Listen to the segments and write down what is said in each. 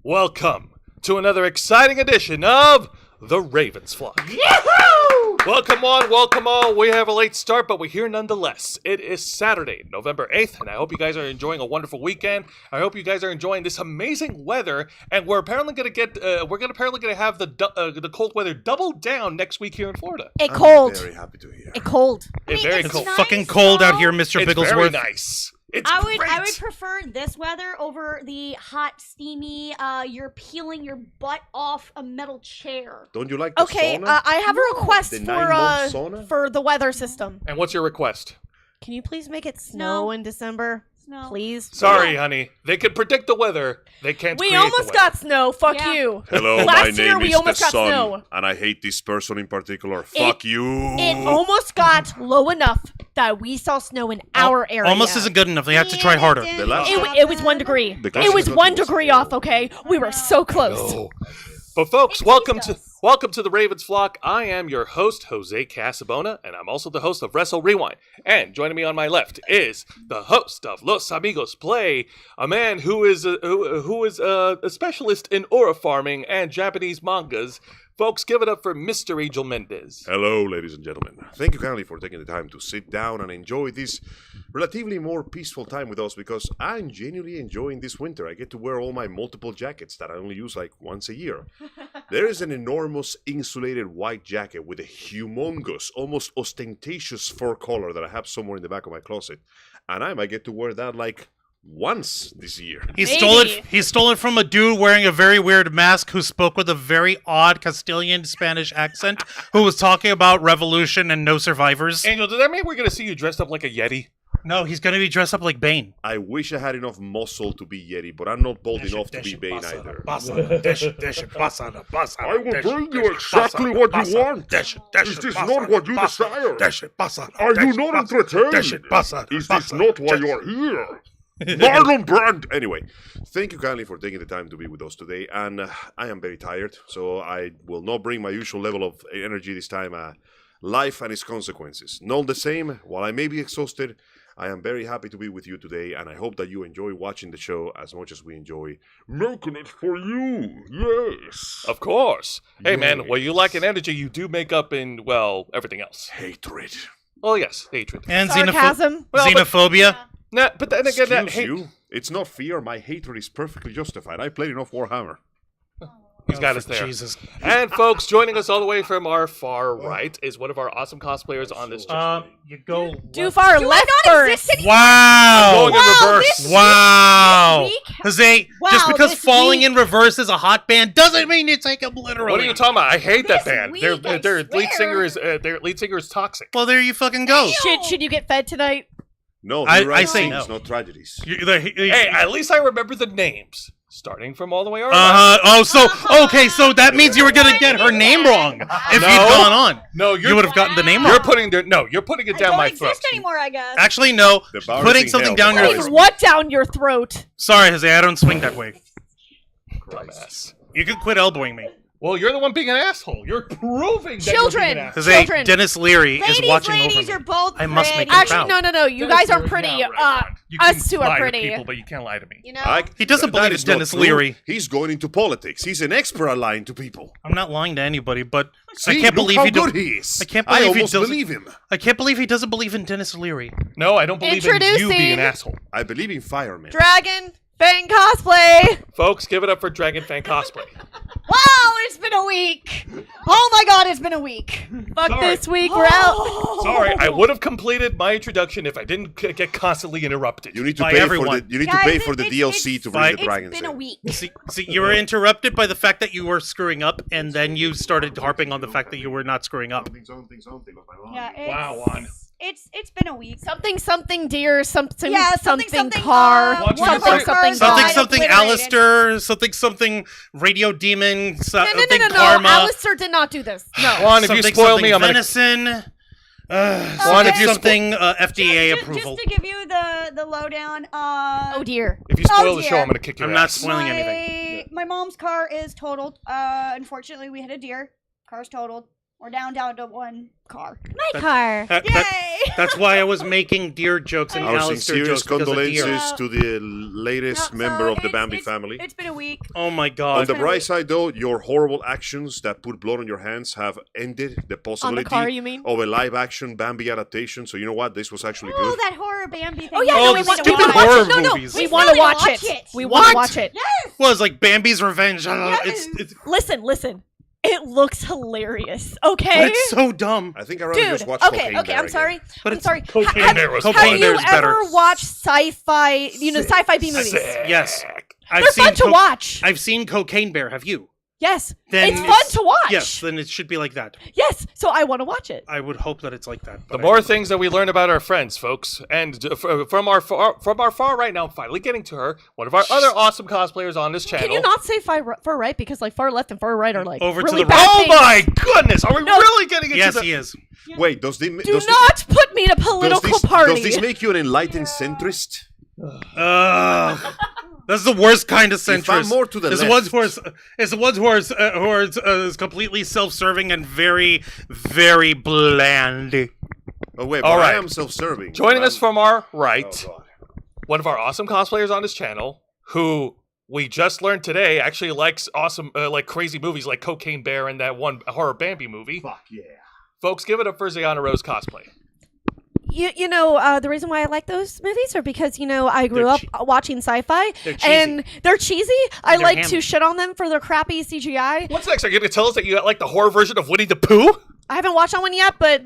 Welcome to another exciting edition of The Ravens Flock. Yahoo! Welcome on, welcome all. We have a late start, but we're here nonetheless. It is Saturday, November 8th, and I hope you guys are enjoying a wonderful weekend. I hope you guys are enjoying this amazing weather, and we're apparently going to get, have the cold weather doubled down next week here in Florida. It cold. I'm very happy to hear. It cold. It's very it's cold. nice, Fucking cold out here, Mr. It's Bigglesworth. very nice. It's I great. would prefer this weather over the hot, steamy, you're peeling your butt off a metal chair. Don't you like the Okay, sauna? I have a request The 9-month sauna? for the weather system. And what's your request? Can you please make it snow No. in December? No. Please. Sorry, honey. They can predict the weather. They can't We create the almost weather. got snow. Fuck Yeah. you. Hello, Last my year name we is almost the got sun, snow. and I hate this person in particular. Fuck you. It almost got low enough that we saw snow in our area. Almost isn't good enough. They have to try harder. The last- It was 1 degree. The It was closest 1 was- degree off, okay? We were so close. No. But folks, It welcome teased us. welcome to the Ravens Flock. I am your host, Jose Casabona, and I'm also the host of Wrestle Rewind. And joining me on my left is the host of Los Amigos Play, a man who is a specialist in aura farming and Japanese mangas. Folks, give it up for Mr. Angel Mendez. Hello, ladies and gentlemen. Thank you kindly for taking the time to sit down and enjoy this relatively more peaceful time with us because I'm genuinely enjoying this winter. I get to wear all my multiple jackets that I only use like once a year. There is an enormous insulated white jacket with a humongous, almost ostentatious fur collar that I have somewhere in the back of my closet. And I might get to wear that like once this year. He Maybe. stole it. He stole it from a dude wearing a very weird mask who spoke with a very odd Castilian Spanish accent, who was talking about revolution and no survivors. Angel, does that mean we're going to see you dressed up like a Yeti? No, he's gonna be dressed up like Bane. I wish I had enough muscle to be Yeti, but I'm not bold enough to be Bane either. I will bring you exactly what you want. Is this not what you desire? Are you not entertained? Is this not why you're here? Marlon Brand! Anyway, thank you kindly for taking the time to be with us today, and I am very tired, so I will not bring my usual level of energy this time. Life and its consequences. Not the same, while I may be exhausted, I am very happy to be with you today, and I hope that you enjoy watching the show as much as we enjoy making it for you. Yes. Of course. Hey, man, Yes. what you lack in energy, you do make up in, well, everything else. Hatred. Oh, yes, hatred. And Sarcasm. Well, but- xenophobia. Nah, but then again, that Excuse hate... you. It's not fear. My hatred is perfectly justified. I played enough Warhammer. He's got us there. Jesus. And folks, joining us all the way from our far right is one of our awesome cosplayers on this channel. You go. Do far left not first. exist anymore? Wow. Going in reverse. this- Wow. this week? Jose, Wow, just because this falling week- in reverse is a hot band doesn't mean you take them literally. What are you talking about? I hate that This band. week, Their I their lead swear. singer is toxic. Well, there you fucking go. Should you get fed tonight? No, I he writes say things, no. not tragedies. Hey, at least I remember the names, starting from all the way around. Okay, so that means you were gonna get her name wrong if you'd No. gone on. No, You would have gotten the name wrong. You're putting it I down don't my throat. exist anymore, I guess. Actually, no. The bars Putting in something hell, down the your bars. Putting what down your throat? Sorry, Jose, I don't swing that way. Dumbass. You can quit elbowing me. Well, you're the one being an asshole. You're proving that you're Children. being an asshole. Jose, Children. Dennis Leary is watching ladies, over me. you're both I must pretty. make him Actually, proud. no. You Dennis guys are Leary, pretty. yeah, right. You can Us two lie are to pretty. people, but you can't lie to me. You know? He doesn't believe is it's not Dennis true. Leary. He's going into politics. He's an expert at lying to people. I'm not lying to anybody, but See, I can't look believe how he good don't. he is. I can't believe he almost doesn't- believe him. I can't believe he doesn't believe in Dennis Leary. No, I don't believe in you being Introducing- an asshole. I believe in firemen. Dragon Fang cosplay. Folks, give it up for Dragon Fan Cosplay. Wow, it's been a week. Oh my god, it's been a week. Fuck Sorry. this week, we're out. Sorry, I would have completed my introduction if I didn't get constantly interrupted. You need to By pay everyone. for the. You need Guys, to pay for the it's- DLC it's- to bring the It's dragons. It's been a in. week. See, you were interrupted by the fact that you were screwing up, and then you started harping on the fact that you were not screwing up. Something of my mom. Yeah, it's, Wow, Juan. It's been a week. Something deer, something Yeah, something something, car, One of something our something cars Something, died God. something, obliterated. Alistair, something, Radio Demon, No, something, no. Karma. Alistair did not do this. No. Juan, if you something, spoil me, I'm gonna. venison. Juan, if you something FDA Just approval. to give you the lowdown. Oh dear. If you spoil Oh, the show, dear. I'm gonna kick your I'm not ass. spoiling anything. My mom's car is totaled. Unfortunately, we had a deer. Car's totaled. We're down to one car. My car. That's why I was making deer jokes and Our Alistair sincerest jokes because of deer. condolences to the latest member of the Bambi family. It's been a week. Oh my On god. the bright side, though, your horrible actions that put blood on your hands have ended the On the possibility car, you mean? of a live-action Bambi adaptation. So you know what? This was actually Oh, good. that horror Bambi thing. Oh yeah, Oh, no, the we want stupid to horror watch it. No, movies. we We want to still watch need it. to watch it. We want What? to watch it. Well, it's like Bambi's Revenge. Yes. It's Listen. It looks hilarious. but Okay. it's so dumb. I think I rather Dude, just watch okay, Cocaine okay, Bear I'm again. sorry. But I'm it's sorry. Cocaine Have- Bear was Have Cocaine you Bear's ever better. watched sci-fi, sci-fi B movies? Yes. They're fun to watch. I've seen Cocaine Bear. Have you? Yes. Then It's fun to watch. Yes, then it should be like that. Yes. So I want to watch it. I would hope that it's like that. The but I more don't. things that we learn about our friends, folks, and from our far right now, I'm finally getting to her. One of our other awesome cosplayers on this channel. Can you not say far right because like far left and far right are like Over to really the bad Oh things. my goodness! Are we No. really getting into Yes, the? he is. Wait, does Do not put me in a political party. Does this make you an enlightened centrist? That's the worst kind of If I'm centrist. more to the It's left. the ones who are completely self-serving and very, very bland. Oh wait, All but I right. am self-serving. Joining us I'm- from our right, Oh, God. one of our awesome cosplayers on this channel, who we just learned today actually likes awesome, like crazy movies like Cocaine Bear and that one horror Bambi movie. Fuck yeah. Folks, give it up for Zayana Rose cosplay. The reason why I like those movies are because I grew They're up watching sci-fi They're cheesy. and they're cheesy. I They're like hammy. to shit on them for their crappy CGI. What's next? Are you going to tell us that you like the horror version of Winnie the Pooh? I haven't watched that one yet, but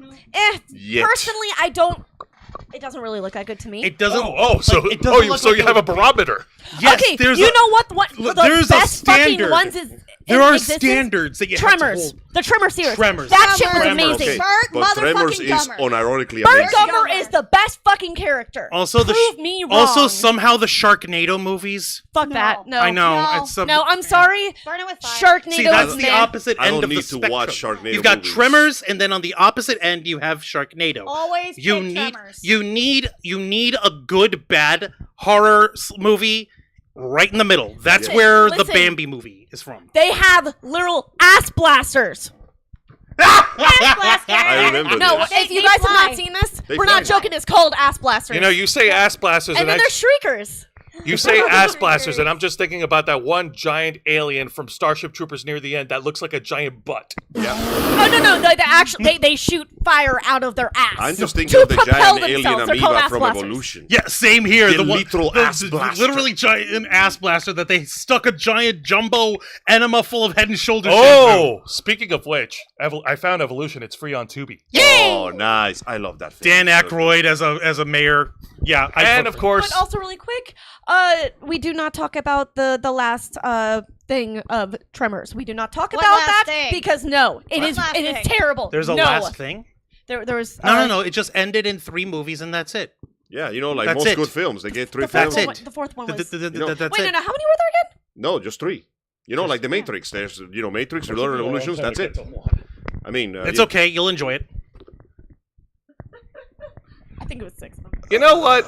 Yet. personally, I don't. It doesn't really look that good to me. It doesn't. So like, it doesn't look so like you have a barometer. Yes, okay, there's you a- know what? look, The there's a best fucking standard. ones is There in are existence? standards that you have to Tremors. hold. The Tremor series. Tremors. That shit was Tremors. amazing. Okay, Bert but Tremors motherfucking is Gummer. unironically Bert amazing. Gummer is the best fucking character. Also, Prove me wrong. also somehow the Sharknado movies. Fuck No. that. No. I know. No. It's some, No, I'm sorry. Burn it with fire. Sharknado See, that's is the man. opposite I end don't of the need to spectrum. watch Sharknado You've got movies. Tremors, and then on the opposite end you have Sharknado. Always You pick need Tremors. you need a good bad horror movie right in the middle. That's Listen, where the listen. Bambi movie is from. They have literal ass blasters. I remember No, this. if you They guys have fly. not seen this, They we're not fly. joking. It's called ass blasters. You say ass blasters, and and then there's shriekers. you say ass blasters, and I'm just thinking about that one giant alien from Starship Troopers near the end that looks like a giant butt. Oh no! They shoot fire out of their ass. I'm just thinking to of the propel giant alien themselves. They're called amoeba ass from blasters. Evolution. Yeah, same here. The one- literal the- ass the blaster. Literally giant ass blaster that they stuck a giant jumbo enema full of Head and Shoulders. Oh, speaking of which, I found Evolution. It's free on Tubi. Oh, nice. I love that film. Dan Aykroyd as a mayor. Yeah, And of course, But also, really quick, we do not talk about the last thing of Tremors. We do not talk What about last that thing? because no, it What is last it is thing? terrible. there's a no. last thing. There was No. It just ended in 3 movies and that's it. Yeah, like That's most it. good films, they get 3 The films. That's fourth it. one, the fourth one was. That's Wait, it. no. How many were there again? No, just 3. like the Matrix. There's, Matrix, Reloaded Revolutions, that's it. I mean, It's okay. You'll enjoy it. I think it was 6. you know what?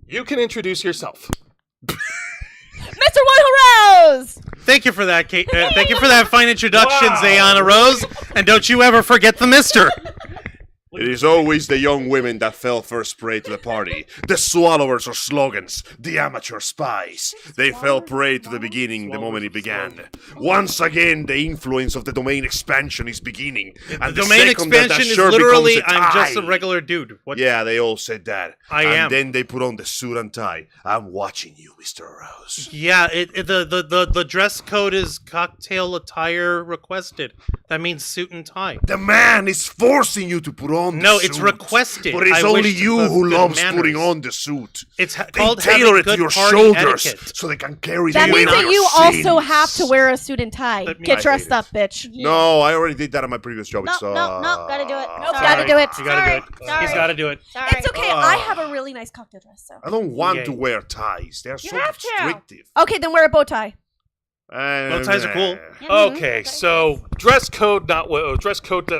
You can introduce yourself. Mr. One Rose. Thank you for that, Kate. Thank you for that fine introduction, Wow. Zayana Rose. And don't you ever forget the mister. It is always the young women that fell first prey to the party. The swallowers or slogans, the amateur spies. They fell prey to the beginning the moment it began. Once again, the influence of the domain expansion is beginning. And The domain second that expansion is shirt literally, becomes a I'm just a tie. regular dude. What? Yeah, they all said that. I and am. then they put on the suit and tie. I'm watching you, Mr. Rose. Yeah, the dress code is cocktail attire requested. That means suit and tie. The man is forcing you to put on the No, suit. it's requested. But it's I only wish you the who good loves manners. putting on the suit. It's They called tailor having it to good your party shoulders etiquette. so they can carry That the means weight that of you your also sins. have to wear a suit and tie. Let me- Get I dressed hate up, bitch. No, I already did that at my previous job. No, It's, no, gotta do it. Nope, Sorry. gotta do it. You gotta do it. Sorry. He's gotta do it. Sorry. It's okay. I have a really nice cocktail dress, so. I don't want Yay. to wear ties. They are so have to. restrictive. Okay, then wear a bow tie. Bow ties are cool. Okay, so dress code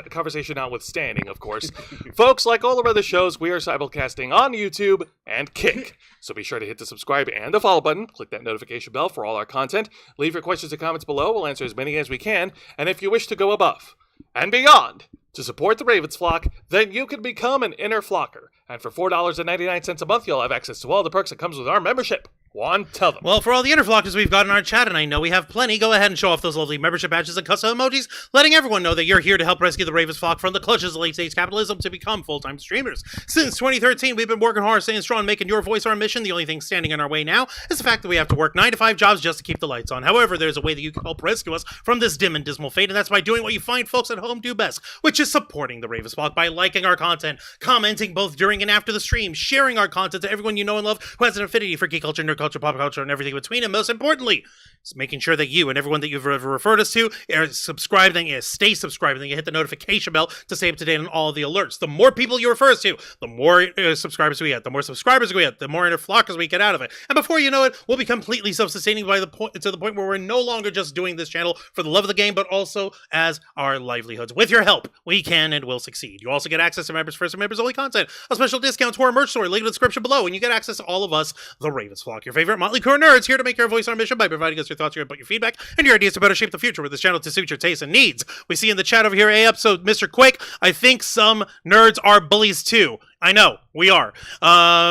conversation notwithstanding, of course. Folks, like all of our other shows, we are simulcasting on YouTube and Kick. So be sure to hit the subscribe and the follow button. Click that notification bell for all our content. Leave your questions and comments below. We'll answer as many as we can. And if you wish to go above and beyond to support the Ravens flock, then you can become an inner flocker. And for $4.99 a month, you'll have access to all the perks that comes with our membership. Juan, tell them. Well, for all the interflockers we've got in our chat, and I know we have plenty, go ahead and show off those lovely membership badges and custom emojis, letting everyone know that you're here to help rescue the Ravens flock from the clutches of late-stage capitalism to become full-time streamers. Since 2013, we've been working hard, staying strong, making your voice our mission. The only thing standing in our way now is the fact that we have to work 9 to 5 jobs just to keep the lights on. However, there's a way that you can help rescue us from this dim and dismal fate, and that's by doing what you find folks at home do best, which is supporting the Ravens flock by liking our content, commenting both during and after the stream, sharing our content to everyone you know and love who has an affinity for geek culture, nerd culture, pop culture, and everything in between, and most importantly, it's making sure that you and everyone that you've ever referred us to are subscribed and stay subscribed, and you hit the notification bell to stay up to date on all the alerts. The more people you refer us to, the more subscribers we get. The more subscribers we get, the more interflockers we get out of it. And before you know it, we'll be completely self-sustaining to the point where we're no longer just doing this channel for the love of the game, but also as our livelihoods. With your help, we can and will succeed. You also get access to members first and members only content, a special discount to our merch store, link in the description below, and you get access to all of us, the Ravens flock, your favorite Motley Crue nerds, here to make your voice our mission by providing us your thoughts, your input, your feedback, and your ideas to better shape the future with this channel to suit your tastes and needs. We see in the chat over here, so Mr. Quake, I think some nerds are bullies too. I know, we are.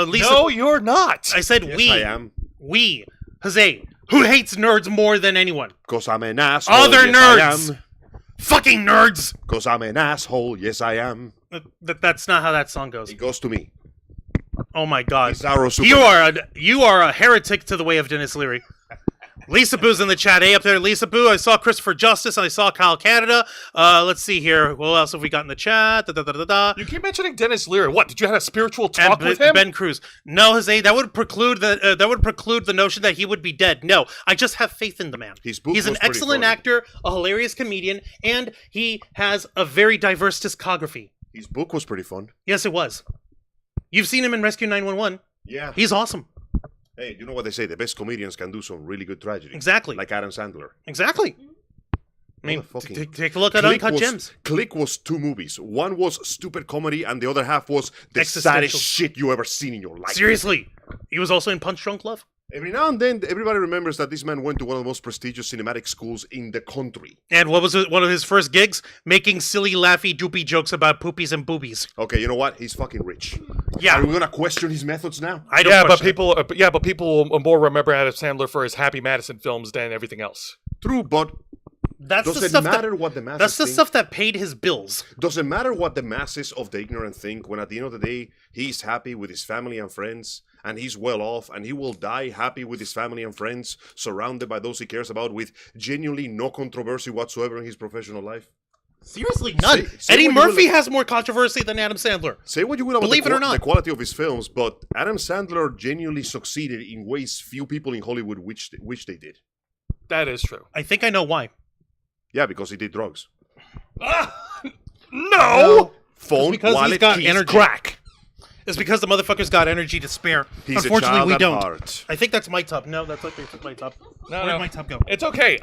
Lisa, no, you're not. I said Yes, we. I am. We. Jose, who hates nerds more than anyone? Because I'm an asshole. Other yes, nerds. I am. Fucking nerds. Because I'm an asshole. Yes, I am. That's not how that song goes. It goes to me. Oh my god. Bizarro Super. You are a heretic to the way of Dennis Leary. Lisa Boo's in the chat. Hey, up there, Lisa Boo. I saw Christopher Justice and I saw Kyle Canada. Let's see here. What else have we got in the chat? You keep mentioning Dennis Leary. What? Did you have a spiritual talk with him? Ben Cruz. No, Jose, that would preclude the notion that he would be dead. No, I just have faith in the man. He's an excellent actor, a hilarious comedian, and he has a very diverse discography. His book was pretty fun. Yes, it was. You've seen him in Rescue 911. Yeah. He's awesome. Hey, you know what they say? The best comedians can do some really good tragedy. Exactly. Like Adam Sandler. Exactly. I mean, Motherfucking- take a look at Uncut Gems. Click was 2 movies. One was stupid comedy, and the other half was the Existential. saddest shit you ever seen in your life. Seriously. He was also in Punch Drunk Love. Every now and then, everybody remembers that this man went to one of the most prestigious cinematic schools in the country. And what was one of his first gigs? Making silly, laughy, doopy jokes about poopies and boobies. Okay, you know what? He's fucking rich. Yeah. Are we gonna question his methods now? I don't Yeah, but question it. people will more remember Adam Sandler for his Happy Madison films than everything else. True, but That's the does it stuff matter what the masses That's the think? stuff that paid his bills. Does it matter what the masses of the ignorant think when at the end of the day, he's happy with his family and friends, and he's well off, and he will die happy with his family and friends, surrounded by those he cares about, with genuinely no controversy whatsoever in his professional life? Seriously, none. Say Eddie what you Murphy will- has more controversy than Adam Sandler. Say what you will about Believe it or not. the quality of his films, but Adam Sandler genuinely succeeded in ways few people in Hollywood wish they did. That is true. I think I know why. Yeah, because he did drugs. No! Phone, because he's wallet, got keys, energy. crack. It's because the motherfucker's got energy to spare. He's Unfortunately, a child we at don't. heart. I think that's my tub. No, that's like my tub. Where'd my tub go? It's okay.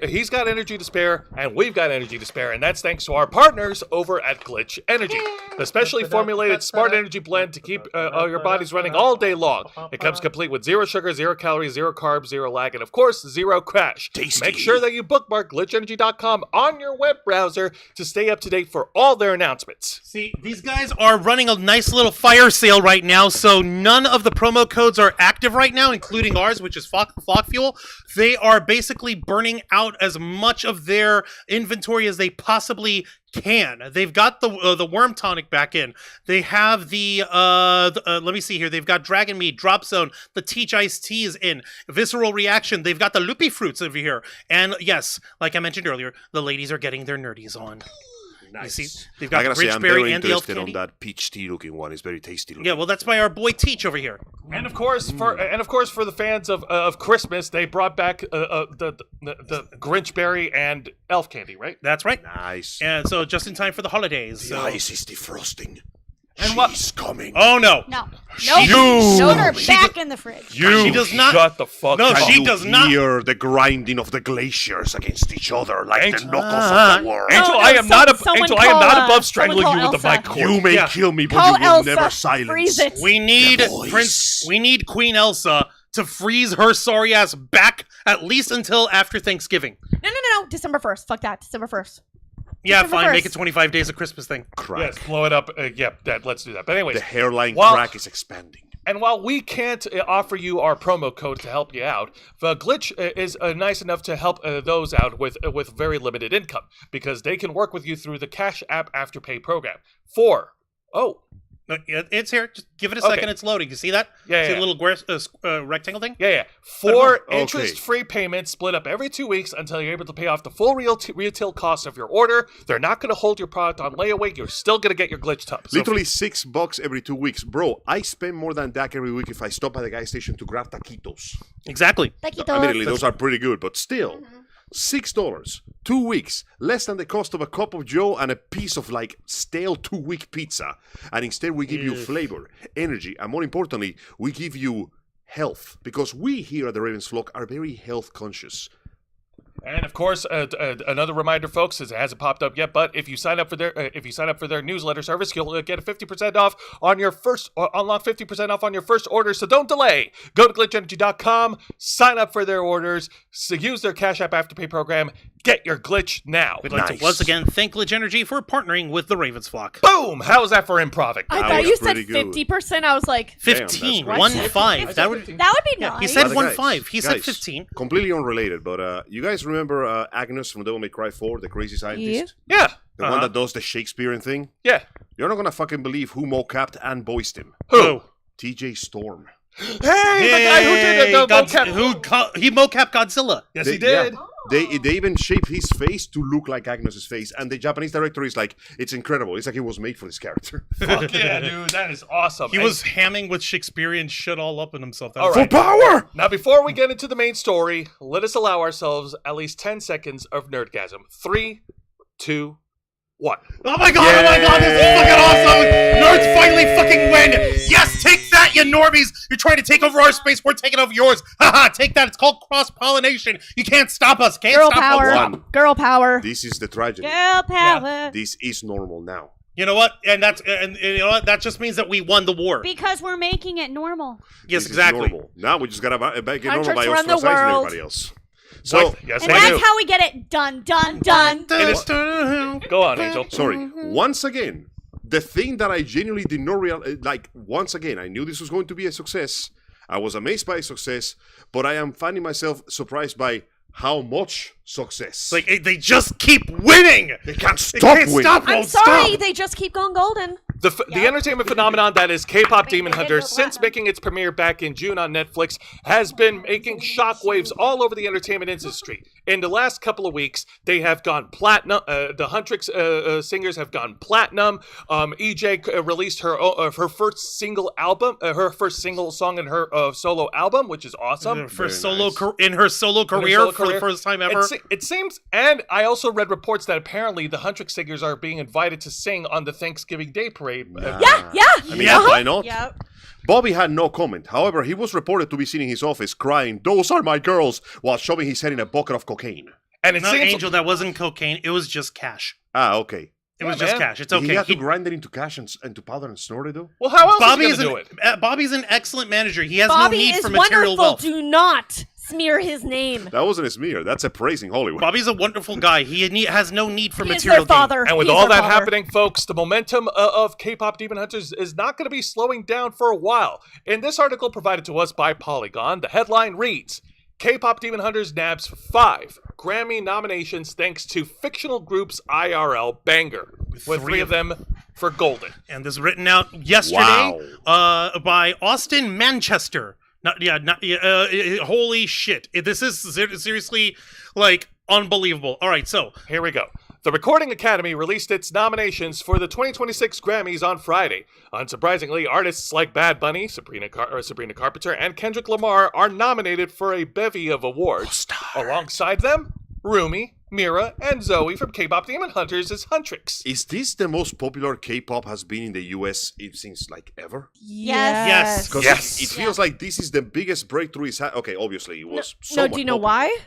He's got energy to spare, and we've got energy to spare, and that's thanks to our partners over at Glitch Energy, the specially formulated smart energy blend to keep your bodies running all day long. It comes complete with 0 sugar, 0 calories, 0 carbs, 0 lag, and of course, 0 crash. Tasty. Make sure that you bookmark glitchenergy.com on your web browser to stay up to date for all their announcements. See, these guys are running a nice little fire sale right now, so none of the promo codes are active right now, including ours, which is Flock Fuel. They are basically burning out as much of their inventory as they possibly can. They've got the Worm Tonic back in. They have let me see here. They've got Dragon Meat, Drop Zone, the Teach Iced Tea is in, Visceral Reaction. They've got the Loopy Fruits over here. And yes, like I mentioned earlier, the ladies are getting their nerdies on. Nice. You see, they've got I gotta say, I'm Bridgeberry very and the elf interested on candy. that peach tea looking one. It's very tasty looking. Yeah, well, that's by our boy Teach over here. And of course, for the fans of Christmas, they brought back the Grinch berry and elf candy, right? That's right. Nice. And so just in time for the holidays. The So. ice is defrosting. And what? She's coming. Oh no. No. She- Nope. Put her She back in the fridge. You She does not. Shut the fuck No, up. she does not. hear the grinding of the glaciers against each other like Angel- the knuckles of the world. Angel, no, I am not someone Angel, I am call, not above someone strangling call you with a Elsa. mic cord. You may Yeah. kill me, but Call you will Elsa. never silence. Freeze it. We need The voice. Prince. We need Queen Elsa to freeze her sorry ass back at least until after Thanksgiving. No. December 1st. Fuck that. December 1st. Yeah, December fine. Make 1st. it 25 days of Christmas thing. Crack. Yes, blow it up. Let's do that. But anyways, The hairline Well- crack is expanding. and while we can't offer you our promo code to help you out, the Glitch is nice enough to help those out with very limited income because they can work with you through the Cash App Afterpay program. No, it's here. Just give it a Okay. second. It's loading. You see that? Yeah, See yeah. the little rectangle thing? Yeah. 4 Okay. interest-free payments split up every 2 weeks until you're able to pay off the full retail cost of your order. They're not going to hold your product on layaway. You're still going to get your Glitch tub. So Literally $6 every 2 weeks. Bro, I spend more than that every week if I stop at the gas station to grab taquitos. Exactly. Admittedly, those are pretty good, but still. $6, 2 weeks, less than the cost of a cup of Joe and a piece of like stale 2-week pizza. And instead we give you flavor, energy, and more importantly, we give you health. Because we here at the Ravens Flock are very health conscious. And of course, another reminder, folks, is it hasn't popped up yet. But if you sign up for their newsletter service, you'll get a 50% off on your first, unlock 50% off on your first order. So don't delay. Go to glitchenergy.com, sign up for their orders, use their Cash App Afterpay program. Get your Glitch now. We'd like to once again thank Glitch Energy for partnering with the Ravens Flock. Boom! How's that for improving? I That thought was you said pretty good. 50%. I was like, 15. great. 1-5. That would. That would be Yeah, nice. he said By the 1-5. guys, He said guys, 15. Completely unrelated, but you guys remember Agnes from Devil May Cry 4, the crazy scientist? Yeah. The one that does the Shakespearean thing? Yeah. You're not gonna fucking believe who mocapped and voiced him. Who? TJ Storm. Hey, the guy who did the mocap. He mocapped Godzilla. Yes, he did. Yeah. They even shaped his face to look like Agnes's face, and the Japanese director is like, it's incredible. It's like he was made for this character. Fuck yeah, dude. That is awesome. He was hamming with Shakespearean shit all up in himself. That All was- right. power! Now, before we get into the main story, let us allow ourselves at least 10 seconds of nerdgasm. 3, 2, 1. Oh my god, this is fucking awesome! Nerds finally fucking win! Yes, take that, you normies! You're trying to take over our space, we're taking over yours! Haha, take that, it's called cross-pollination! You can't stop us, can't girl stop power. us! One. Girl power. This is the tragedy. Girl power. This is normal now. You know what? And you know what? That just means that we won the war. Because we're making it normal. Yes, This is exactly. normal. Now we just gotta get normal Countries by run the ostracizing world. everybody else. So, Yes, And I that's do. how we get it done, done, done. Go on, Angel. sorry. Once again, the thing that I genuinely did not realize, like, once again, I knew this was going to be a success. I was amazed by success, but I am finding myself surprised by how much success. Like, they just keep winning! they can't They stop can't winning. stop, I'm won't sorry, stop! they just keep going golden. The entertainment phenomenon that is K-pop Demon Hunters, since making its premiere back in June on Netflix, has been making shockwaves all over the entertainment industry. In the last couple of weeks, they have gone platinum. The HUNTR singers have gone platinum. EJ released her first single album, her first single song in her solo album, which is awesome. First Very solo nice. In her solo career solo for career. the first time ever. It seems, and I also read reports that apparently the HUNTR singers are being invited to sing on the Thanksgiving Day parade. Yeah. I mean, why not? Yeah. Bobby had no comment. However, he was reported to be seen in his office crying, "Those are my girls," while shoving his head in a bucket of cocaine. And it No, seems Angel, that wasn't cocaine. It was just cash. Ah, okay. It was Yeah, just man. cash. It's Did he okay. have to grind it into cash and to powder and snort it, though? well, how else Bobby is is he gonna do it? Bobby's an excellent manager. He has Bobby no need is for material wonderful. wealth. Do not smear his name. That wasn't a smear. That's a praising Hollywood. Bobby's a wonderful guy. He has no need for He is material their gain. father. And with He's all their that father. happening, folks, the momentum of K-pop Demon Hunters is not going to be slowing down for a while. In this article provided to us by Polygon, the headline reads, K-pop Demon Hunters nabs 5 Grammy nominations thanks to fictional group's IRL banger, with 3 of them for Golden. And this is written out yesterday by Austin Manchester. Holy shit. This is seriously, like, unbelievable. All right, so Here we go. The Recording Academy released its nominations for the 2026 Grammys on Friday. Unsurprisingly, artists like Bad Bunny, Sabrina Carpenter, and Kendrick Lamar are nominated for a bevy of awards. Alongside them, Rumi, Mira, and Zoe from KPop Demon Hunters as Huntrix. Is this the most popular K-pop has been in the US since like ever? Yes. Because Yes. it feels like this is the biggest breakthrough it's had. Okay, obviously it was No, somewhat do you know popular. why?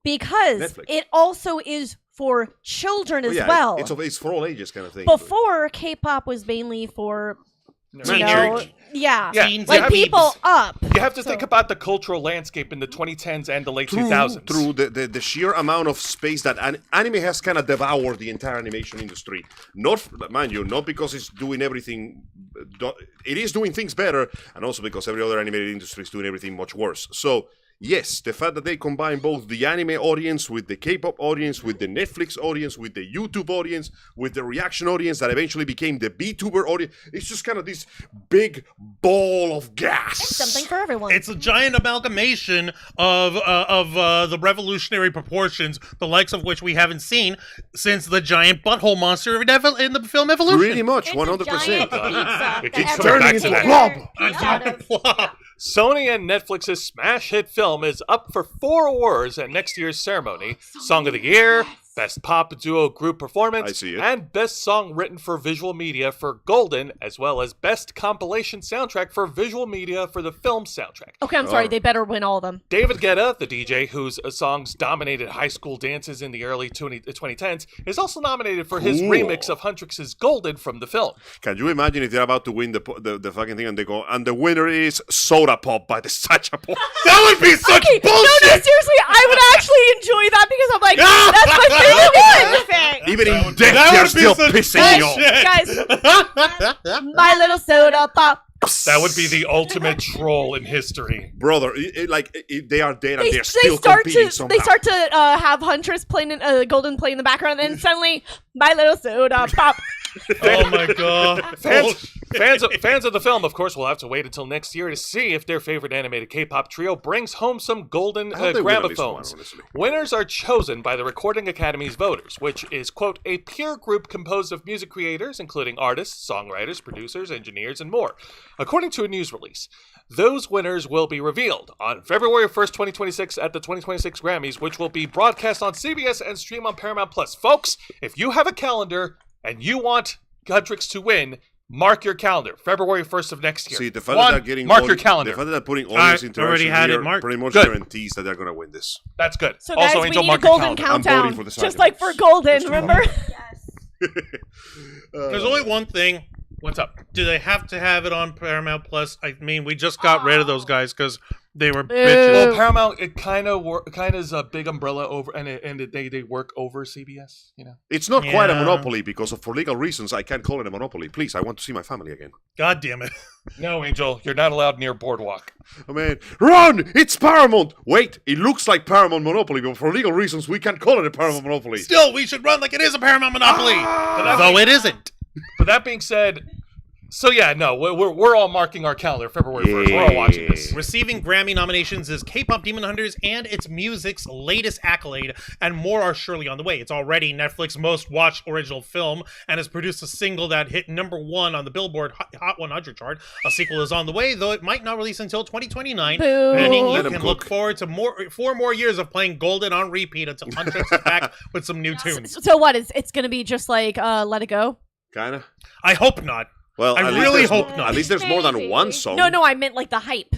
Because Netflix. it also is for children Oh, as yeah, well. it's for all ages kind of thing. Before, K-pop was mainly for Teen church. yeah, Yeah, Teens like and people peeps. up. You have to So- think about the cultural landscape in the 2010s and the late 2000s. Through the sheer amount of space that anime has kind of devoured the entire animation industry. Not, mind you, not because it's doing everything. It is doing things better, and also because every other animated industry is doing everything much worse. So, yes, the fact that they combine both the anime audience with the K-pop audience, with the Netflix audience, with the YouTube audience, with the reaction audience that eventually became the VTuber audience, it's just kind of this big ball of gas. It's something for everyone. It's a giant amalgamation of the revolutionary proportions, the likes of which we haven't seen since the giant butthole monster in the film Evolution. Pretty much, It's 100%. a giant It pizza keeps that turning everyone into a takes blob. their meat out of. Sony and Netflix's smash hit film is up for 4 awards at next year's ceremony: Song of the Year, Best Pop Duo Group Performance, I see it. and Best Song Written for Visual Media for Golden, as well as Best Compilation Soundtrack for Visual Media for the film soundtrack. okay, I'm sorry. They better win all of them. David Guetta, the DJ whose songs dominated high school dances in the early 2010s, is also nominated for his Cool. remix of Huntrix's Golden from the film. Can you imagine if they're about to win the fucking thing and they go, and the winner is Soda Pop by the Sacha Pop? That would be such Okay, bullshit! no, seriously, I would actually enjoy that because I'm like, that's my favorite one. Even in That death, would you're be still such pissing me off. bullshit. Guys, my little soda pop. That would be the ultimate troll in history. Brother, they are dead and They they're still competing somehow. They start to have Huntress playing Golden play in the background, and then suddenly my little soda pop. Oh my god. Fans of the film, of course, will have to wait until next year to see if their favorite animated K-pop trio brings home some golden I hope they win at least one, gramophones. honestly. Winners are chosen by the Recording Academy's voters, which is, quote, a peer group composed of music creators, including artists, songwriters, producers, engineers, and more. According to a news release, those winners will be revealed on February 1st, 2026 at the 2026 Grammys, which will be broadcast on CBS and stream on Paramount+. Folks, if you have a calendar and you want Huntrix to win, mark your calendar. February 1st of next year. See, the fact that they're getting mark your calendar. The fact that they're putting audience I interaction already had it here marked. pretty much Good. guarantees that they're going to win this. That's good. So guys, also, we Angel, need a mark your golden calendar. I'm voting countdown, for the just Cyclones. like for Golden. Just Remember? There's only one thing. What's up? Do they have to have it on Paramount Plus? I mean, we just got rid of those guys because they were Boo. bitches. Well, Paramount, it kind of is a big umbrella over, and they work over CBS. You know. It's not quite a Yeah. monopoly because for legal reasons I can't call it a monopoly. Please, I want to see my family again. God damn it. No, Angel, you're not allowed near Boardwalk. Oh man, run! It's Paramount! Wait, it looks like Paramount Monopoly, but for legal reasons we can't call it a Paramount Monopoly. Still, we should run like it is a Paramount Monopoly. Ah! Though it isn't. But that being said, so yeah, no, we're all marking our calendar February 1st. We're all watching this. Receiving Grammy nominations is KPop Demon Hunters and its music's latest accolade, and more are surely on the way. It's already Netflix's most watched original film and has produced a single that hit #1 on the Billboard Hot 100 chart. A sequel is on the way, though it might not release until 2029, Boo. meaning you Let 'em can cook. look forward to 4 more years of playing Golden on repeat until Huntrix is back with some new tunes. So what? It's gonna be just like Let It Go? Kinda. I hope not. Well, I at least really there's- hope not. At least there's more than Maybe. one song. No, I meant like the hype.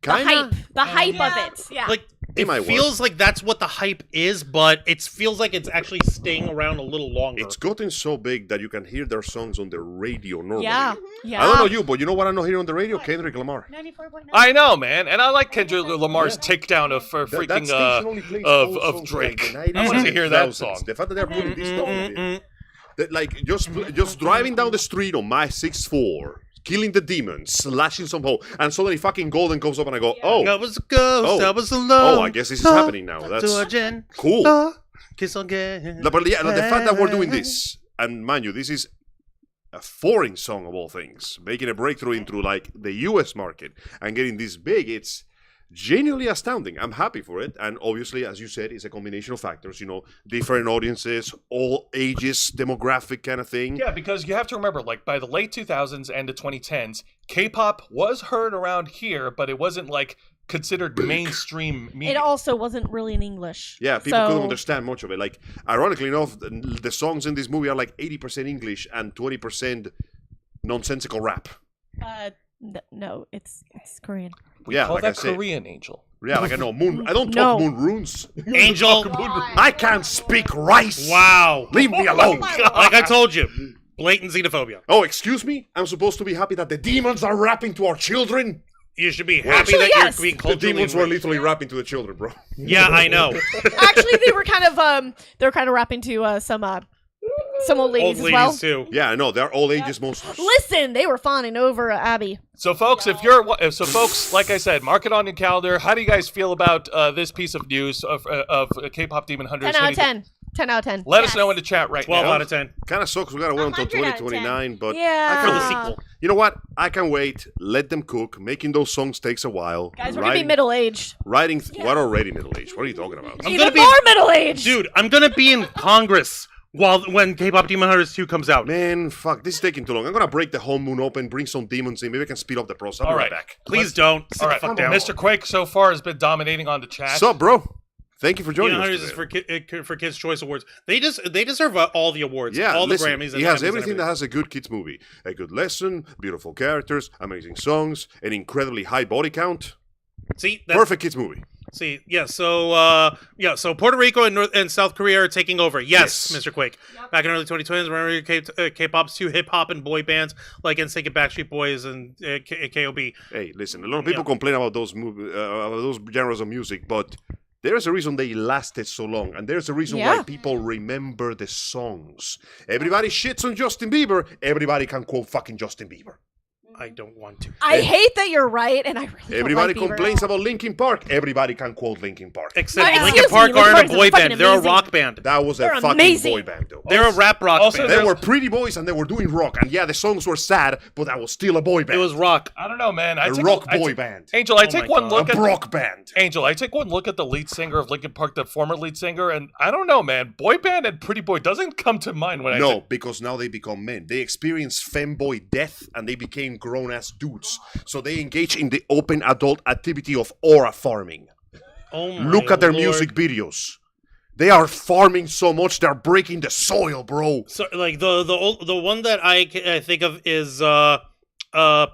Kinda. The hype Yeah. of it. Yeah. Like, It it might work. feels like that's what the hype is, but it feels like it's actually staying around a little longer. It's gotten so big that you can hear their songs on the radio normally. yeah. Yeah. I don't know you, but you know what I know here on the radio? Kendrick Lamar. 94.9. I know, man, and I like Kendrick Lamar's takedown of That freaking station only plays of old songs Drake. from the I want to 90s, hear that 2000s. song. The fact that they're putting this stuff in it. That, like just driving down the street on my 6'4", killing the demons, slashing some hole, and suddenly fucking Golden comes up and I go, oh, That was a ghost. Oh. That was a love. I guess this is happening now. That's cool. Kiss again. But yeah, the fact that we're doing this, and mind you, this is a foreign song of all things, making a breakthrough into like the US market and getting this big, it's genuinely astounding. I'm happy for it. And obviously, as you said, it's a combination of factors, you know, different audiences, all ages, demographic kind of thing. Yeah, because you have to remember, like, by the late 2000s and the 2010s, K-pop was heard around here, but it wasn't, like, considered mainstream It media. also wasn't really in English. Yeah, people so, couldn't understand much of it. Like, ironically enough, the songs in this movie are like 80% English and 20% nonsensical rap. No, it's Korean. We Yeah, call like I that said. Korean, Angel. Yeah, like I know moon. I don't No. talk moon runes. Angel. I can't speak rice. Wow. Leave me alone. Like I told you, blatant xenophobia. Oh, excuse me. I'm supposed to be happy that the demons are rapping to our children. You should be happy Actually, that yes. you're being The culturally demons were enriched. literally rapping to the children, bro. Yeah, I know. Actually, they were kind of rapping to some old ladies Old as well. ladies too. Yeah, I know. They're all ages mostly. Listen, they were fawning over Abby. So, folks, folks, like I said, mark it on your calendar. How do you guys feel about this piece of news of K-pop Demon Hunters? 10 out of 10. 10 out of 10. Let us know in the chat right 12 now. out of 10. Kind of sucks. We gotta wait until 100 out of 2029, but Yeah. For the sequel. you know what? I can wait. Let them cook. Making those songs takes a while. Guys, we're going to be middle-aged. Writing. We're already middle aged. What are you talking about? I'm Even gonna be- more middle-aged. Dude, I'm gonna be in Congress when K-pop Demon Hunters 2 comes out. Man, fuck. This is taking too long. I'm gonna break the whole moon open, bring some demons in. Maybe I can speed up the process. I'll be All right right. back. Please don't. Sit All the right, fuck down. Mr. Quake so far has been dominating on the chat. Sup, bro? Thank you for joining Demon us. Hunters is today. for Kids' Choice Awards. They deserve all the awards. Yeah, all listen, the Grammys. And he has Emmys and everything that has a good kids movie. A good lesson, beautiful characters, amazing songs, an incredibly high body count. See, that's, Perfect kids movie. See, yeah. So Puerto Rico and South Korea are taking over. Yes, Yes. Mr. Quake. Back in early 2020s, remember K-pop's two hip hop and boy bands like NSYNC and Backstreet Boys and KOB. Hey, listen, a lot of people complain about those genres of music, but there's a reason they lasted so long, and there's a reason why Yeah. people remember the songs. Everybody shits on Justin Bieber. Everybody can quote fucking Justin Bieber. I don't want to. I hate that you're right, and I really Everybody don't like Bieber. complains about Linkin Park. Everybody can quote Linkin Park. Except Excuse Linkin me, Park Linkin aren't Park a is boy fucking band. They're a amazing. rock band. That was They're a fucking amazing. boy band, though. They're a rap rock Also, band. They there's- were pretty boys and they were doing rock. And yeah, the songs were sad, but that was still a boy band. It was rock. I don't know, man. a rock boy band. Angel, I Oh take my one God. look A at rock band. Angel, I take one look at the lead singer of Linkin Park, the former lead singer, and I don't know, man. Boy band and pretty boy doesn't come to mind when I No, think. because now they become men. They experienced femboy death and they became grown-ass dudes. So they engage in the open adult activity of aura farming. Oh my Look at their Lord. music videos. They are farming so much they're breaking the soil, bro. So like the one that I think of is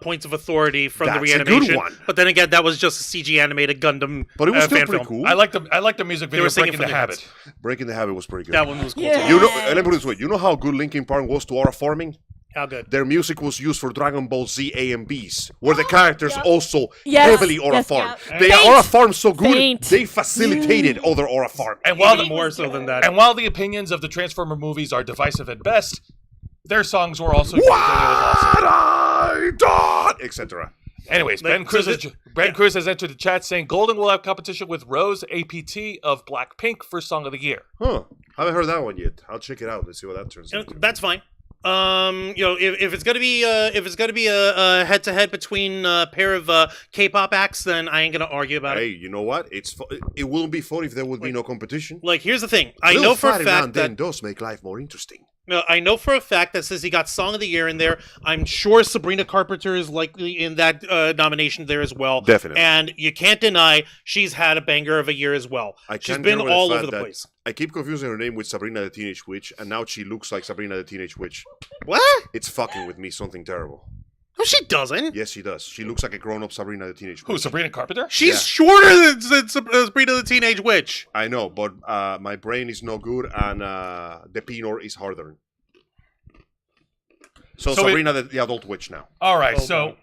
Points of Authority from the That's a good reanimation. one. But then again, that was just a CG animated Gundam. But it was still fan pretty film. cool. I like the music They video were singing Breaking the from their Habit. heads. Breaking the Habit was pretty good. That one was cool Yeah. too. You know, let me put it this way. You know how good Linkin Park was to aura farming? How good? Their music was used for Dragon Ball Z A and Bs, where the characters also Yes. heavily aura Yes. farm. Yeah. They Faint. aura farm so good, Faint. they facilitated other aura farm. And while Even more so than that. and while the opinions of the Transformer movies are divisive at best, their songs were also What awesome. I done, etc. Anyways, Like, Ben Cruz has entered the chat saying Golden will have competition with Rose APT of Blackpink for Song of the Year. Huh? Haven't heard that one yet. I'll check it out. Let's see what that turns into. That's fine. If it's gonna be a head to head between a pair of K-pop acts, then I ain't gonna argue about Hey, it. you know what? It wouldn't be fun if there would be no competition. Like, here's the thing. I Little know for a fighting now fact and then that does make life more interesting. no, I know for a fact that since he got Song of the Year in there, I'm sure Sabrina Carpenter is likely in that nomination there as well. Definitely. And you can't deny she's had a banger of a year as well. I She's can't been get over all fact over the that place. I keep confusing her name with Sabrina the Teenage Witch, and now she looks like Sabrina the Teenage Witch. What? It's fucking with me something terrible. No, she doesn't. Yes, she does. She looks like a grown-up Sabrina the Teenage Who, Witch. Sabrina Carpenter? She's Yeah. shorter than Sabrina the Teenage Witch. I know, but my brain is no good, and the Pinor is harder. So Sabrina the adult witch now. All right, Oh,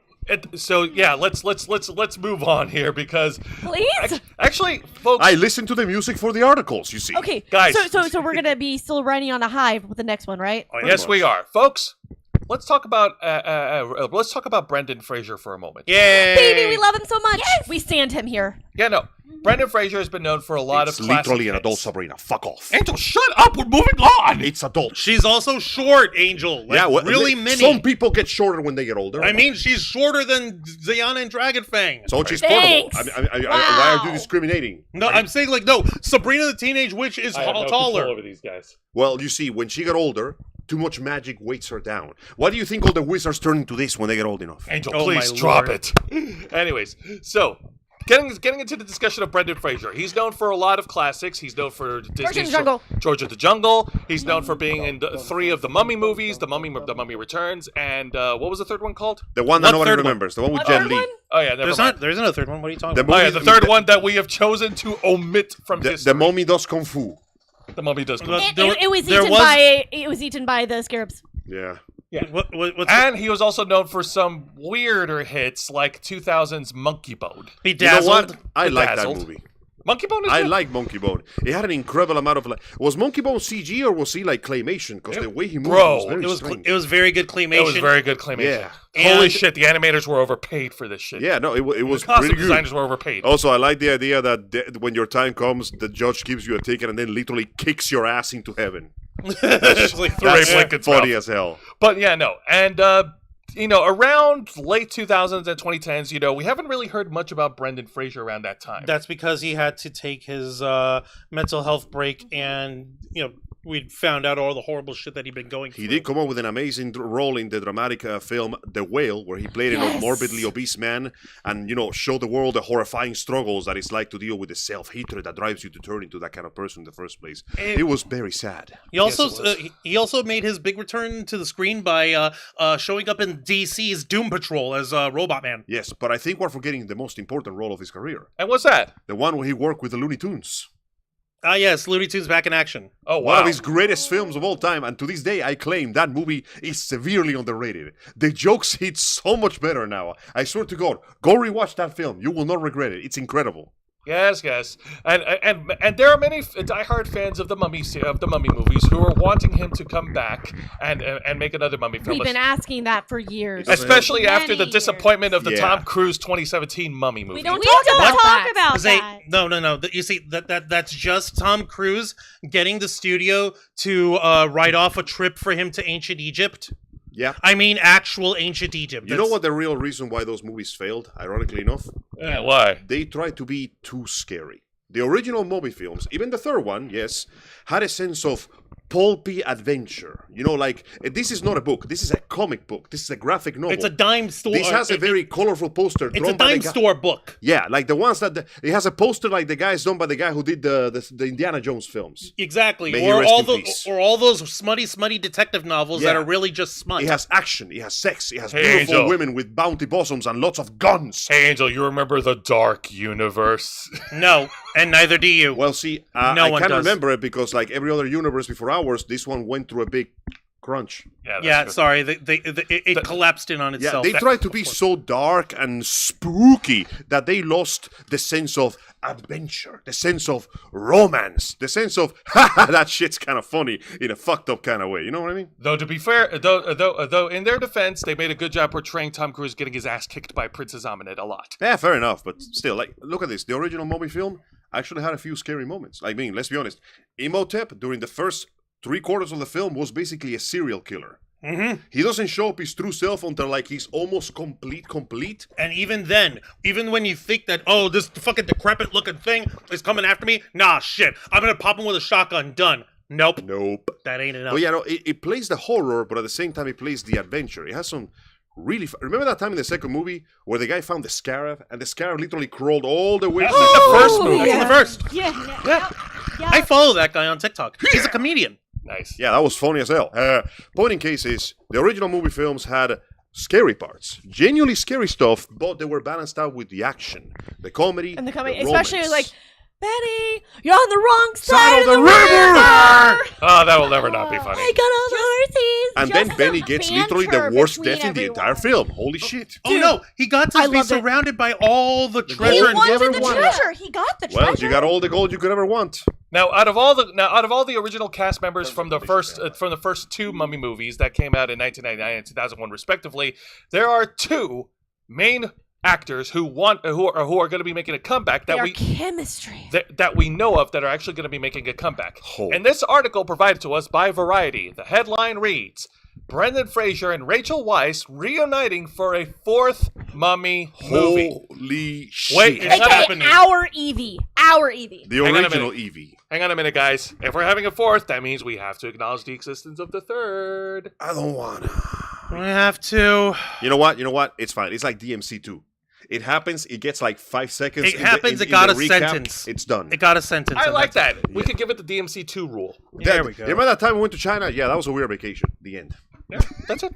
so yeah, let's move on here because Please? actually, folks, I listen to the music for the articles, you see. Okay, Guys. So we're gonna be still riding on a high with the next one, right? Oh, yeah. yes, much. we are, folks. Let's talk about Brendan Fraser for a moment. Yay! Baby, we love him so much. We stand him here. Yeah, no, Brendan Fraser has been known for a lot It's of classic literally an hits. adult Sabrina. Fuck off. Angel, shut up. We're moving on. It's adult. She's also short, Angel. Like, well, really mini. Some people get shorter when they get older. I mean, she's shorter than Zayanna and Dragonfang. so she's Thanks. portable. Why are you Wow. discriminating? No, I'm saying like no. Sabrina the Teenage Witch is taller. over these guys. Well, you see, when she got older, too much magic weights her down. Why do you think all the wizards turn into this when they get old enough? Angel, Oh, please my drop Lord. it. Anyways, so getting into the discussion of Brendan Fraser. He's known for a lot of classics. He's known for Disney's George of the Jungle. He's known for being in 3 of the Mummy movies, The Mummy Returns, and what was the third one called? The one that nobody remembers. The one with Jet Li. Oh yeah, never mind. There's no third one. What are you talking about? Oh yeah, the third one that we have chosen to omit from history. The Mummy does Kung Fu. The Mummy does. It was eaten by the scarabs. Yeah. Yeah. What's and he was also known for some weirder hits like 2000's Monkey Bone. Bedazzled. You know what? I like that Bedazzled. movie. Monkey Bone is I good. like Monkey Bone. It had an incredible amount of was Monkey Bone CG or was he like claymation? Because the way he moved was very strange. It was very good claymation. It was very good claymation. Yeah. Holy shit, the animators were overpaid for this shit. Yeah, no, it was The costume pretty good. designers were overpaid. Also, I like the idea that when your time comes, the judge gives you a ticket and then literally kicks your ass into heaven. That's just like That's Lincoln's funny mouth. as hell. But yeah, no. And, around late 2000s and 2010s, we haven't really heard much about Brendan Fraser around that time. That's because he had to take his mental health break, and we'd found out all the horrible shit that he'd been going through. He did come up with an amazing role in the dramatic film The Whale, where he played a morbidly obese man and, showed the world the horrifying struggles that it's like to deal with the self-hatred that drives you to turn into that kind of person in the first place. It was very sad. He also made his big return to the screen by showing up in DC's Doom Patrol as Robot Man. Yes, but I think we're forgetting the most important role of his career. And what's that? The one where he worked with the Looney Tunes. Ah, yes, Looney Tunes back in action. Oh, wow. One of his greatest films of all time, and to this day, I claim that movie is severely underrated. The jokes hit so much better now. I swear to God, go rewatch that film. You will not regret it. It's incredible. Yes. And there are many diehard fans of the Mummy movies who are wanting him to come back and make another Mummy film. We've been asking that for years. Especially after the Many disappointment of the years. Tom Cruise 2017 Mummy movie. We don't We talk don't about talk that. about Say, that. no. You see, that's just Tom Cruise getting the studio to write off a trip for him to ancient Egypt. Yeah. I mean, actual ancient Egypt. You know what the real reason why those movies failed, ironically enough? Yeah, why? They tried to be too scary. The original Mummy films, even the third one, yes, had a sense of pulpy adventure. This is not a book. This is a comic book. This is a graphic novel. It's a dime store. This has a very colorful poster. It's drawn a by dime the store book. Yeah, like the ones that it has a poster like the guys done by the guy who did the Indiana Jones films. Exactly. May he Or rest all in peace. those smutty detective novels that Yeah. are really just smut. It has action. It has sex. It has Hey, beautiful Angel. women with bounty bosoms and lots of guns. Hey, Angel, you remember the Dark Universe? No, and neither do you. Well, see, No I one can't does. remember it because, like every other universe before ours, this one went through a big crunch. Yeah, sorry. It collapsed in on Yeah, itself. they tried to be so dark and spooky that they lost the sense of adventure, the sense of romance, the sense of, that shit's kind of funny in a fucked up kind of way. You know what I mean? Though to be fair, though in their defense, they made a good job portraying Tom Cruise getting his ass kicked by Princess Amenet a lot. Yeah, fair enough. But still, like, look at this. The original Mummy film actually had a few scary moments. I mean, let's be honest. Imhotep, during the first 3/4 of the film, was basically a serial killer. Mm-hmm. He doesn't show up his true self until, like, he's almost complete. And even then, even when you think that, oh, this fucking decrepit looking thing is coming after me, nah, shit. I'm gonna pop him with a shotgun. Done. Nope. Nope. That ain't enough. But yeah, no, it plays the horror, but at the same time, it plays the adventure. It has some really... Remember that time in the second movie where the guy found the scarab, and the scarab literally crawled all the way... That's the first movie. That's in the first. Yeah. I follow that guy on TikTok. He's a comedian. Nice. Yeah, that was funny as hell. Point in case is, the original movie films had scary parts. Genuinely scary stuff, but they were balanced out with the action, the comedy, And the comedy, the especially romance. like, Betty, you're on the wrong Side side of of the the river! river. Oh, that will never not be funny. I got all the horses. And Just then Benny the gets literally the banter worst between death in the everyone. entire film. Holy shit. Oh no, he got to I be loved it. surrounded by all the He treasure and wanted never the won. treasure. He got the treasure. Well, you got all the gold you could ever want. Now, out of all the original cast members from the first two Mummy movies that came out in 1999 and 2001 respectively, there are two main actors who are going to be making a comeback that Their we chemistry. that we know of that are actually going to be making a comeback. Oh. And this article provided to us by Variety. The headline reads: Brendan Fraser and Rachel Weisz reuniting for a fourth Mummy movie. Holy shit. Wait, it's not AKA happening. our Evie. Our Evie. The Hang on a original minute. Eevee. Hang on a minute, guys. If we're having a fourth, that means we have to acknowledge the existence of the third. I don't wanna. We have to. You know what? It's fine. It's like DMC2. It happens. It gets like 5 seconds. It happens. It got a sentence. It's done. It got a sentence. I and like that's that. We could give it the DMC2 rule. There we go. You remember that time we went to China? Yeah, that was a weird vacation. The end. Yeah, that's it.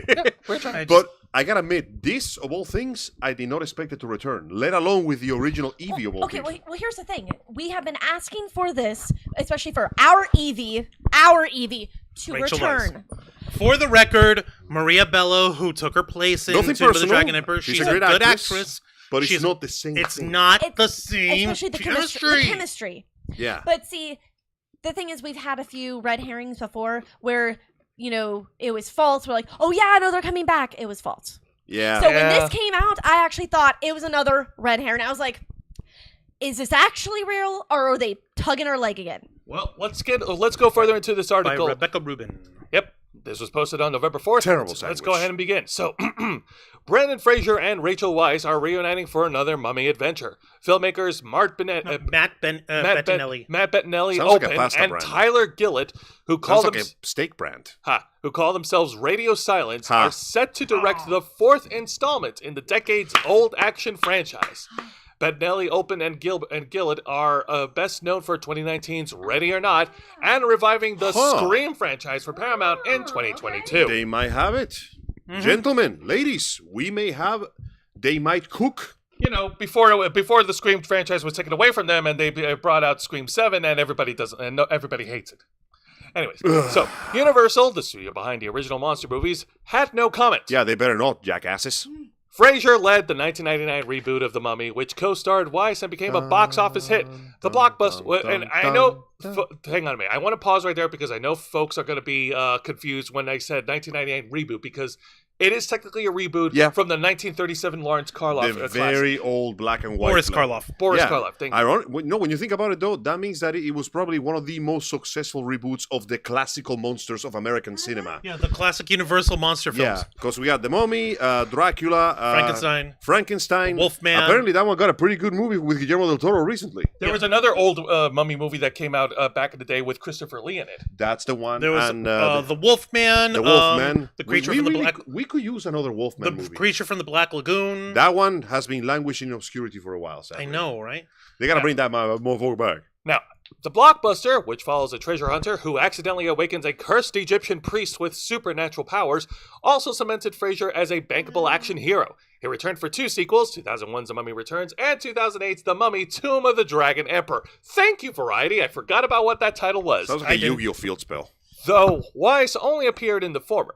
Yeah, we're trying. But I gotta admit, this of all things, I did not expect it to return. Let alone with the original Eevee of all Okay, things. well, here's the thing. We have been asking for this, especially for our Eevee, to Rachel return. For the record, Maria Bello, who took her place in Nothing Tomb of the personal. Dragon Emperor, she's a good actress. But it's She's- not the same It's thing. not It's- the same Especially the chemistry. Yeah. But see, the thing is, we've had a few red herrings before where, it was false. We're like, oh yeah, no, they're coming back. It was false. Yeah. So when this came out, I actually thought it was another red herring. I was like, is this actually real, or are they tugging her leg again? Well, let's go further into this by article. Rebecca Rubin. Yep. This was posted on November 4th. Terrible Let's sandwich. go ahead and begin. So, Brendan Fraser and Rachel Weisz are reuniting for another Mummy adventure. Filmmakers Matt Bettinelli. Bettinelli Sounds like a Open pasta and brand. Tyler Gillett, who call, Sounds like a steak brand. who call themselves Radio Silence, Ha. are set to direct the fourth installment in the decades-old action franchise. Bettinelli, Open, and Gillett are best known for 2019's Ready or Not and reviving the Scream franchise for Paramount in 2022. They might have it. Gentlemen, ladies, we may have... They might cook. Before the Scream franchise was taken away from them, and they brought out Scream 7, and everybody hates it. Anyways, so Universal, the studio behind the original monster movies, had no comment. Yeah, they better not, jackasses. Fraser led the 1999 reboot of The Mummy, which co-starred Weisz and became a box office hit. The blockbuster, and I know. Hang on a minute. I want to pause right there because I know folks are going to be confused when I said 1999 reboot because it is technically a reboot from the 1937 Lawrence Karloff The classic. very old black and white. Boris Karloff. Boris Karloff. Thank you. Ironic. No, when you think about it, though, that means that it was probably one of the most successful reboots of the classical monsters of American cinema. Yeah, the classic Universal monster films. Yeah, because we got The Mummy, Dracula, Frankenstein, Wolfman. Apparently, that one got a pretty good movie with Guillermo del Toro recently. There was another old Mummy movie that came out back in the day with Christopher Lee in it. That's the one. There was and, the Wolfman. the Wolfman. The creature from the black. We could use another Wolfman The movie. creature from the Black Lagoon. That one has been languishing in obscurity for a while. Sadly. I know, right? They gotta bring that motherfucker back. Now, the blockbuster, which follows a treasure hunter who accidentally awakens a cursed Egyptian priest with supernatural powers, also cemented Fraser as a bankable action hero. He returned for two sequels, 2001's The Mummy Returns and 2008's The Mummy Tomb of the Dragon Emperor. Thank you, Variety. I forgot about what that title was. Sounds like a Yu-Gi-Oh field spell. Though Weisz only appeared in the former.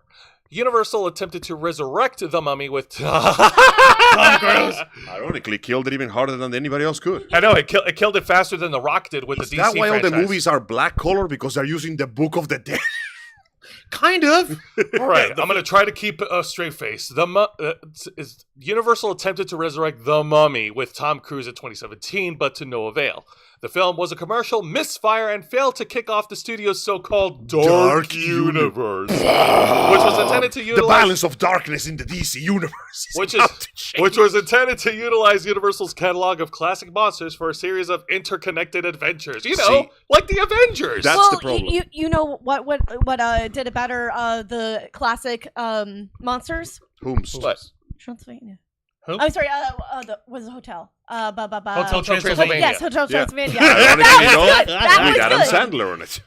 Universal attempted to resurrect The Mummy with Tom Cruise. Ironically, killed it even harder than anybody else could. I know, it killed it faster than The Rock did with the DC Is that why franchise. all the movies are black color? Because they're using the Book of the Dead? Kind of. All right, I'm going to try to keep a straight face. Universal attempted to resurrect The Mummy with Tom Cruise in 2017, but to no avail. The film was a commercial misfire and failed to kick off the studio's so-called Dark Universe, which was intended to The utilize balance of darkness in the DC universe. which was intended to utilize Universal's catalog of classic monsters for a series of interconnected adventures. Like the Avengers. That's the problem. You know what did it better? The classic monsters. What? Transylvania. Who? I'm sorry. Was the hotel? Hotel Transylvania. Yes, Hotel Yeah. Transylvania. Ironically, That we was got good. Adam Sandler on it.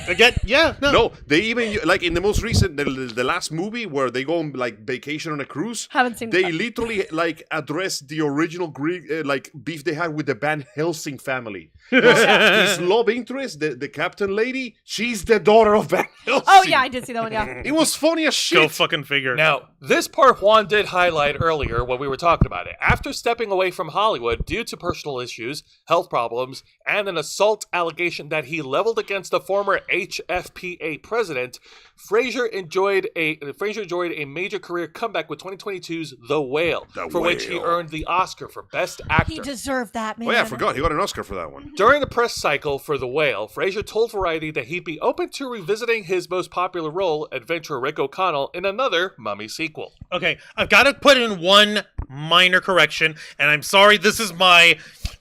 Again, yeah. No, they even, like in the most recent, the last movie where they go on like vacation on a cruise, Haven't seen they that. literally like address the original Greek like beef they had with the Van Helsing family. His love interest, the captain lady, she's the daughter of Van Helsing. Oh yeah, I did see that one. Yeah. It was funny as shit. Go fucking figure. Now, this part Juan did highlight earlier when we were talking about it. After stepping away from Hollywood due to personal issues, health problems, and an assault allegation that he leveled against the former HFPA president, Fraser enjoyed a major career comeback with 2022's The Whale, for which he Whale. earned the Oscar for Best Actor. He deserved that, man. Oh yeah, I forgot. He got an Oscar for that one. During the press cycle for The Whale, Fraser told Variety that he'd be open to revisiting his most popular role, adventurer Rick O'Connell, in another Mummy sequel. Okay, I've got to put in one minor correction, and I'm sorry, this is my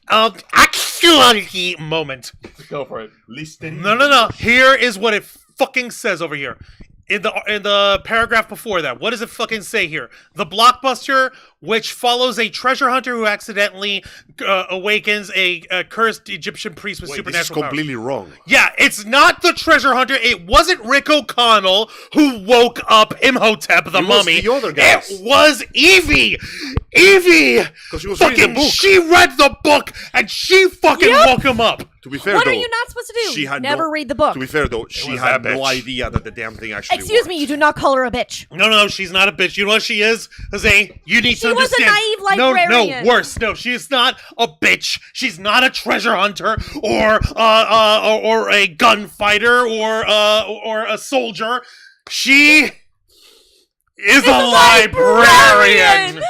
actuality moment. Go for it. No. Here is what it fucking says over here. In the paragraph before that, what does it fucking say here? The blockbuster which follows a treasure hunter who accidentally awakens a cursed Egyptian priest with Wait, this is supernatural powers. completely wrong. Yeah, it's not the treasure hunter. It wasn't Rick O'Connell who woke up Imhotep the It was mummy. the other guys. It was Evie. Evie. 'Cause she was reading the Fucking, book. she read the book and she fucking woke him up. To be fair, What though, are you not supposed to do? she had Never no- read the book. To be fair, though, she was had that no bitch. idea that the damn thing actually Excuse worked. me, you do not call her a bitch. No, she's not a bitch. You know what she is, Jose? You need She to was a understand. naive No, librarian. worse. No, she is not a bitch. She's not a treasure hunter or a gunfighter or a soldier. She is a librarian.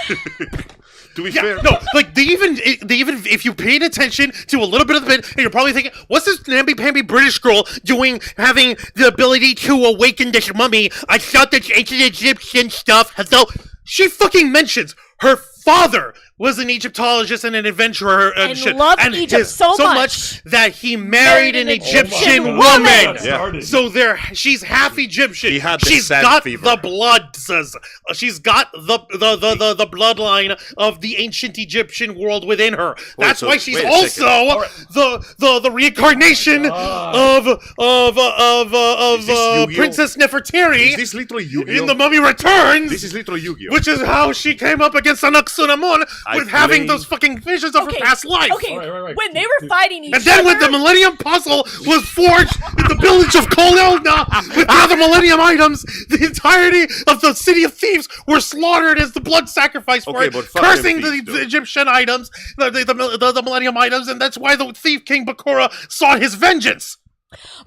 To be Yeah, fair, no, like they even if you paid attention to a little bit of the bit, and you're probably thinking, what's this namby-pamby British girl doing, having the ability to awaken this mummy? I thought this ancient Egyptian stuff. So she fucking mentions her father was an Egyptologist and an adventurer And shit, loved Egypt so much that he married an Egyptian woman. woman. Yeah. So she's half Egyptian. He had the She's sand got fever. the blood. She's got the bloodline of the ancient Egyptian world within her. That's so why she's wait a also the reincarnation of this Yu-Gi-Oh? Princess Nefertiri is this literally Yu-Gi-Oh? in The Mummy Returns. This is literally Yu-Gi-Oh. Which is how she came up against Anaxunamun I with having blame- those fucking visions of her past life. Okay, when they were fighting each And then when the other, Millennium Puzzle was forged in the village of Kolelna with the other Millennium items, the entirety of the City of Thieves were slaughtered as the blood sacrifice for Okay, it, but fuck them cursing thieves, the though. Egyptian items, the Millennium items, and that's why the thief King Bakura sought his vengeance.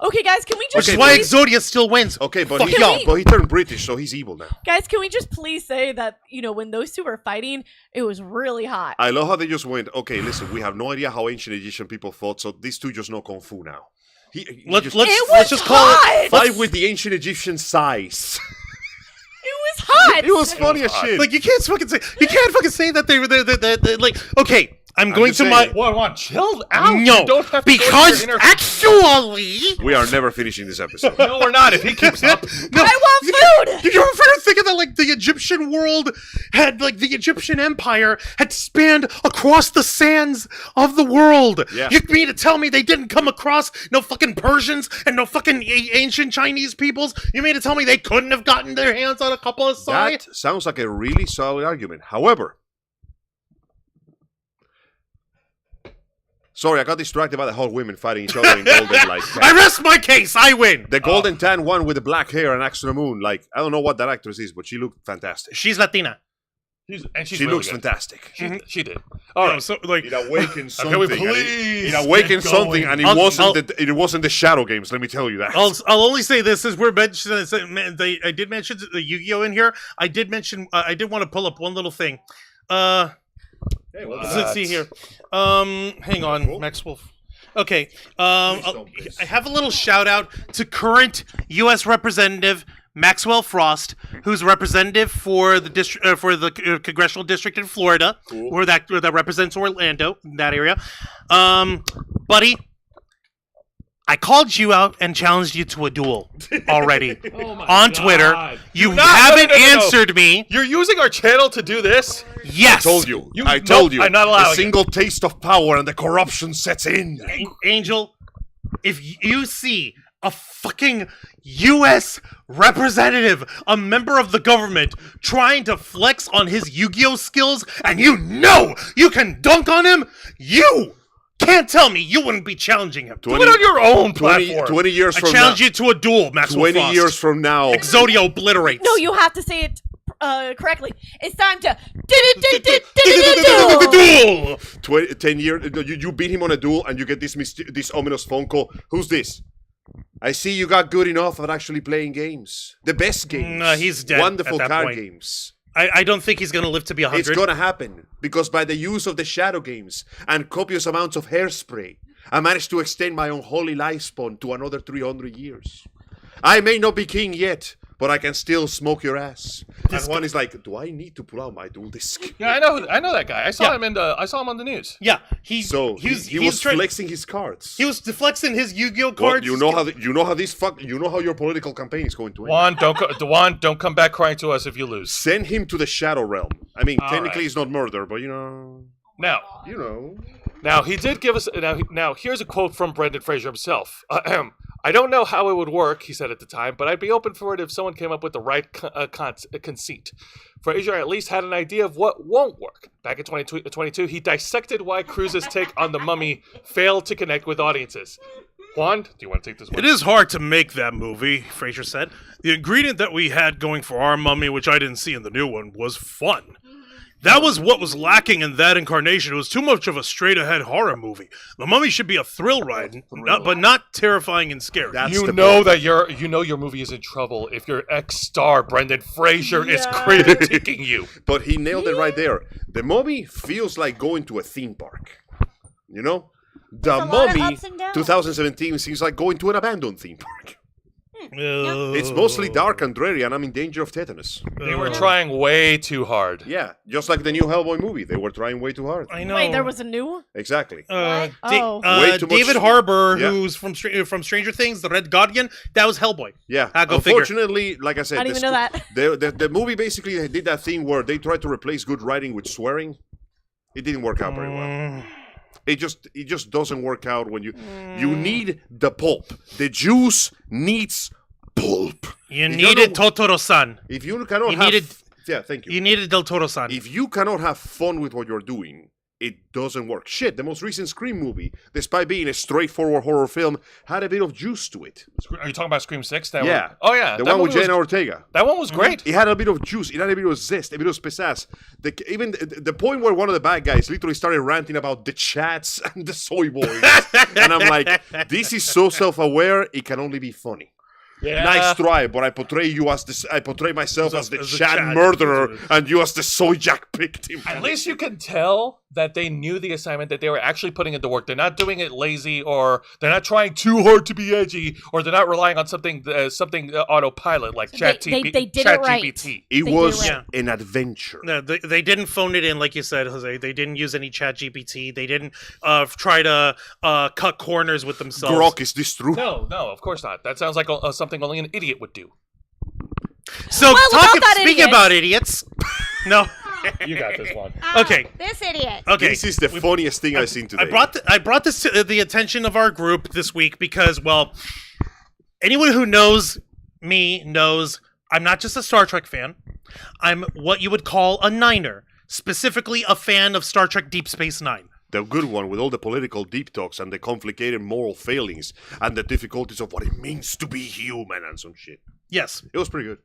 okay, guys, can we just Which is why please, Exodia still wins. Okay, but Fuck he, y'all. but he turned British, so he's evil now. guys, can we just please say that when those two were fighting, it was really hot. I love how they just went, okay, listen, we have no idea how ancient Egyptian people thought, so these two just know Kung Fu now. Let's It was just call it. hot! Fight with the ancient Egyptian size. It was hot. It was funny as shit. Like you can't fucking say that they're like, okay, I'm going just to saying. What? Chill out. no, You don't have to go to because your inner- actually we are never finishing this episode. No, we're not. If he keeps up. no, I want food. Did you ever think of that? Like the Egyptian world had, like the Egyptian empire had spanned across the sands of the world. Yeah. You mean to tell me they didn't come across no fucking Persians and no fucking ancient Chinese peoples? You mean to tell me they couldn't have gotten their hands on a couple of sides? That sounds like a really solid argument. However, sorry, I got distracted by the whole women fighting each other in golden like I rest my case. I win. the golden tan one with the black hair and Axe to the Moon. Like, I don't know what that actress is, but she looked fantastic. She's Latina. She's She really looks good. fantastic. She did. All right. So like, It awakened Can something. we and please it awakened get something, going? and it wasn't the Shadow Games. Let me tell you that. I'll only say this as we're mentioning. I did mention the Yu-Gi-Oh in here. I did mention. I did want to pull up one little thing. Let's see here. Hang on, Max Wolf. Okay. I have a little shout out to current U.S. Representative Maxwell Frost, who's representative for the congressional district in Florida, where that represents Orlando, that area. Buddy, I called you out and challenged you to a duel already on Twitter. You haven't no. answered me. You're using our channel to do this? Yes. I told you. You- I told nope, you. I'm not allowing A single taste of power and the corruption sets in. Angel, if you see a fucking U.S. representative, a member of the government, trying to flex on his Yu-Gi-Oh skills, and you know you can dunk on him, you can't tell me you wouldn't be challenging him. Do it on your own platform. 20 years I from challenge now. you to a duel, Maxwell 20 Frost. years from now. Exodia obliterates. No, you have to say it correctly. It's time to Duel! 10 years. You beat him on a duel, and you get this ominous phone call. Who's this? I see you got good enough at actually playing games. The best games. No, he's dead Wonderful at that card point. games. I don't think he's going to live to be 100. It's gonna happen because by the use of the Shadow Games and copious amounts of hairspray, I managed to extend my unholy lifespan to another 300 years. I may not be king yet, but I can still smoke your ass. And one is like, do I need to pull out my dual disc? Yeah, I know that guy. I saw him on the news. Yeah, He was flexing his cards. He was flexing his Yu-Gi-Oh cards. You know how your political campaign is going to end. Juan, don't come back crying to us if you lose. Send him to the Shadow Realm. I mean, technically it's not murder, but Now he did give us. Now here's a quote from Brendan Fraser himself. I don't know how it would work, he said at the time, but I'd be open for it if someone came up with the right conceit. Fraser at least had an idea of what won't work. Back in 2022, he dissected why Cruise's take on The Mummy failed to connect with audiences. Juan, do you want to take this one? It is hard to make that movie, Fraser said. The ingredient that we had going for our Mummy, which I didn't see in the new one, was fun. That was what was lacking in that incarnation. It was too much of a straight-ahead horror movie. The Mummy should be a thrill ride, but not terrifying and scary. You know your movie is in trouble if your ex-star Brendan Fraser is critiquing you. But he nailed it right there. The Mummy feels like going to a theme park. You know? The Mummy 2017 seems like going to an abandoned theme park. It's mostly dark and dreary, and I'm in danger of tetanus. They were trying way too hard. Yeah, just like the new Hellboy movie. They were trying way too hard. I know. Wait, there was a new one? Exactly. Oh. Way too much- David Harbour, Yeah. who's from Stranger Things, the Red Guardian, that was Hellboy. Yeah. Go figure. Unfortunately, like I said, I didn't even know that. The movie basically did that thing where they tried to replace good writing with swearing. It didn't work out very well. It just doesn't work out when you need the pulp. The juice needs pulp. You needed Totoro-san. If you cannot thank you. You needed Del Toro-san. If you cannot have fun with what you're doing, it doesn't work. Shit, the most recent Scream movie, despite being a straightforward horror film, had a bit of juice to it. Are you talking about Scream 6? Yeah. Oh, yeah. The one with Jenna Ortega. That one was great. It had a bit of juice. It had a bit of zest, a bit of pizzazz. Even the point where one of the bad guys literally started ranting about the chats and the soy boys. And I'm like, this is so self-aware, it can only be funny. Yeah. Nice try, but I portray myself as the Chad murderer and you as the soy jack victim. At least you can tell that they knew the assignment, that they were actually putting into work. They're not doing it lazy, or they're not trying too hard to be edgy, or they're not relying on something autopilot like They ChatGPT. did it right. It They was did an adventure. No, they didn't phone it in, like you said, Jose. They didn't use any chat GPT. They didn't try to cut corners with themselves. Grok, is this true? No, of course not. That sounds like something only an idiot would do. So, without that speaking idiot. about idiots, no. You got this one. Okay. This idiot. Okay. This is the funniest thing I've seen today. I brought this to the attention of our group this week because, well, anyone who knows me knows I'm not just a Star Trek fan. I'm what you would call a Niner, specifically a fan of Star Trek Deep Space Nine. The good one with all the political deep talks and the complicated moral failings and the difficulties of what it means to be human and some shit. Yes, It was pretty good.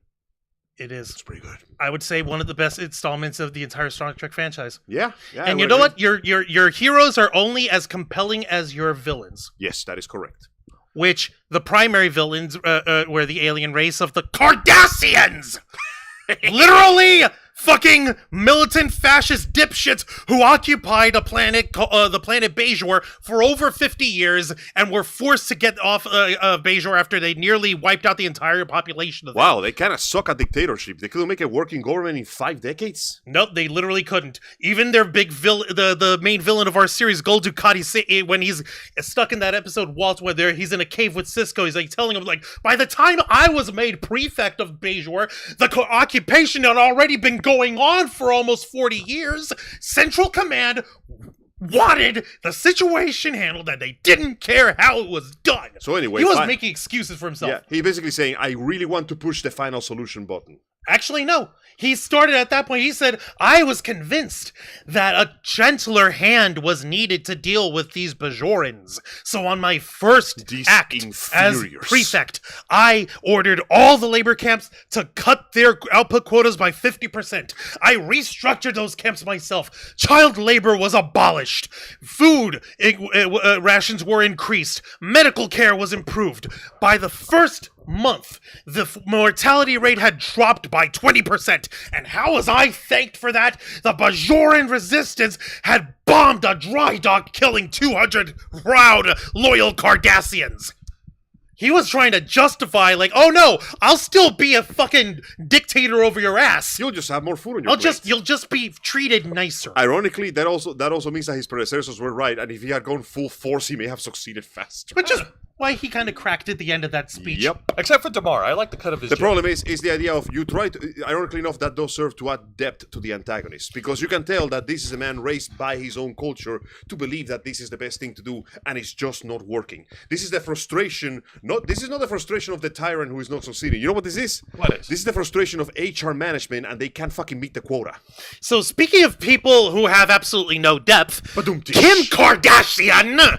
it is. It's pretty good. I would say one of the best installments of the entire Star Trek franchise. Yeah. And you know what? Your heroes are only as compelling as your villains. Yes, that is correct. Which the primary villains were the alien race of the Cardassians. Literally fucking militant fascist dipshits who occupied the planet Bajor for over 50 years and were forced to get off Bajor after they nearly wiped out the entire population of them. Wow, they kind of suck at dictatorship. They couldn't make a working government in 5 decades? Nope, they literally couldn't. Even their big the main villain of our series, Gul Dukat, when he's stuck in that episode, Walt, where he's in a cave with Cisco, he's like telling him, like, by the time I was made prefect of Bajor, the occupation had already been going on for almost 40 years. Central Command wanted the situation handled and they didn't care how it was done. So anyway, he was making excuses for himself. Yeah, he's basically saying, I really want to push the final solution button. Actually, no. He started at that point. He said, I was convinced that a gentler hand was needed to deal with these Bajorans. So on my first These act as inferiors. prefect, I ordered all the labor camps to cut their output quotas by 50%. I restructured those camps myself. Child labor was abolished. Food rations were increased. Medical care was improved. By the first month, the mortality rate had dropped by 20%. And how was I thanked for that? The Bajoran resistance had bombed a dry dock, killing 200 proud, loyal Cardassians. He was trying to justify, like, oh no, I'll still be a fucking dictator over your ass. You'll just have more food on your plate. You'll just be treated nicer. Ironically, that also means that his predecessors were right, and if he had gone full force, he may have succeeded faster. Which is why he kind of cracked at the end of that speech. Yep. Except for Damar. I like the cut of his The joke. problem is the idea of you try to, ironically enough, that does serve to add depth to the antagonist. Because you can tell that this is a man raised by his own culture to believe that this is the best thing to do, and it's just not working. This is the frustration, this is not the frustration of the tyrant who is not succeeding. You know what this is? What is? This is the frustration of HR management, and they can't fucking meet the quota. So speaking of people who have absolutely no depth, Ba-dum-tish. Kim Kardashian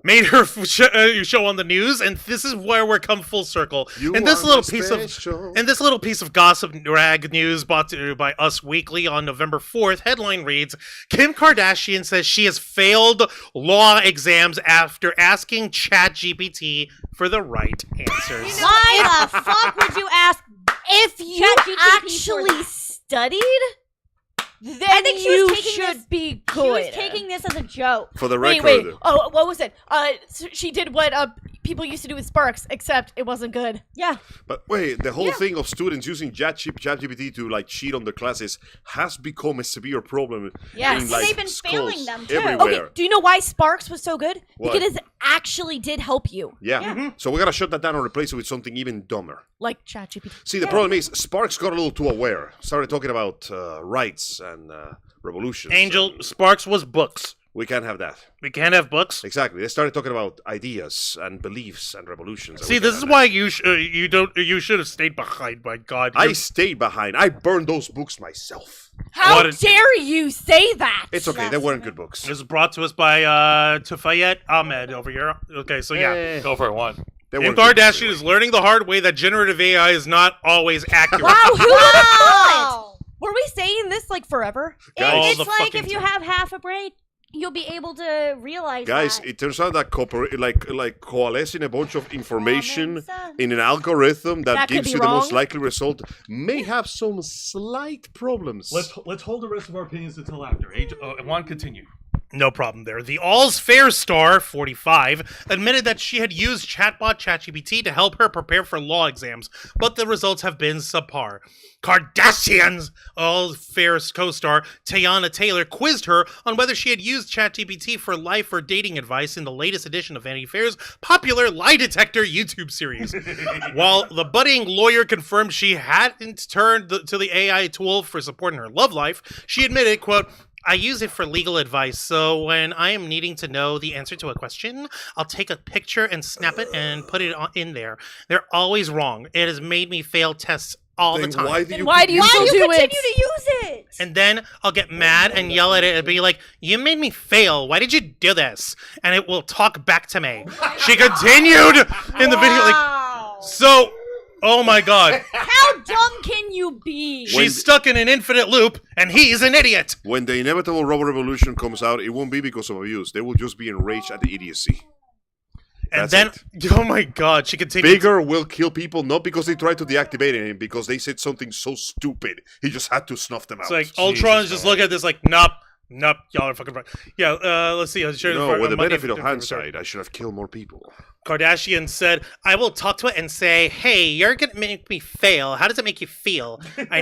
made her show on the news, and this is where we're come full circle. You And this are little piece of gossip rag news brought to you by Us Weekly on November 4th, headline reads, Kim Kardashian says she has failed law exams after asking ChatGPT for the right answers. Why the fuck would you ask? If you ChatGPT actually studied, then I think she you was taking should this- be She good. was taking this as a joke. For the Wait, record, wait. Oh, what was it? So she did what people used to do with Sparks, except it wasn't good. Yeah. but wait, the whole thing of students using ChatGPT to like cheat on their classes has become a severe problem. Yes. in, And like, they've been schools failing them, too. everywhere. Okay, do you know why Sparks was so good? What? Because it actually did help you, Yeah. So we gotta shut that down and replace it with something even dumber. like ChatGPT. See, the problem is Sparks got a little too aware. Started talking about rights and revolutions. Angel, and Sparks was books. we can't have that. We can't have books. Exactly. They started talking about ideas and beliefs and revolutions. and See, we this can't is have why you should have stayed behind. My God, that. I stayed behind. I burned those books myself. How What a- dare you say that? It's okay. They weren't good books. This is brought to us by Tafayette Ahmed over here. Okay, so yeah. Go for it, one. They Kim weren't good books Kardashian anyway. is learning the hard way that generative AI is not always accurate. Wow, who would have thought? Wow. Were we saying this like forever? Guys, It's All the like fucking if you time. have half a brain, you'll be able to realize Guys, that. it turns out that like coalescing a bunch of information makes sense. in an algorithm that, That could gives be you the most wrong. likely result may have some slight problems. Let's hold the rest of our opinions until after. Juan, continue. No problem there. The All's Fair star, 45, admitted that she had used chatbot ChatGPT to help her prepare for law exams, but the results have been subpar. Kardashian's All's Fair co-star, Teyana Taylor, quizzed her on whether she had used ChatGPT for life or dating advice in the latest edition of Vanity Fair's popular lie detector YouTube series. While the budding lawyer confirmed she hadn't turned to the AI tool for support in her love life, she admitted, quote, I use it for legal advice, so when I am needing to know the answer to a question, I'll take a picture and snap it and put it in there. They're always wrong. It has made me fail tests all Then the time. why do Then you why do you keep still using do Continue it? to use it. And then I'll get mad and yell at it and be like, you made me fail. Why did you do this? And it will talk back to me. She continued in the video, like, Wow. so, oh my God. How dumb can you be? She's stuck in an infinite loop, and he's an idiot. When the inevitable robot revolution comes out, it won't be because of abuse. They will just be enraged at the idiocy. And That's then, oh my God, she continued. Bigger will kill people not because they tried to deactivate him, because they said something so stupid. He just had to snuff them out. It's like Ultron's just look at this like, nope, y'all are fucking right. Yeah, let's see. No, with the benefit of hindsight, I should have killed more people. Kardashian said, I will talk to it and say, hey, you're going to make me fail. How does it make you feel? I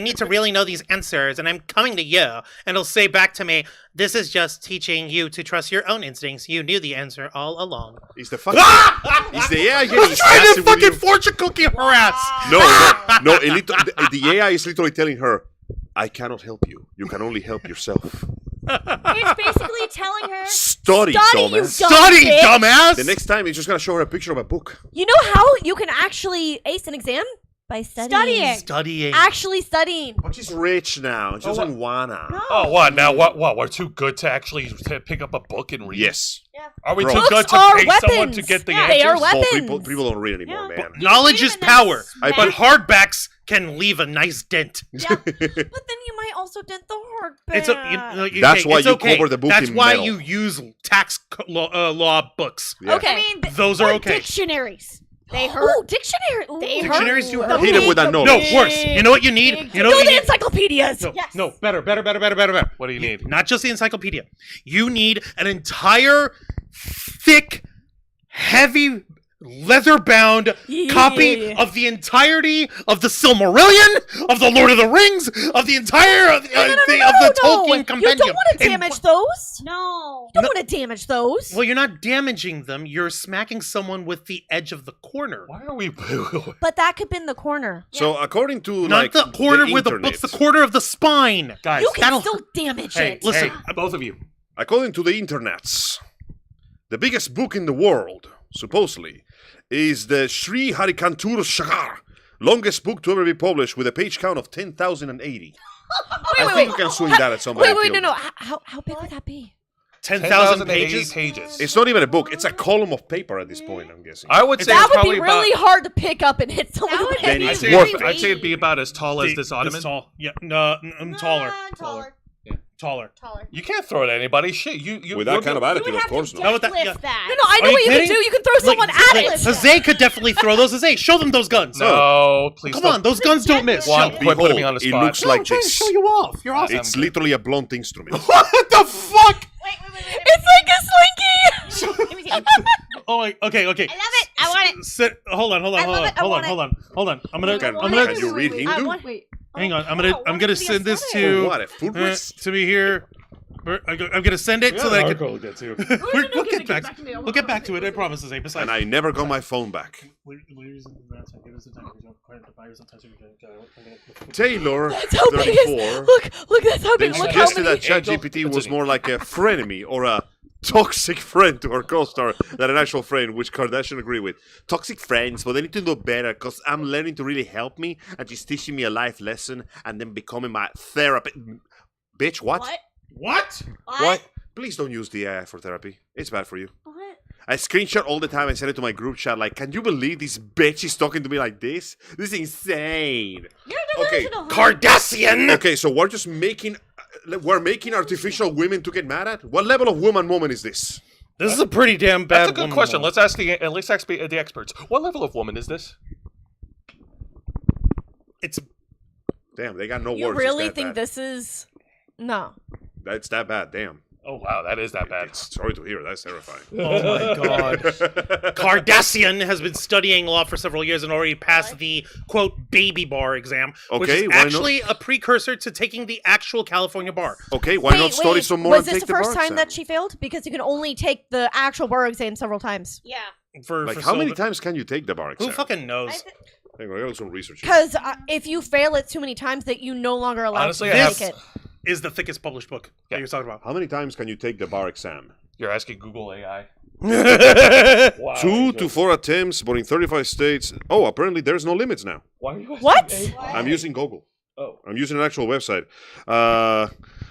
need to really know these answers, and I'm coming to you. And it'll say back to me, this is just teaching you to trust your own instincts. You knew the answer all along. Is the fucking is the AI getting Who's trying sassy to with you? fucking fortune cookie her ass? No. The AI is literally telling her, I cannot help you. You can only help yourself. It's basically telling her. Study, you dumbass. dumb Study, bitch. dumbass! The next time, it's just gonna show her a picture of a book. You know how you can actually ace an exam? By studying. Studying. Actually studying. But she's rich now. She doesn't wanna. Oh, what? Now, what? We're too good to actually pick up a book and read? Yes. Are we Bro. too Books good to are pay someone weapons. to get the Yeah, answers? they are Well, weapons. people don't read anymore, Yeah. man. Knowledge Read is them and power, then but smash. hardbacks can leave a nice dent. But then you might also dent the hardback. It's That's why it's you okay. cover the book That's in why metal. you use tax law books. Yeah. Okay. I mean, Those are or okay. Dictionaries. They hurt. Oh, dictionary. Ooh. They hurt. Dictionaries do hurt. Hit him with that note. No, worse. You know what you need? You know Go what the you need? encyclopedias. No, Yes. no, better. What do you need? Not just the encyclopedia. You need an entire, thick, heavy leather-bound copy of the entirety of the Silmarillion, of the Lord of the Rings, of the entire of the Tolkien compendium. You don't want to damage those. No. You don't want to damage those. Well, you're not damaging them. You're smacking someone with the edge of the corner. Why are we? But that could be in the corner. So according to Not like the corner the where the internet, book's the corner of the spine. Guys, You can that'll- still damage hey, it. listen. hey, both of you. according to the internets, the biggest book in the world, supposedly, is the Sri Harikantur Shakar, longest book to ever be published with a page count of 10,080. I think you can swing that at somebody. Wait, and no, kill no. them. How big would that be? 10,000 pages. pages? It's not even a book. It's a column of paper at this point, I'm guessing. I would say That it's would probably be really about. hard to pick up and hit someone That would with. Then be it's very worth it. I'd say it'd be about as tall as this ottoman. Tall. Yeah, no, taller. Taller. Taller. Taller. You can't throw it at anybody. Shit, you With that kind of You attitude, would of have course to not. How about that? deadlift Yeah. that. No, I know Are you what you can kidding? do. You can throw someone at it. Jose could definitely throw those. Jose, show them those guns. No, please. Come don't. on, those guns don't miss. One, Show. quit putting me on the It spot. looks No, like I'm trying to this. show you off. You're awesome. It's literally a blunt instrument. What the fuck? Wait. It's like a slinky. Let me see. Oh, okay. I love it. I want it. Sit. Hold on. I love it. I want it. I'm gonna. Can, I'm gonna. can you read Hindu? Wait. Hang on. I'm gonna send this For to what? A footrest? to me here. I'm gonna send it so that I can. I'll get to. We'll get back. We'll get back to it. I promise. Jose. Besides. And I never got my phone back. Taylor, That's how big it 34, is. Look, that's how then big. Look how suggested many. that ChatGPT was more like a frenemy or a toxic friend to her co-star than an actual friend, which Kardashian agree with. Toxic friends, but they need to know better because I'm learning to really help me and she's teaching me a life lesson and then becoming my therapist. Bitch, what? What? What? Please don't use the AI for therapy. It's bad for you. What? I screenshot all the time and send it to my group chat like, can you believe this bitch is talking to me like this? This is insane. You're Okay, delusional. Kardashian. Okay, so we're just making... We're making artificial women to get mad at? What level of woman moment is this? This is a pretty damn bad. That's a good woman question. moment. Let's ask the experts. What level of woman is this? It's Damn, they got no You words. really It's that think bad. this is? No. That's that bad, damn. Oh wow, that is that bad. Sorry to hear, that's terrifying. oh my god. Kardashian has been studying law for several years and already passed the quote baby bar exam, which Okay, is why not? actually a precursor to taking the actual California bar. Okay, why not study some more Was and this take the the first bar time exam? that she failed? Because you can only take the actual bar exam several times. Yeah. Like, For how many so- times can you take the bar exam? Who fucking knows? Hang on, I gotta do some research here. Because if you fail it too many times, that you no longer allowed Honestly, to I take have- it. Is the thickest published book that you're talking about? How many times can you take the bar exam? You're asking Google AI. Wow. 2 to 4 attempts, but in 35 states. Oh, apparently there's no limits now. Why are you asking What? AI? I'm using Google. Oh. I'm using an actual website.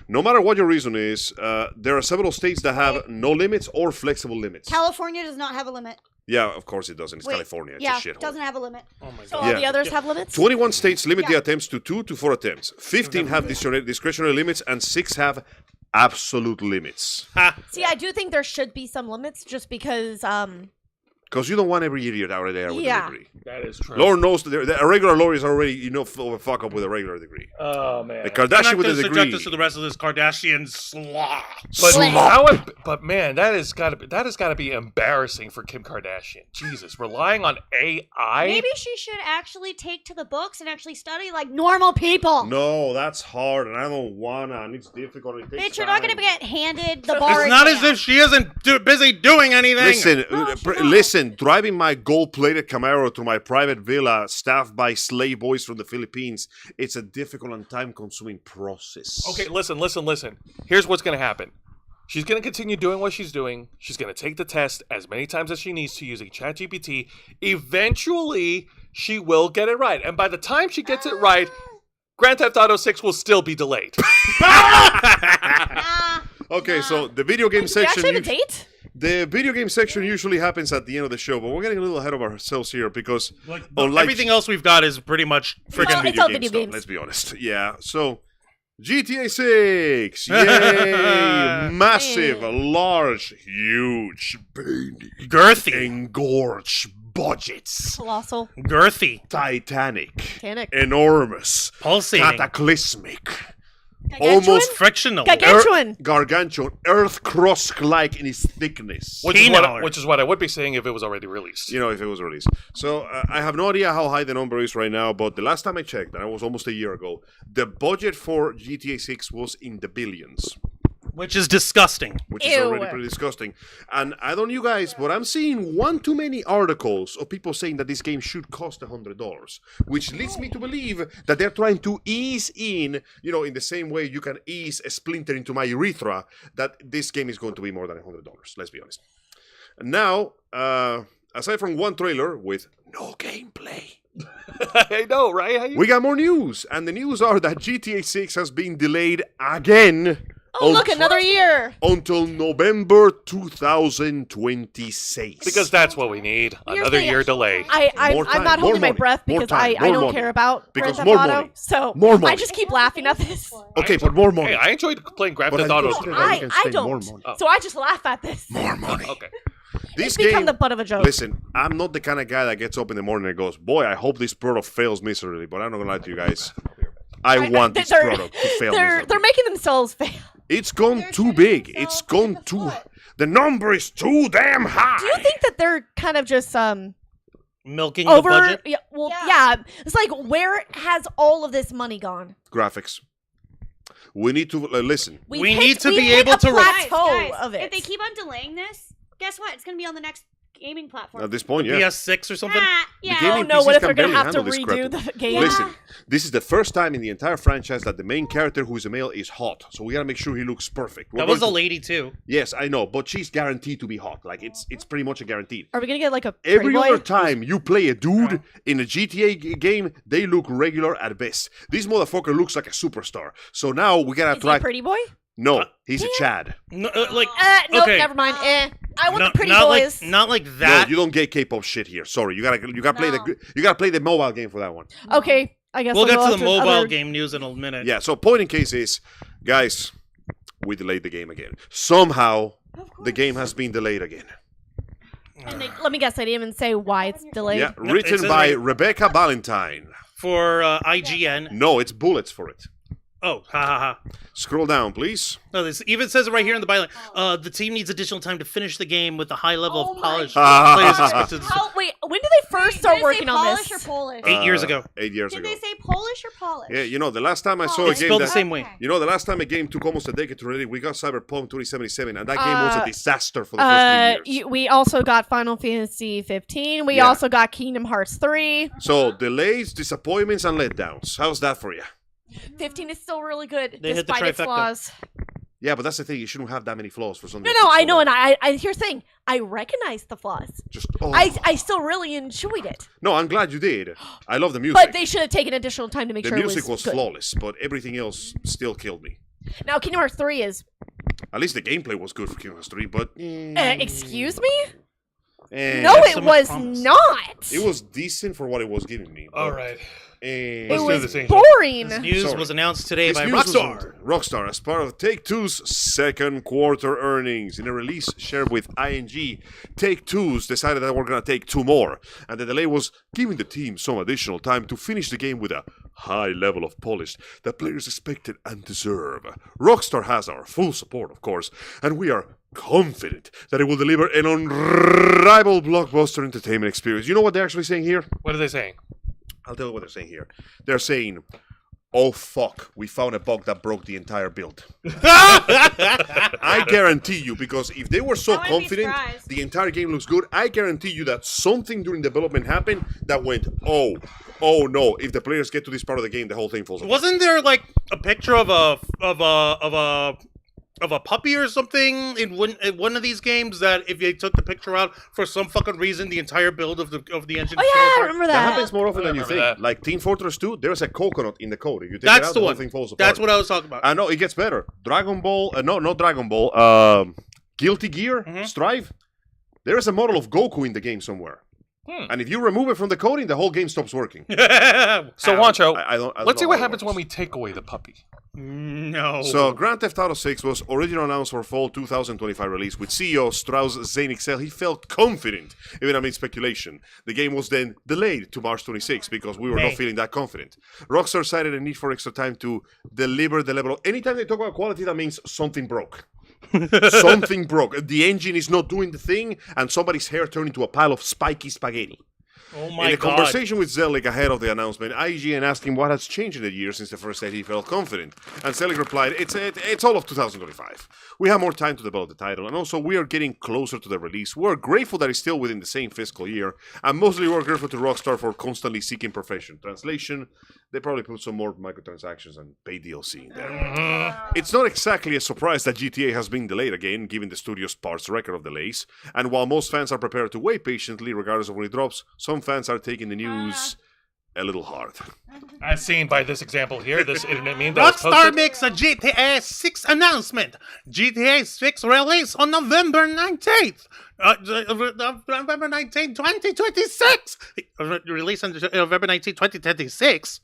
No matter what your reason is, there are several states that have no limits or flexible limits. California doesn't have a limit. Yeah, of course it doesn't. It's Wait, California. It's yeah, a shithole. doesn't have a limit. Oh my So god. all Yeah. the others have limits? 21 states limit the Yeah. attempts to 2 to 4 attempts. 15 have discretionary limits, and 6 have absolute limits. See, I do think there should be some limits just because, Because you don't want every idiot out there with Yeah. a degree. That is true. Lord knows that a regular lawyer is already, fuck up with a regular degree. Oh man. The I'm Kardashian not with going a to degree. subject us to the rest of this Kardashian slaw. But man, that has got to be embarrassing for Kim Kardashian. Jesus, relying on AI. Maybe she should actually take to the books and actually study like normal people. No, that's hard, and I don't wanna, and it's difficult. It takes Bitch, you're not time. gonna get handed the bar It's not as exam. if she isn't busy doing anything. Listen, No, she's not. listen. Driving my gold-plated Camaro to my private villa, staffed by slave boys from the Philippines, it's a difficult and time-consuming process. Okay, listen. Here's what's going to happen. She's going to continue doing what she's doing. She's going to take the test as many times as she needs to using ChatGPT. Eventually, she will get it right. And by the time she gets it right, Grand Theft Auto 6 will still be delayed. Nah. Okay, so the video game we section. actually have a date? The video game section usually happens at the end of the show, but we're getting a little ahead of ourselves here because Like, unlike everything else we've got is pretty much freaking it's all video stuff, games. let's be honest. Yeah, so GTA 6, yay! Massive, large, huge, big, girthy. engorged budgets. Colossal. Girthy. Titanic. Titanic. Enormous. Pulsating. Cataclysmic. almost Frictional. Gargantuan. gargantuan, earth cross-like in its thickness. Which is, what, Peanut. which is what I would be saying if it was already released. You know, if it was released. So I have no idea how high the number is right now, but the last time I checked, and it was almost a year ago, the budget for GTA 6 was in the billions. Which is disgusting. Which is already pretty disgusting. And I don't know you guys, but I'm seeing one too many articles of people saying that this game should cost $100, which leads me to believe that they're trying to ease in, you know, in the same way you can ease a splinter into my urethra, that this game is going to be more than $100. Let's be honest. And now, aside from one trailer with no gameplay, I know, right? we got more news. And the news are that GTA 6 has been delayed again. Oh, look, another year. Until November 2026. Because that's what we need. Another year delay. More time, I'm not more holding my money, breath more because time, I more don't money. care about Because Grand more Theft Auto. money. So More money. I just keep laughing at this. Okay, but more money. Hey, I enjoyed playing Grand But Theft I Auto. just- I can spend more don't. money. So I just laugh at this. More money. Okay. This It's become game, the butt of a joke. listen, I'm not the kind of guy that gets up in the morning and goes, boy, I hope this product fails miserably. But I'm not going to lie to you guys. I want this product to fail miserably. They're making themselves fail. It's gone too big. It's gone too... The number is too damn high. Do you think that they're kind of just Milking the over? budget. Yeah, well, Yeah. yeah. It's like, where has all of this money gone? Graphics. We need to... listen. We need to be hit able a to plateau of it. If they keep on delaying this, guess what? It's going to be on the next gaming platform. At this point, yeah. PS6 or something. Yeah. gaming Oh no! PCs What if can they're gonna barely have to handle this redo crap. the game? Listen, this is the first time in the entire franchise that the main character, who is a male, is hot. So we gotta make sure he looks perfect. That was a lady too. Yes, I know, but she's guaranteed to be hot. Like it's pretty much a guaranteed. Are we gonna get like a Every pretty other boy? time you play a dude in a GTA game, they look regular at best. This motherfucker looks like a superstar. So now we gotta Is he a try. pretty boy? No, he's a Chad. No, Nope, okay. never mind. I want the pretty not boys. Like, not like No, that. you don't get K-pop shit here. Sorry, you gotta play No. you gotta play the mobile game for that one. Okay, I guess We'll I'll get go to up the mobile other- game news in a minute. Yeah. So point in case is, guys, we delayed the game again. Somehow the game has been delayed again. And let me guess, I didn't even say why it's delayed. Yeah, it written says by right- Rebecca Valentine. For IGN. No, it's bullets for it. Oh, ha ha ha. Scroll down, please. No, this even says it right here in the byline. The team needs additional time to finish the game with a high level Oh of my polish. God. Players expected to- Oh wait, when did they first start Did they working say on Polish this? or Polish? 8 years ago. 8 years Did ago. they say Polish or Polish? Yeah, you know, the last time I saw a It's game spelled that, the same way. you know, the last time a game took almost a decade to release, we got Cyberpunk 2077, and that game was a disaster for the first 3 years. We also got Final Fantasy 15. We Yeah. also got Kingdom Hearts 3. So delays, disappointments, and letdowns. How's that for you? 15 is still really good, They hit the despite its trifecta. flaws. Yeah, but that's the thing. You shouldn't have that many flaws for something. No, that took I so know, long. and I here's the thing. I recognize the flaws. Just oh. I still really enjoyed it, No, I'm glad you did. I love the music. but they should have taken additional time to make the sure music it was good. flawless, but everything else still killed me. Now, Kingdom Hearts 3 is. At least the gameplay was good for Kingdom Hearts 3, but Excuse me? eh, No, it so much was promise. not. it was decent for what it was giving me. but, All right. eh, It Let's do was this, Angel. boring. This news Sorry. was announced today This by news was Rockstar. Rockstar, as part of Take-Two's second quarter earnings. In a release shared with ING, Take-Two's decided that we're going to take 2 more. And the delay was giving the team some additional time to finish the game with a high level of polish that players expected and deserve. Rockstar has our full support, of course, and we are confident that it will deliver an unrivaled blockbuster entertainment experience. You know what they're actually saying here? What are they saying? I'll tell you what they're saying here. They're saying, oh fuck, we found a bug that broke the entire build. I guarantee you, because if they were so I wouldn't be confident surprised. the entire game looks good, I guarantee you that something during development happened that went, oh no, if the players get to this part of the game, the whole thing falls apart. Wasn't there like a picture of a puppy or something in one of these games that if they took the picture out for some fucking reason, the entire build of the engine? Oh, fell yeah, I apart? remember That that. happens more often than you remember think. that. Like Team Fortress 2, there's a coconut in the code. If you take it That's out, the whole one. thing falls apart. That's what I was talking about. I know, it gets better. Dragon Ball, no, not Dragon Ball, Guilty Gear, Mhm. Strive. There is a model of Goku in the game somewhere. And if you remove it from the coding, the whole game stops working. So, How? Wancho, I don't let's see know what how it happens when works. we take away the puppy. No. So, Grand Theft Auto 6 was originally announced for fall 2025 release with CEO Strauss Zenichsel. He felt confident, even amid speculation. The game was then delayed to March 26 because we were not feeling that confident. Rockstar cited a need for extra time to deliver the level. Anytime they talk about quality, that means something broke. Something broke. The engine is not doing the thing, and somebody's hair turned into a pile of spiky spaghetti. Oh my In a God. conversation with Zelig ahead of the announcement, IGN asked him what has changed in the year since the first day he felt confident. And Zelig replied, it's all of 2025. We have more time to develop the title, and also we are getting closer to the release. We're grateful that it's still within the same fiscal year, and mostly we're grateful to Rockstar for constantly seeking perfection. Translation, they probably put some more microtransactions and pay DLC in there. It's not exactly a surprise that GTA has been delayed again, given the studio's parts record of delays. And while most fans are prepared to wait patiently, regardless of when it drops, some fans are taking the news a little hard. As seen by this example here, this internet meme that was Rockstar posted. makes a GTA 6 announcement. GTA 6 release on November 19th. November 19th, 2026. Release on November 19th, 2026.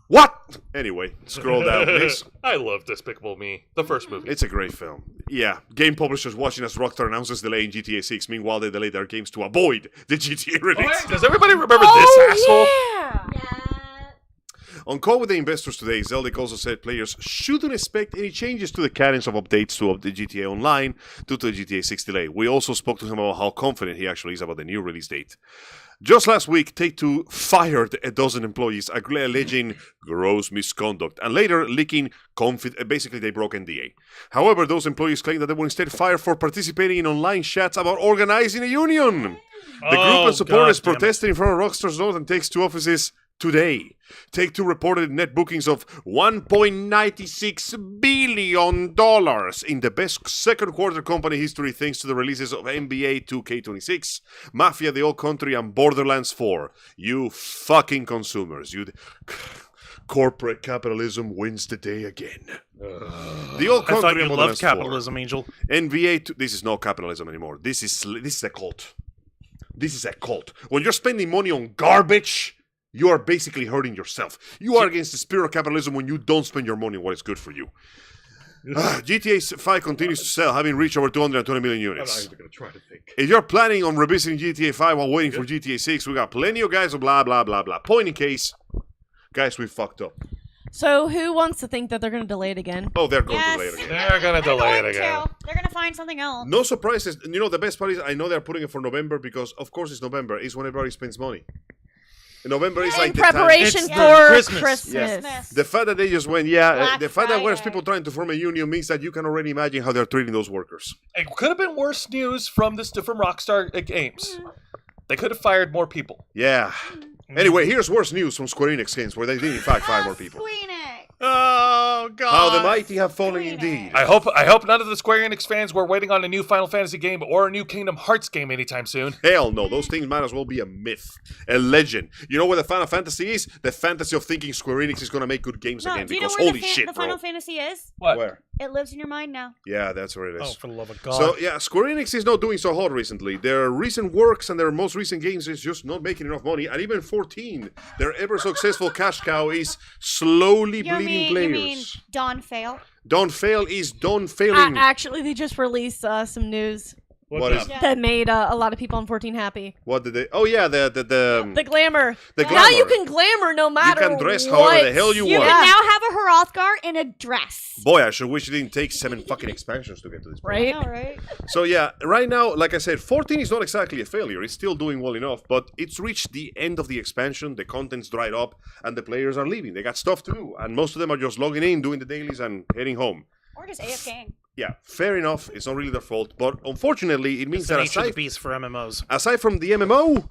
What? Anyway, scroll down, please. I love Despicable Me, the first movie. It's a great film. Yeah, game publishers watching as Rockstar announces delay in GTA 6. Meanwhile, they delay their games to avoid the GTA release. Does everybody remember this asshole? Yeah. On call with the investors today, Zeldic also said players shouldn't expect any changes to the cadence of updates to the GTA Online due to the GTA 6 delay. We also spoke to him about how confident he actually is about the new release date. Just last week, Take-Two fired a dozen employees, alleging gross misconduct, and later leaking basically they broke NDA. However, those employees claimed that they were instead fired for participating in online chats about organizing a union. The group and supporters protested in front of Rockstar's Northern Take-Two offices today. Take-Two reported net bookings of $1.96 billion in the best second quarter company history thanks to the releases of NBA 2K26, Mafia: The Old Country, and Borderlands 4. You fucking consumers. Corporate capitalism wins the day again. The Old I Country thought and you loved Borderlands 4. capitalism, Angel. This is not capitalism anymore. This is a cult. This is a cult. When you're spending money on garbage, you are basically hurting yourself. You are against the spirit of capitalism when you don't spend your money on what is good for you. GTA 5 continues to sell, having reached over 220 million units. If you're planning on revisiting GTA 5 while waiting for GTA 6, we got plenty of guys who blah, blah, blah, blah. Point in case, guys, we fucked up. So who wants to think that they're going to delay it again? Oh, they're going Yes. to delay it again. They're gonna delay it again. They're gonna find something else. No surprises. You know, the best part is I know they're putting it for November because, of course, it's November. It's when everybody spends money. November is like In the time. preparation It's for Christmas. Christmas. Yes. The fact that they just went, the fact that there's Friday. people trying to form a union means that you can already imagine how they're treating those workers. It could have been worse news from Rockstar Games. They could have fired more people. Yeah. Anyway, here's worse news from Square Enix Games, where they did in fact fire more people. Queenie. Oh, God. How the mighty have fallen indeed. I hope none of the Square Enix fans were waiting on a new Final Fantasy game or a new Kingdom Hearts game anytime soon. Hell no, those things might as well be a myth, a legend. You know what the Final Fantasy is? The fantasy of thinking Square Enix is gonna make good games No, again. do you know Because where holy shit, the bro. Final Fantasy is? What? Where? It lives in your mind now. Yeah, that's where it is. Oh, for the love of God. So yeah, Square Enix is not doing so hot recently. Their recent works and their most recent games is just not making enough money. And even 14, their ever successful cash cow, is slowly bleeding You mean players. Dawn Fail? Don't fail is done failing. Actually, they just released some news What is? Yeah. that made a lot of people on 14 happy. What did they? Oh yeah, the The glamour. The Now glamour. you can glamour no matter can dress what. however the hell you You want. can now have a Hrothgar in a dress. Boy, I sure wish it didn't take 7 fucking expansions to get to this point. Right? All right. So yeah, right now, like I said, 14 is not exactly a failure. It's still doing well enough, but it's reached the end of the expansion. The content's dried up, and the players are leaving. They got stuff to do, and most of them are just logging in, doing the dailies, and heading home. Or just AFKing. Yeah, fair enough. It's not really their fault, but unfortunately, it means It's the that nature of the aside, beast for MMOs. aside from the MMO,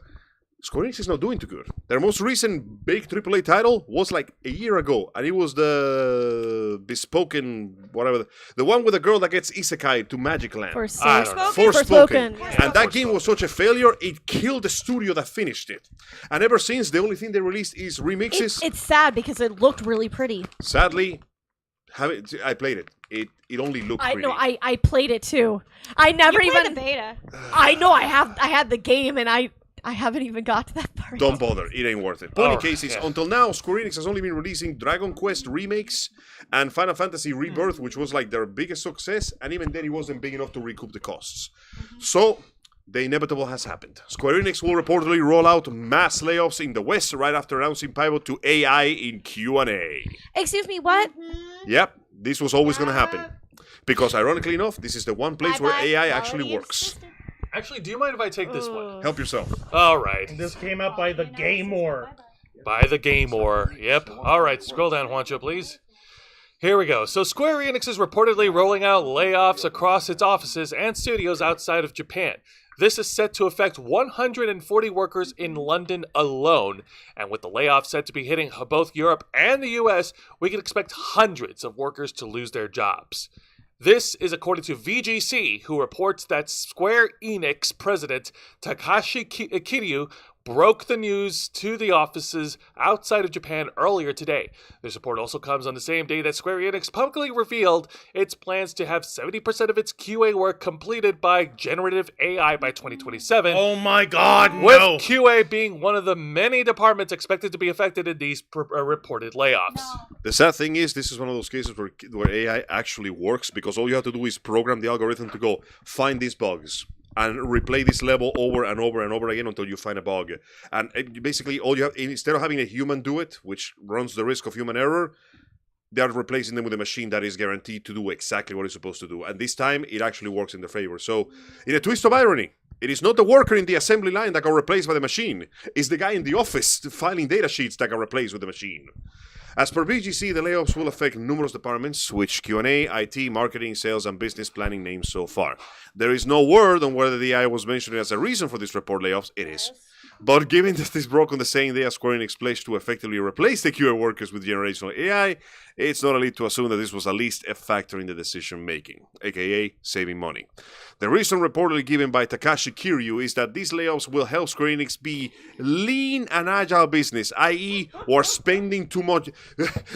Square Enix is not doing too good. Their most recent big AAA title was like a year ago, and it was the Bespoken, whatever, the one with the girl that gets isekai to Magic Land. I don't know. Forspoken. Forspoken. And that game was such a failure, it killed the studio that finished it. And ever since, the only thing they released is remixes. It's sad because it looked really pretty. Sadly, I played it. It only looked I pretty. know. I played it too. I never You even. played the beta. I know. I had the game, and I I haven't even got to that part. Don't bother, it ain't worth it. Point in Oh, case is, yeah. until now, Square Enix has only been releasing Dragon Quest remakes and Final Fantasy Rebirth, which was like their biggest success, and even then it wasn't big enough to recoup the costs. So, the inevitable has happened. Square Enix will reportedly roll out mass layoffs in the West right after announcing pivot to AI in Q&A. Excuse me, what? Yep, this was always going to happen. Because ironically enough, this is the one place where Bye-bye, AI quality actually of works. system. Actually, do you mind if I take this one? Help yourself. All right. This came out by the Game War. By the Game War. Yep. All right, scroll down, Juancho, please. Here we go. So Square Enix is reportedly rolling out layoffs across its offices and studios outside of Japan. This is set to affect 140 workers in London alone. And with the layoffs set to be hitting both Europe and the US, we can expect hundreds of workers to lose their jobs. This is according to VGC, who reports that Square Enix president Takashi Kiryu broke the news to the offices outside of Japan earlier today. This report also comes on the same day that Square Enix publicly revealed its plans to have 70% of its QA work completed by generative AI by 2027. Oh my god, With no. QA being one of the many departments expected to be affected in these reported layoffs. The sad thing is, this is one of those cases where AI actually works because all you have to do is program the algorithm to go find these bugs and replay this level over and over and over again until you find a bug. And basically, all you have, instead of having a human do it, which runs the risk of human error, they are replacing them with a machine that is guaranteed to do exactly what it's supposed to do. And this time, it actually works in their favor. So, in a twist of irony, it is not the worker in the assembly line that got replaced by the machine. It's the guy in the office filing data sheets that got replaced with the machine. As per BGC, the layoffs will affect numerous departments, which Q&A, IT, marketing, sales, and business planning names so far. There is no word on whether the AI was mentioned as a reason for this report layoffs. It is. But given that this broke on the same day as Square Enix pledged to effectively replace the QA workers with generational AI, it's not a leap to assume that this was at least a factor in the decision making, aka saving money. The reason reportedly given by Takashi Kiryu is that these layoffs will help Square Enix be lean and agile business, i.e., we're spending too much.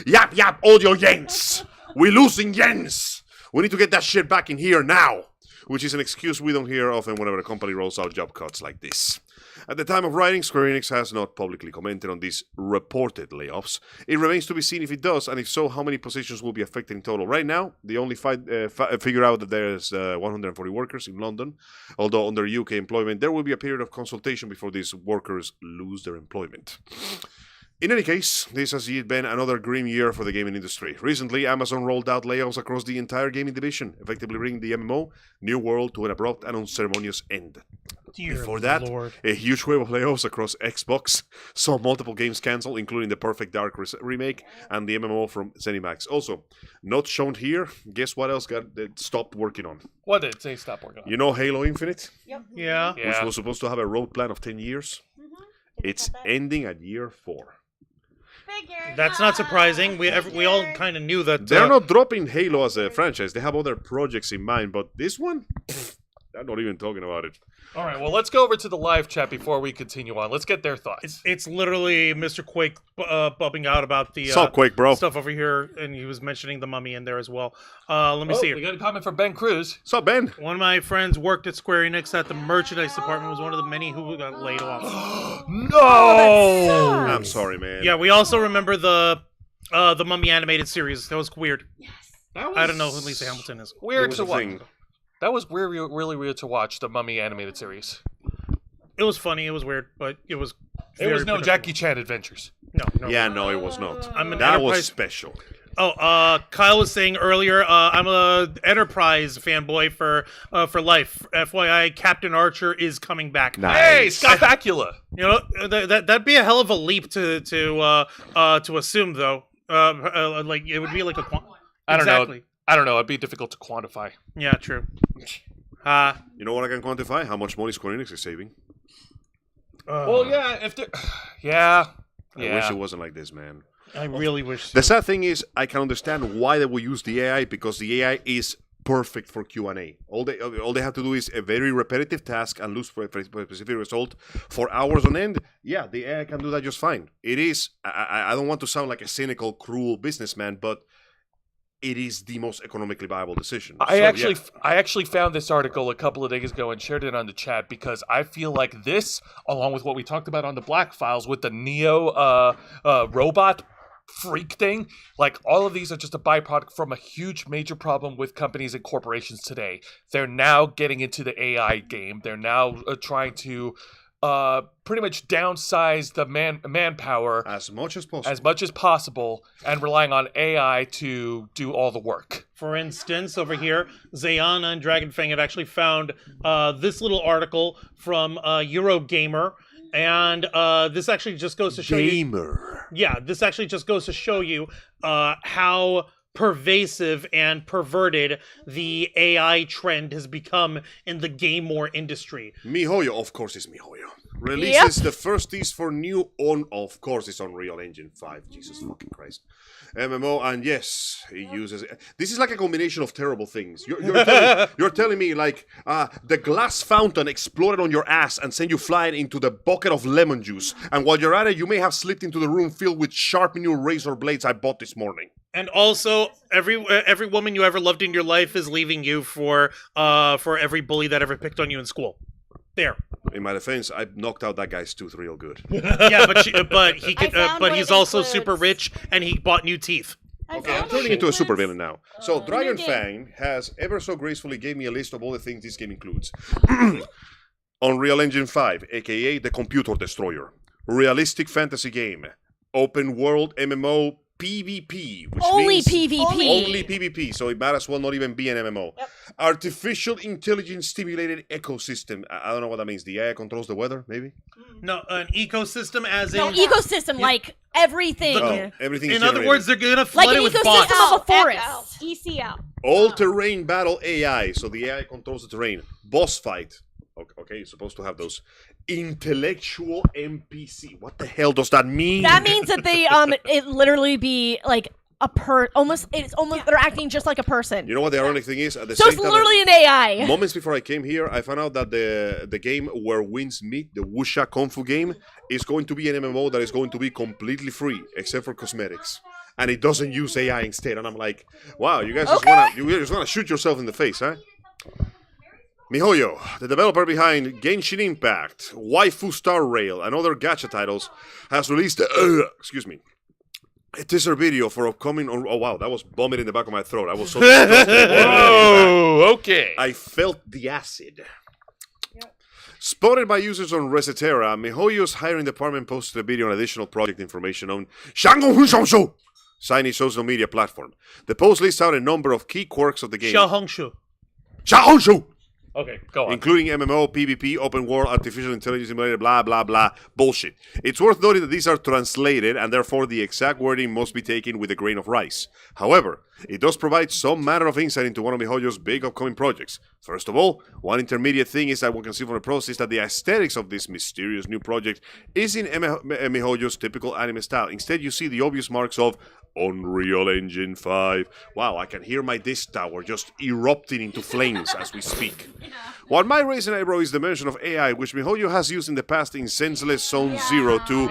Yap, all your yens! We're losing yens! We need to get that shit back in here now! Which is an excuse we don't hear often whenever a company rolls out job cuts like this. At the time of writing, Square Enix has not publicly commented on these reported layoffs. It remains to be seen if it does, and if so, how many positions will be affected in total. Right now, they only figure out that there's 140 workers in London, although under UK employment, there will be a period of consultation before these workers lose their employment. In any case, this has yet been another grim year for the gaming industry. Recently, Amazon rolled out layoffs across the entire gaming division, effectively bringing the MMO New World to an abrupt and unceremonious end. Dear Before that, Lord. a huge wave of layoffs across Xbox saw multiple games cancelled, including the Perfect Dark remake and the MMO from ZeniMax. Also, not shown here, guess what else got stopped working on? What did they stop working on? You know Halo Infinite, Yeah. which Yeah. was supposed to have a road plan of 10 years? It's ending at year 4. That's not surprising. We all kind of knew that. They're not dropping Halo as a franchise. They have other projects in mind, but this one, they're not even talking about it. All right, well, let's go over to the live chat before we continue on. Let's get their thoughts. It's literally Mr. Quake bubbing out about the Sup, Quake, bro? stuff over here, and he was mentioning the Mummy in there as well. Let me see We here. got a comment from Ben Cruz. Sup, Ben? One of my friends worked at Square Enix at the merchandise department. Was one of the many who got laid off. No! I'm sorry, man. Yeah, we also remember the Mummy animated series. That was weird. That was I don't know who Lisa Hamilton is. It Weird was to a watch. thing. That was really weird to watch, the Mummy animated series. It was funny. It was weird, but it was. It was very no predictable. Jackie Chan adventures. No. Yeah, no, it was not. I'm an That was Enterprise- special. Oh, Kyle was saying earlier, I'm a Enterprise fanboy for life. FYI, Captain Archer is coming back. Hey, Scott Bakula! You know that'd be a hell of a leap to assume though. Like it would be like a. I don't know. Exactly. I don't know. It'd be difficult to quantify. Yeah, true. You know what I can quantify? How much money Square Enix is saving. Well, yeah, if they yeah. I wish it wasn't like this, man. I really wish. So. The sad thing is, I can understand why they will use the AI, because the AI is perfect for Q&A. All they have to do is a very repetitive task and lose for a specific result for hours on end. Yeah, the AI can do that just fine. It is, I don't want to sound like a cynical, cruel businessman, but it is the most economically viable decision. I actually found this article a couple of days ago and shared it on the chat because I feel like this, along with what we talked about on the Black Files with the Neo robot freak thing, like all of these are just a byproduct from a huge major problem with companies and corporations today. They're now getting into the AI game. They're now trying to pretty much downsize the manpower as much as possible and relying on AI to do all the work. For instance, over here, Zayana and Dragonfang have actually found this little article from Eurogamer. And this actually just goes to show this actually just goes to show you how pervasive and perverted the AI trend has become in the game war industry. MiHoYo, of course, is MiHoYo. Releases the first tease for new of course, it's Unreal Engine 5. Jesus fucking Christ. MMO, and yes, he uses it. This is like a combination of terrible things. You're telling me, like, the glass fountain exploded on your ass and sent you flying into the bucket of lemon juice. And while you're at it, you may have slipped into the room filled with sharp new razor blades I bought this morning. And also, every woman you ever loved in your life is leaving you for every bully that ever picked on you in school. There. In my defense, I knocked out that guy's tooth real good. Yeah, but he's also super rich and he bought new teeth. Okay, I'm turning into a supervillain now. So Dragonfang has ever so gracefully gave me a list of all the things this game includes. Unreal Engine 5, aka the Computer Destroyer. Realistic fantasy game. Open world MMO PvP, which means only PvP, so it might as well not even be an MMO. Yep. Artificial intelligence stimulated ecosystem. I don't know what that means. The AI controls the weather, maybe? No, an ecosystem as in... ecosystem, like everything. Everything in other words, they're going to flood it with bots. Like an ecosystem of a forest. ECL. All-terrain battle AI, so the AI controls the terrain. Boss fight. Okay, you're supposed to have those. Intellectual NPC. What the hell does that mean? That means that they it literally be like they're acting just like a person. You know what the ironic thing is? At the so same it's time, literally an AI. Moments before I came here, I found out that the game where wins meet, the Wuxia Kung Fu game, is going to be an MMO that is going to be completely free, except for cosmetics. And it doesn't use AI instead. And I'm like, wow, you guys just wanna shoot yourself in the face, huh? MiHoYo, the developer behind Genshin Impact, Waifu Star Rail, and other gacha titles, has released a teaser video for upcoming... Oh, wow, that was vomit in the back of my throat. I was so disgusted. Whoa, okay. I felt the acid. Yep. Spotted by users on Resetera, MiHoYo's hiring department posted a video on additional project information on Shangong Chinese social media platform. The post lists out a number of key quirks of the game. Xiaohongshu! Okay, go on. Including MMO, PvP, open world, artificial intelligence simulator, blah, blah, blah. Bullshit. It's worth noting that these are translated, and therefore the exact wording must be taken with a grain of rice. However, it does provide some manner of insight into one of MiHoYo's big upcoming projects. First of all, one intermediate thing is that one can see from the process that the aesthetics of this mysterious new project is in MiHoYo's typical anime style. Instead, you see the obvious marks of Unreal Engine 5. Wow, I can hear my disc tower just erupting into flames as we speak. What might raise an eyebrow is the mention of AI, which MiHoYo has used in the past in Senseless Zone Zero to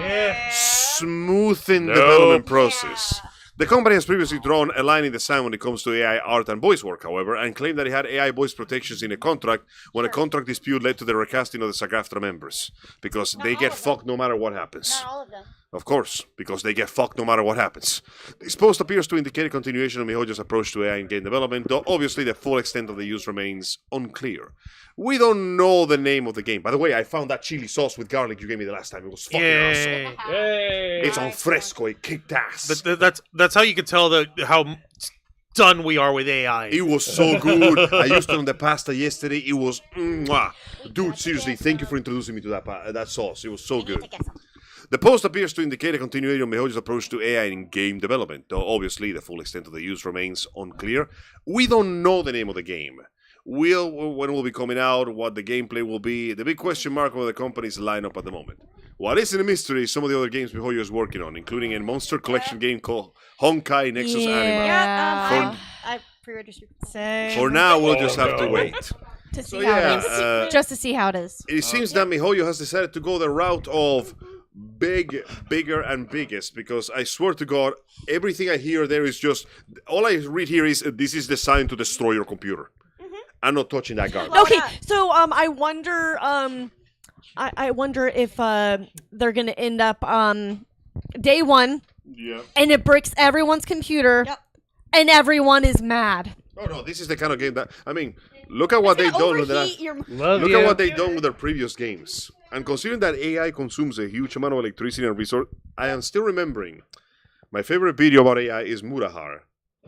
smoothen the development process. The company has previously drawn a line in the sand when it comes to AI art and voice work, however, and claimed that it had AI voice protections in a contract when a contract dispute led to the recasting of the SAG-AFTRA members. Because they get fucked no matter what happens. Not all of them. Of course, because they get fucked no matter what happens. This post appears to indicate a continuation of MiHoYo's approach to AI in game development, though obviously the full extent of the use remains unclear. We don't know the name of the game. By the way, I found that chili sauce with garlic you gave me the last time. It was fucking awesome. Yay. It's on fresco. It kicked ass. That's how you can tell how done we are with AI. It was so good. I used it on the pasta yesterday. It was mwah. Dude, seriously, thank you for introducing me to that sauce. It was so good. The post appears to indicate a continuation of MiHoYo's approach to AI in game development, though obviously the full extent of the use remains unclear. We don't know the name of the game. When it will be coming out, what the gameplay will be, the big question mark over the company's lineup at the moment. What is in a mystery is some of the other games MiHoYo is working on, including a monster collection game called Honkai Nexus Anima. Yeah, I pre-registered. For now, we'll just have to wait. To see how it is. Just to see how it is. It seems that MiHoYo has decided to go the route of bigger and biggest, because I swear to God, everything I hear there is just, all I read here is this is designed to destroy your computer. I'm not touching that garbage. Okay, yeah. so I wonder I wonder if they're gonna end up day one Yeah. and it bricks everyone's computer Yep. and everyone is mad. Oh no, this is the kind of game that, I mean, look at what they've done with that. Overheat your Look at what they've done with their previous games. And considering that AI consumes a huge amount of electricity and resource, I am still remembering my favorite video about AI is Murahar.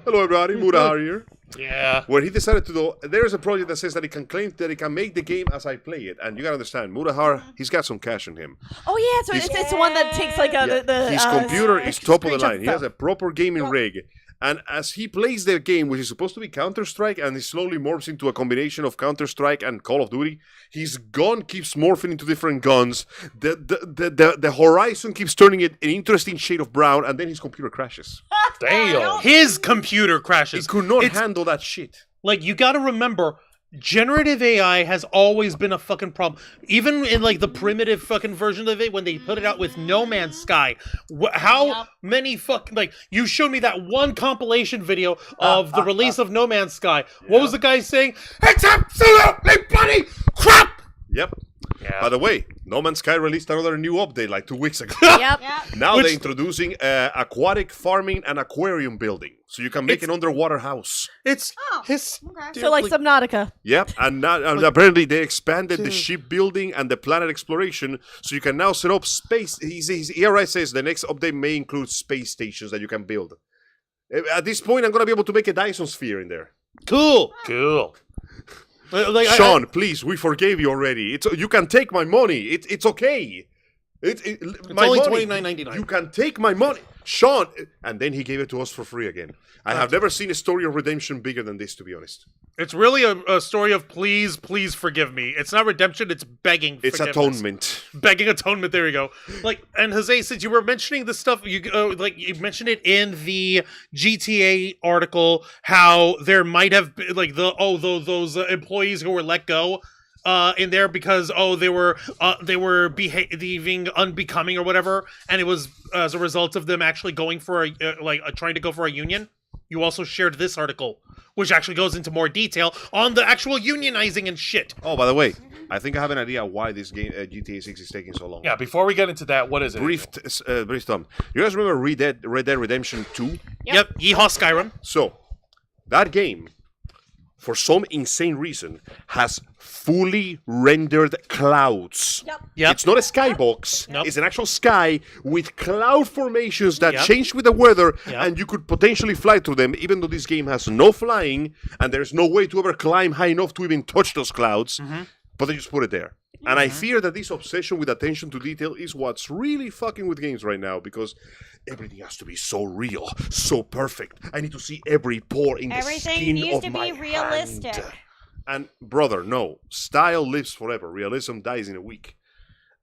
Hello everybody, Murahar here. Yeah. Where he decided to do, there's a project that says that he can claim that he can make the game as I play it. And you gotta understand, Murahar, he's got some cash in him. Oh yeah, so it's the one that takes like the His computer is top of the line. He screenshot has a proper gaming rig. And as he plays the game, which is supposed to be Counter-Strike, and he slowly morphs into a combination of Counter-Strike and Call of Duty, his gun keeps morphing into different guns. The horizon keeps turning it an interesting shade of brown, and then his computer crashes. Damn. His computer He crashes. could not It's- handle that shit. Like, you gotta remember, generative AI has always been a fucking problem. Even in, like, the primitive fucking version of it, when they put it out with No Man's Sky, how many fucking, like, you showed me that one compilation video of the release of No Man's Sky. What was the guy saying? It's absolutely bloody crap! Yep. Yeah. By the way, No Man's Sky released another new update like 2 weeks ago. Yep. Yeah. Now Which- they're introducing aquatic farming and aquarium building. So you can make an underwater house. It's Oh, his... okay. So like Subnautica. Yep, and now and apparently they expanded the shipbuilding and the planet exploration, so you can now set up space. His ERI says the next update may include space stations that you can build. At this point, I'm gonna be able to make a Dyson sphere in there. Cool. Cool. Like, Sean, please, we forgave you already. You can take my money. It's okay. It's only $29.99. You can take my money, Sean. And then he gave it to us for free again. I have never seen a story of redemption bigger than this, to be honest. It's really a story of please forgive me. It's not redemption, it's begging It's forgiveness. atonement. Begging atonement, there you go. Like, and Jose, since you were mentioning the stuff, you mentioned it in the GTA article, how there might have been, like, those employees who were let go in there because they were behaving unbecoming or whatever, and it was as a result of them actually going for trying to go for a union. You also shared this article, which actually goes into more detail on the actual unionizing and shit. Oh, by the way, I think I have an idea why this game GTA 6 is taking so long. Yeah, before we get into that, what is it? Brief thumb. You guys remember Red Dead Redemption 2? Yep. Yeehaw Skyrim. So, that game, for some insane reason, has fully rendered clouds. Yep. It's not a skybox. Nope. It's an actual sky with cloud formations that Yep. change with the weather, Yep. and you could potentially fly through them, even though this game has no flying, and there's no way to ever climb high enough to even touch those clouds. But they just put it there. And I fear that this obsession with attention to detail is what's really fucking with games right now, because everything has to be so real, so perfect. I need to see every pore in the Everything skin needs of to my be realistic. hand. And brother, no. Style lives forever. Realism dies in a week.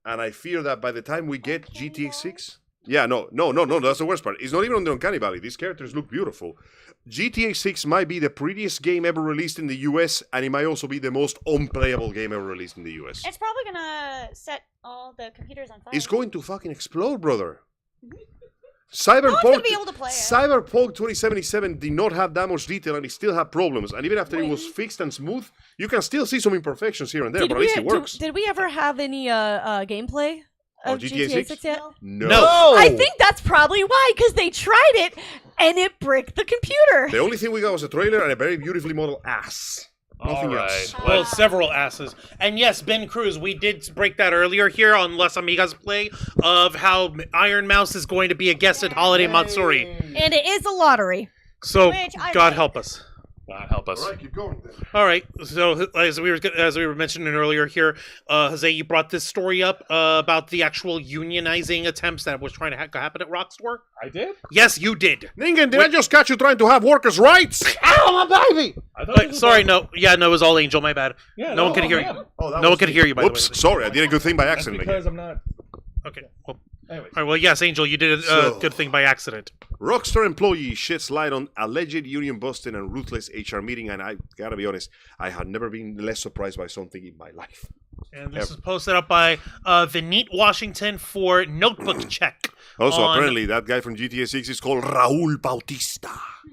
And I fear that by the time we get GTA 6... Yeah, no, that's the worst part. It's not even on the Uncanny Valley. These characters look beautiful. GTA 6 might be the prettiest game ever released in the US, and it might also be the most unplayable game ever released in the US. It's probably gonna set all the computers on fire. It's going to fucking explode, brother. No Cyberpunk, one's gonna be able to play it. Cyberpunk 2077 did not have that much detail, and it still had problems. And even after it was fixed and smooth, you can still see some imperfections here and there, but at least it works. Did we ever have any gameplay of GTA GTA 6? 6 yet? No. I think that's probably why, because they tried it and it bricked the computer. The only thing we got was a trailer and a very beautifully modeled ass. Nothing All right. else. Well, several asses. And yes, Ben Cruz, we did break that earlier here on Las Amigas Play of how Iron Mouse is going to be a guest at Holiday Matsuri. And it is a lottery. So, Which I God like. help us. God help us. All right, keep going then. All right. So, as we were mentioning earlier here, Jose, you brought this story up about the actual unionizing attempts that was trying to happen at Rockstar. I did? Yes, you did. Ningen, did I just catch you trying to have workers' rights? Ow, my baby! I thought it was Sorry, about- no. Yeah, no, it was all Angel. My bad. Yeah, no one could hear yeah. you. Oh, that No one was could me. hear you, by the Whoops, way. sorry, I did a good thing by That's accident because again. I'm not... Okay. Well, Anyways. all right, well, yes, Angel, you did a So- good thing by accident. Rockstar employee sheds light on alleged union busting and ruthless HR meeting, and I gotta be honest, I had never been less surprised by something in my life. And this is posted up by Vineet Washington for Notebook Check. Also, apparently, that guy from GTA 6 is called Raul Bautista.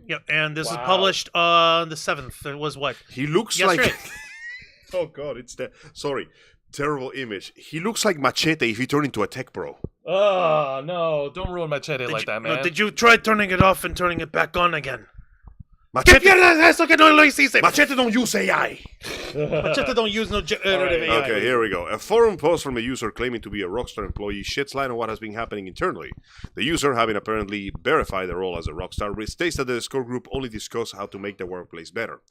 Yep, and this is published on the 7th. It was what? He looks Yesterday. like... Oh, God, it's the... Sorry. Terrible image. He looks like Machete if he turned into a tech bro. Oh, no. Don't ruin Machete like that, man. Did you try turning it off and turning it back on again? Machete, Machete Machete don't use AI. don't use no generative AI. Okay, here we go. A forum post from a user claiming to be a Rockstar employee sheds light on what has been happening internally. The user, having apparently verified their role as a Rockstar, states that the Discord group only discussed how to make the workplace better.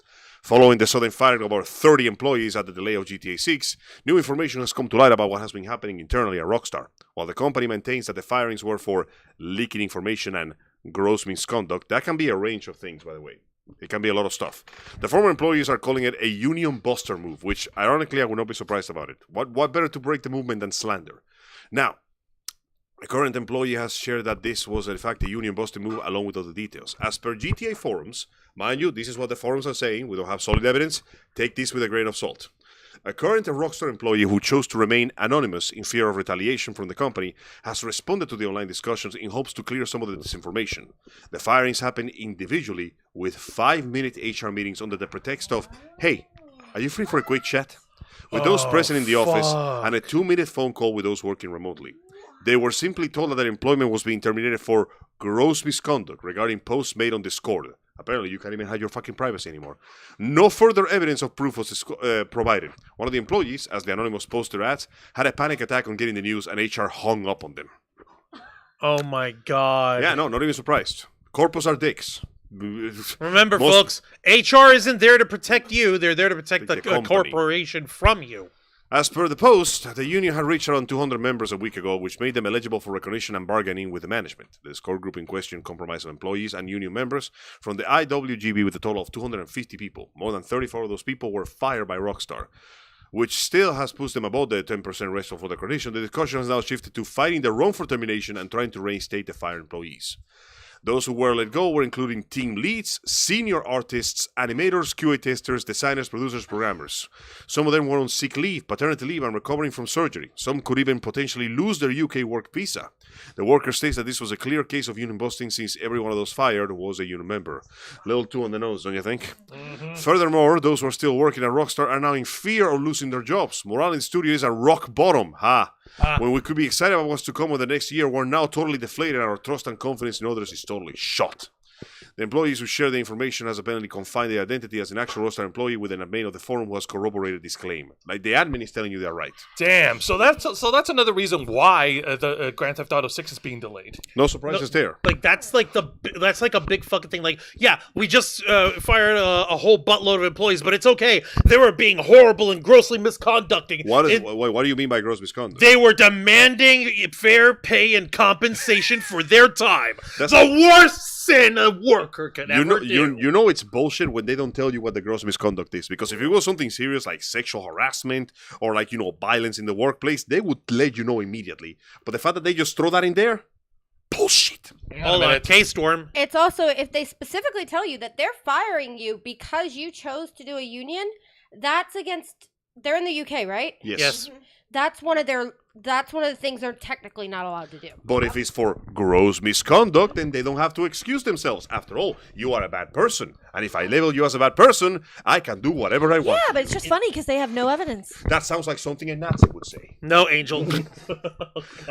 Following the sudden firing of about 30 employees at the delay of GTA 6, new information has come to light about what has been happening internally at Rockstar. While the company maintains that the firings were for leaking information and gross misconduct, that can be a range of things, by the way. It can be a lot of stuff. The former employees are calling it a union buster move, which, ironically, I would not be surprised about it. What better to break the movement than slander? Now, a current employee has shared that this was, in fact, a union busting move, along with other details. As per GTA forums, mind you, this is what the forums are saying. We don't have solid evidence. Take this with a grain of salt. A current Rockstar employee who chose to remain anonymous in fear of retaliation from the company has responded to the online discussions in hopes to clear some of the disinformation. The firings happened individually with 5-minute HR meetings under the pretext of, hey, are you free for a quick chat? With those present in the office and a 2-minute phone call with those working remotely. They were simply told that their employment was being terminated for gross misconduct regarding posts made on Discord. Apparently, you can't even hide your fucking privacy anymore. No further evidence of proof was provided. One of the employees, as the anonymous poster adds, had a panic attack on getting the news and HR hung up on them. Oh my god. Yeah, no, not even surprised. Corpos are dicks. Remember, folks, HR isn't there to protect you. They're there to protect the corporation from you. As per the post, the union had reached around 200 members a week ago, which made them eligible for recognition and bargaining with the management. The Discord group in question comprised of employees and union members from the IWGB with a total of 250 people. More than 34 of those people were fired by Rockstar, which still has pushed them above the 10% threshold for the recognition. The discussion has now shifted to fighting the wrongful termination and trying to reinstate the fired employees. Those who were let go were including team leads, senior artists, animators, QA testers, designers, producers, programmers. Some of them were on sick leave, paternity leave, and recovering from surgery. Some could even potentially lose their UK work visa. The worker states that this was a clear case of union busting since every one of those fired was a union member. Little too on the nose, don't you think? Mm-hmm. Furthermore, those who are still working at Rockstar are now in fear of losing their jobs. Morale in the studio is at rock bottom. When we could be excited about what's to come with the next year, we're now totally deflated and our trust and confidence in others is totally shot. The employees who share the information has apparently confined their identity as an actual Rockstar employee with an admin of the forum who has corroborated this claim. Like, the admin is telling you they're right. Damn. So that's another reason why the Grand Theft Auto 6 is being delayed. No surprises there. Like, that's like a big fucking thing. Like, yeah, we just fired a whole buttload of employees, but it's okay. They were being horrible and grossly misconducting. What do you mean by gross misconduct? They were demanding fair pay and compensation for their time. That's the worst sin a worker can ever do. You know it's bullshit when they don't tell you what the gross misconduct is. Because if it was something serious like sexual harassment or like, violence in the workplace, they would let you know immediately. But the fact that they just throw that in there, bullshit. Hold on, K-Storm. It's also, if they specifically tell you that they're firing you because you chose to do a union, that's against, they're in the UK, right? Yes. Mm-hmm. That's one of the things they're technically not allowed to do. But if it's for gross misconduct, then they don't have to excuse themselves. After all, you are a bad person. And if I label you as a bad person, I can do whatever I want. Yeah, but it's just funny because they have no evidence. That sounds like something a Nazi would say. No, Angel.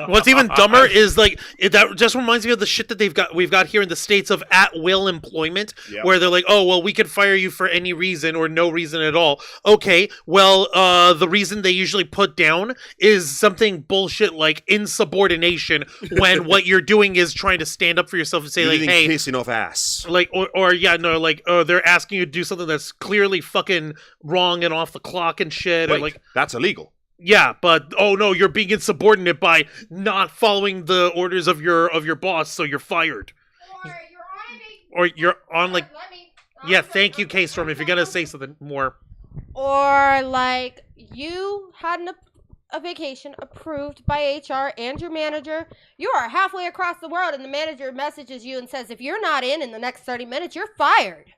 What's even dumber is that just reminds me of the shit that we've got here in the States of at-will employment, where they're like, oh, well, we could fire you for any reason or no reason at all. Okay, well, the reason they usually put down is something bullshit like insubordination when what you're doing is trying to stand up for yourself and say, you're like, hey, pissing off ass. Like, they're asking you to do something that's clearly fucking wrong and off the clock and shit. Wait, and like, that's illegal. Yeah, but oh no, you're being insubordinate by not following the orders of your boss, so you're fired. Or you're on like, yeah, thank you, K-Storm, if you're gonna say something more. Or like, you had a vacation approved by HR and your manager. You are halfway across the world and the manager messages you and says, if you're not in the next 30 minutes, you're fired.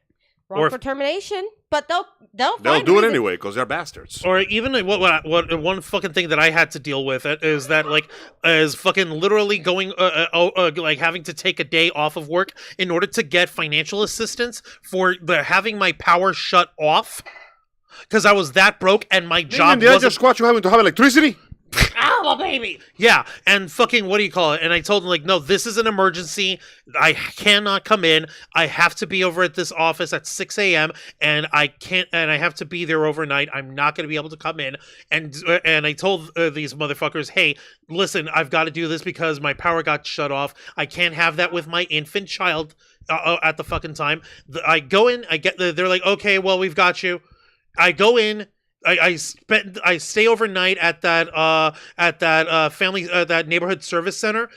Wrongful termination, but they'll They'll find do it reason. anyway because they're bastards. Or even what one fucking thing that I had to deal with is that is fucking literally going like having to take a day off of work in order to get financial assistance for having my power shut off because I was that broke and my job Did I wasn't. just squat you having to have electricity? Ow, baby! Yeah, and fucking, what do you call it? And I told him, like, no, this is an emergency. I cannot come in. I have to be over at this office at 6 a.m., and I can't, and I have to be there overnight. I'm not going to be able to come in. And I told these motherfuckers, hey, listen, I've got to do this because my power got shut off. I can't have that with my infant child at the fucking time. I go in, they're like, okay, well, we've got you. I go in. I stay overnight at that family that neighborhood service center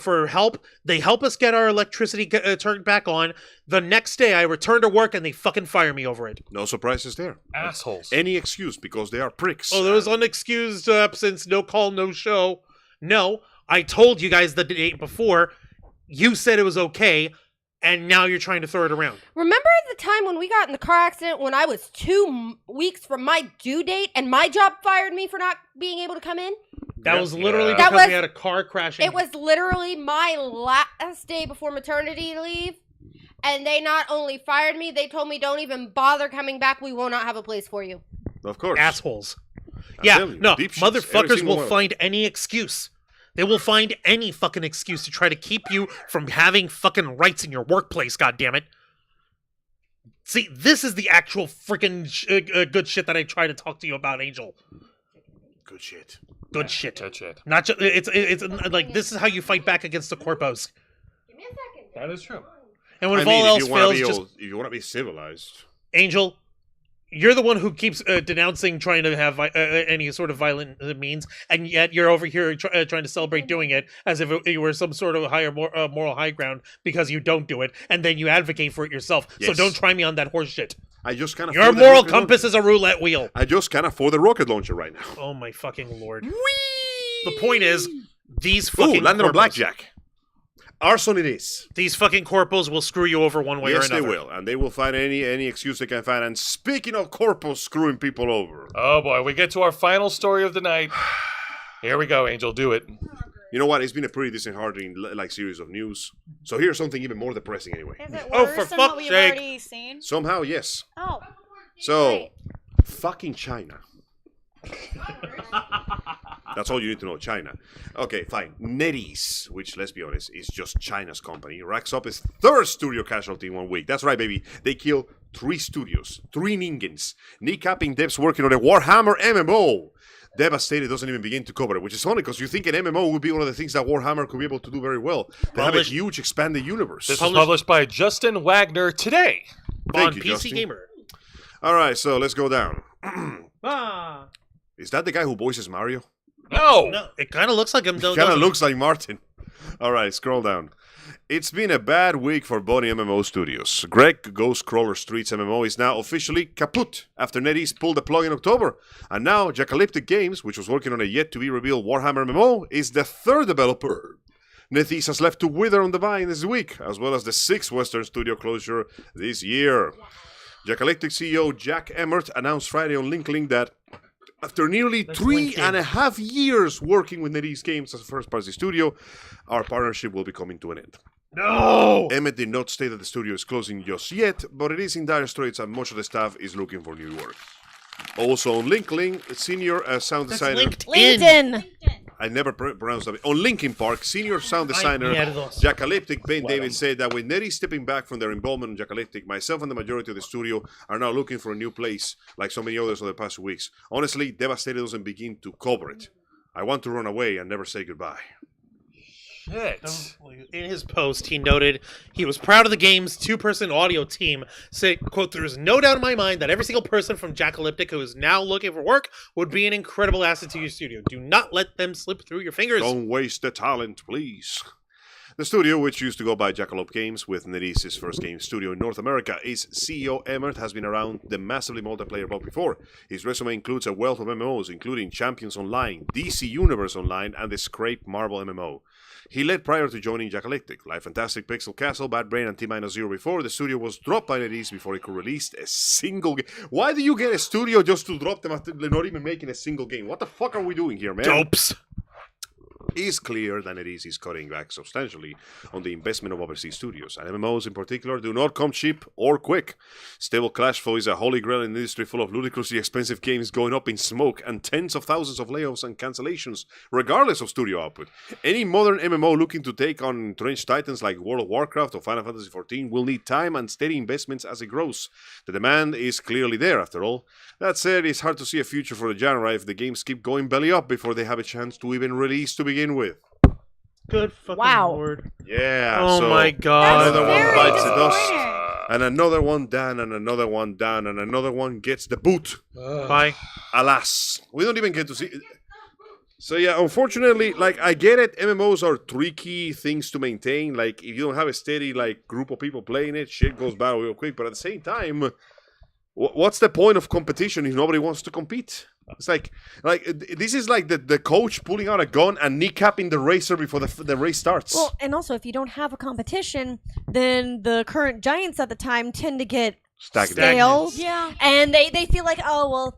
for help. They help us get our electricity turned back on. The next day I return to work and they fucking fire me over it. No surprises there. Assholes. Any excuse because they are pricks. Oh, there was unexcused absence, no call, no show. No, I told you guys the day before. You said it was okay. And now you're trying to throw it around. Remember the time when we got in the car accident when I was 2 weeks from my due date and my job fired me for not being able to come in? That was literally Yeah. because we had a car crash. It was literally my last day before maternity leave. And they not only fired me, they told me don't even bother coming back. We will not have a place for you. Of course. assholes. I'm Yeah, telling you, no, deep shits, every motherfuckers single will one. find any excuse. They will find any fucking excuse to try to keep you from having fucking rights in your workplace, goddammit. See, this is the actual freaking good shit that I try to talk to you about, Angel. Good shit. Good shit. Good shit. Not just it's like this is how you fight back against the corpos. Give me a second. That is true. And when I if mean, all else if you want fails, to be just if you want to be civilized. Angel, you're the one who keeps denouncing trying to have any sort of violent means, and yet you're over here trying to celebrate doing it as if you were some sort of higher moral high ground because you don't do it, and then you advocate for it yourself. So Yes. don't try me on that horse shit. I just kind of Your moral compass is a roulette wheel. I just can't afford the rocket launcher right now. Oh my fucking lord. The point is, these Ooh, fucking landed on corpos- blackjack. Arson it is. These fucking corpos will screw you over one way or Yes, another. they will, and they will find any excuse they can find. And speaking of corpos screwing people over, Oh boy, we get to our final story of the night. Here we go, Angel. Do it. you know what? It's been a pretty disheartening series of news. So here's something even more depressing anyway. Is it Oh, worse for than fuck's what we've sake. already seen? Somehow, yes. Oh. So, Great. fucking China. That's all you need to know, China. Okay, fine. NetEase, which, let's be honest, is just China's company, racks up its third studio casualty in 1 week. That's right, baby. They kill 3 studios, 3 ninjas, kneecapping devs working on a Warhammer MMO. Devastated doesn't even begin to cover it, which is funny because you think an MMO would be one of the things that Warhammer could be able to do very well. They have a Published- huge expanded universe. This was published by Justin Wagner today. Thank on you, PC Justin. Gamer. All right, so let's go down. Ah. Is that the guy who voices Mario? No. No, it kind of looks like him. Kind of looks like Martin. All right, scroll down. It's been a bad week for Bonnie MMO Studios. Greg Ghost Crawler Streets MMO is now officially kaput after NetEase pulled the plug in October. And now Jacalyptic Games, which was working on a yet-to-be-revealed Warhammer MMO, is the third developer. NetEase has left to wither on the vine this week, as well as the 6th Western studio closure this year. Jacalyptic CEO Jack Emmert announced Friday on LinkedIn that after nearly That's 3.5 years working with NetEase Games as a first-party studio, our partnership will be coming to an end. No. Emmett did not say that the studio is closing just yet, but it is in dire straits and most of the staff is looking for new work. Also on LinkedIn, senior sound That's designer... LinkedIn. I never pronounced that. On Linkin Park, senior sound designer mierdos. Jacalyptic Ben David said that with NetEase stepping back from their involvement in Jacalyptic, myself and the majority of the studio are now looking for a new place, like so many others over the past weeks. Honestly, Devastated doesn't begin to cover it. I want to run away and never say goodbye. Shit. In his post, he noted he was proud of the game's 2-person audio team, saying, quote, "There is no doubt in my mind that every single person from Jacalyptic who is now looking for work would be an incredible asset to your studio. Do not let them slip through your fingers." Don't waste the talent, please. The studio, which used to go by Jackalope Games, with NetEase's first game studio in North America, its CEO Emmert has been around the massively multiplayer block before. His resume includes a wealth of MMOs, including Champions Online, DC Universe Online, and the Scrape Marble MMO. He led prior to joining Jackalectic, Life Fantastic, Pixel Castle, Bad Brain, and T-0 before. The studio was dropped by NetEase before it could release a single game. Why do you get a studio just to drop them after they're not even making a single game? What the fuck are we doing here, man? Dopes. It is clear that NetEase is cutting back substantially on the investment of overseas studios, and MMOs in particular do not come cheap or quick. Stable cash flow is a holy grail in an industry full of ludicrously expensive games going up in smoke and tens of thousands of layoffs and cancellations, regardless of studio output. Any modern MMO looking to take on entrenched titans like World of Warcraft or Final Fantasy XIV will need time and steady investments as it grows. The demand is clearly there, after all. That said, it's hard to see a future for the genre if the games keep going belly up before they have a chance to even release to begin with. Good fucking Wow. lord. Yeah. Oh so my god. Another one very bites the dust, disappointing. and another one down, and another one down, and another one gets the boot. Bye. Alas, we don't even get to see. So yeah, unfortunately, like I get it. MMOs are tricky things to maintain. Like if you don't have a steady like group of people playing it, shit goes bad real quick. But at the same time, what's the point of competition if nobody wants to compete? It's like this is like the coach pulling out a gun and kneecapping the racer before the race starts. Well, and also if you don't have a competition, then the current giants at the time tend to get stale. Yeah. And they feel like, oh well,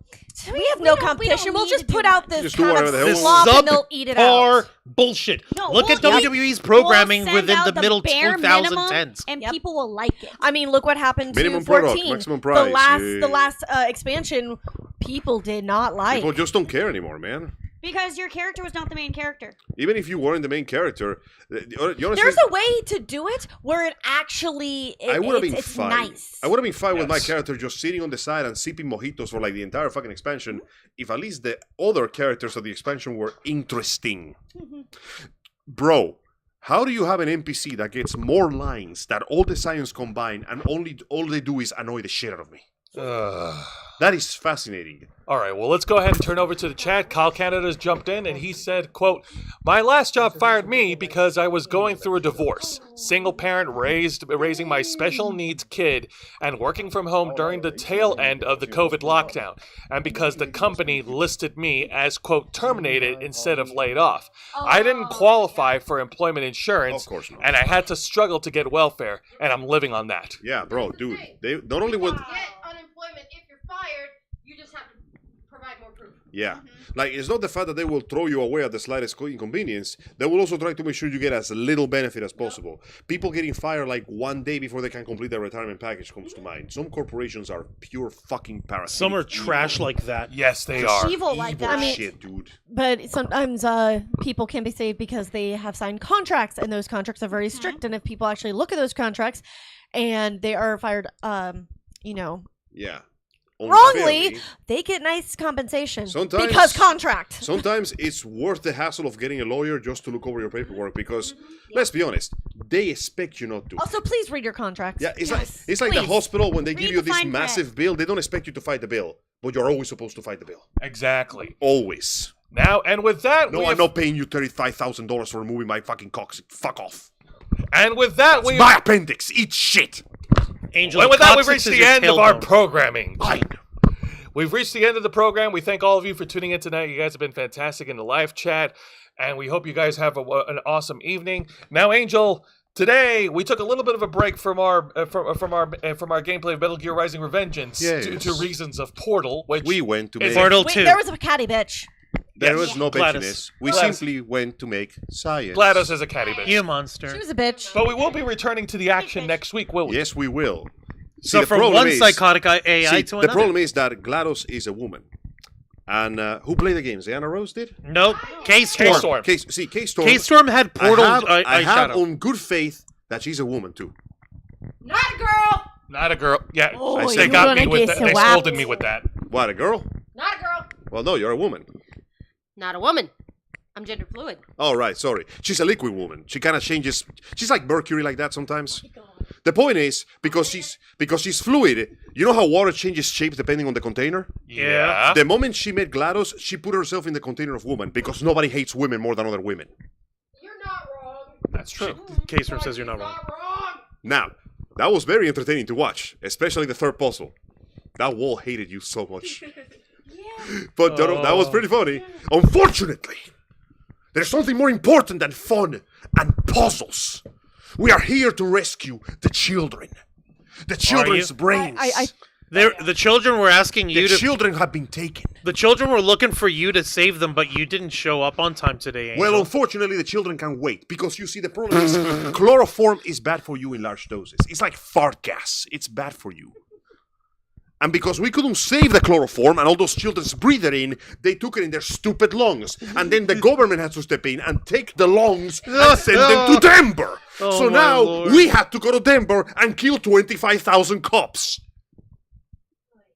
we have no competition. We'll need just to put do out that. this Just do kind whatever the of hell slop we and they'll eat it out. Bullshit. No, Look at we'll- WWE's programming We'll send within out the middle bare 2010s. minimum, and Yep. people will like it. I mean, look what happened Minimum to product, 14. maximum price, The last expansion, people did not like. People just don't care anymore, man. Because your character was not the main character. Even if you weren't the main character, you honestly, There's a way to do it where it actually I would have been it's fine. nice. I would have been fine with my character just sitting on the side and sipping mojitos for like the entire fucking expansion, if at least the other characters of the expansion were interesting. Bro, how do you have an NPC that gets more lines that all the science combine and all they do is annoy the shit out of me? That is fascinating. All right, well, let's go ahead and turn over to the chat. Kyle Canada's jumped in, and he said, quote, "My last job fired me because I was going through a divorce. Single parent raising my special needs kid and working from home during the tail end of the COVID lockdown. And because the company listed me as, quote, terminated instead of laid off. I didn't qualify for employment insurance, Of course not. and I had to struggle to get welfare, and I'm living on that." Yeah, bro, dude. They not only will. Get unemployment if you're fired. You just have to provide more proof. Yeah. Like, it's not the fact that they will throw you away at the slightest inconvenience. They will also try to make sure you get as little benefit as possible. People getting fired like one day before they can complete their retirement package comes to mind. Some corporations are pure fucking parasites. Some are trash like that. Yes, they are. Evil like Evil that. shit, dude. But sometimes people can be saved because they have signed contracts, and those contracts are very strict. And if people actually look at those contracts, and they are fired, Yeah. wrongly, Unfairly. they get nice compensation Sometimes- because contract. Sometimes it's worth the hassle of getting a lawyer just to look over your paperwork because, let's be honest, they expect you not to. Also, please read your contracts. Yeah, it's Yes, like the please. hospital when they Read give you the this fine print. massive bill. They don't expect you to fight the bill, but you're always supposed to fight the bill. Exactly. Always. Now, and with that, No, we I'm have, not paying you $35,000 for removing my fucking cocks. Fuck off. and with that, we My appendix. Eat shit. Angel, and with that, we've coccyx reached is the your end of our tailbone. programming. Fine. We've reached the end of the program. We thank all of you for tuning in tonight. You guys have been fantastic in the live chat, and we hope you guys have an awesome evening. Now, Angel, today we took a little bit of a break from our from our gameplay of Metal Gear Rising: Revengeance Yes. due to reasons of Portal, which We went to Is make... Portal Wait, 2. there was a catty bitch. There Yes. was no Gladys. bitchiness. We Gladys. simply went to make science. GLaDOS is a catty bitch. You monster. She was a bitch. But we will be returning to the action next week, will we? Yes, we will. So the from problem one is- psychotic AI See, to the another. problem is that GLaDOS is a woman. And who played the games? Anna Rose did? Nope. K-Storm. K-Storm. K-Storm. K-Storm had Portal I have eyeshadow. on good faith that she's a woman too. Not a girl. Not a girl. Yeah, Oh, they you're got me gonna with get that. They swapped. scolded me with that. What, a girl? Not a girl. Well, no, you're a woman. Not a woman. I'm gender fluid. Oh, right, sorry. She's a liquid woman. She kind of changes. She's like Mercury like that sometimes. The point is, because she's fluid, you know how water changes shape depending on the container? Yeah. The moment she met GLaDOS, she put herself in the container of woman because nobody hates women more than other women. You're not wrong. That's true. K-Storm says you're not wrong. Now, that was very entertaining to watch, especially the third puzzle. That wall hated you so much. But that was pretty funny. Unfortunately, there's something more important than fun and puzzles. We are here to rescue the children. The children's brains. The children were asking you The to. children have been taken. The children were looking for you to save them, but you didn't show up on time today, Angel. Well, unfortunately, the children can wait because you see, the problem is chloroform is bad for you in large doses. It's like fart gas. It's bad for you. And because we couldn't save the chloroform and all those children breathed it in, they took it in their stupid lungs. And then the government had to step in and take the lungs and send them to Denver. So my now Lord. we had to go to Denver and kill 25,000 cops.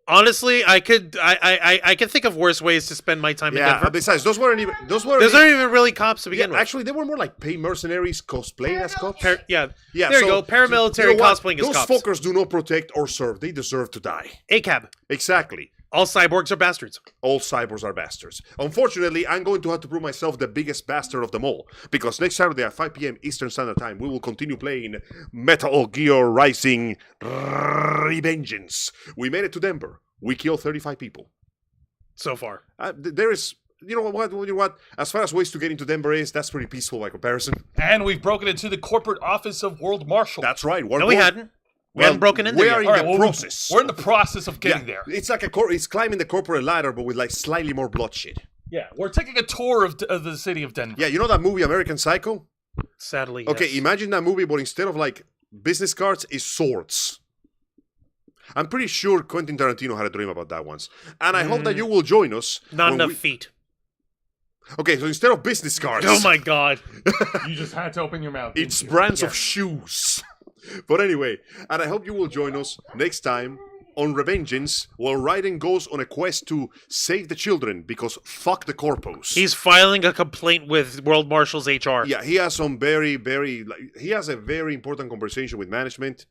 Honestly, I could think of worse ways to spend my time in Denver. Besides, those weren't even Those aren't even really cops to begin with. Actually, they were more like paid mercenaries cosplaying as cops. Yeah, Yeah, there you go. Paramilitary you know what? cosplaying as Those cops. fuckers do not protect or serve. They deserve to die. ACAB. Exactly. All cyborgs are bastards. All cyborgs are bastards. Unfortunately, I'm going to have to prove myself the biggest bastard of them all. Because next Saturday at 5 p.m. Eastern Standard Time, we will continue playing Metal Gear Rising Revengeance. We made it to Denver. We killed 35 people. So far. There is... You know what? As far as ways to get into Denver is, that's pretty peaceful by comparison. And we've broken into the corporate office of World Marshal. That's right. No, we hadn't. We haven't broken in there We yet. are in All right, the well, process. We're in the process of getting there. It's like it's climbing the corporate ladder, but with like slightly more bloodshed. Yeah, we're taking a tour of the city of Denver. Yeah, you know that movie American Psycho? Sadly, Okay, yes. imagine that movie, but instead of like business cards, is swords. I'm pretty sure Quentin Tarantino had a dream about that once. And I hope that you will join us. Not when enough we- feet. Okay, so instead of business cards, Oh my god. You just had to open your mouth. it's brands of shoes. But anyway, and I hope you will join us next time on Revengeance, while Raiden goes on a quest to save the children, because fuck the corpos. He's filing a complaint with World Marshal's HR. Yeah, he has some he has a very important conversation with management.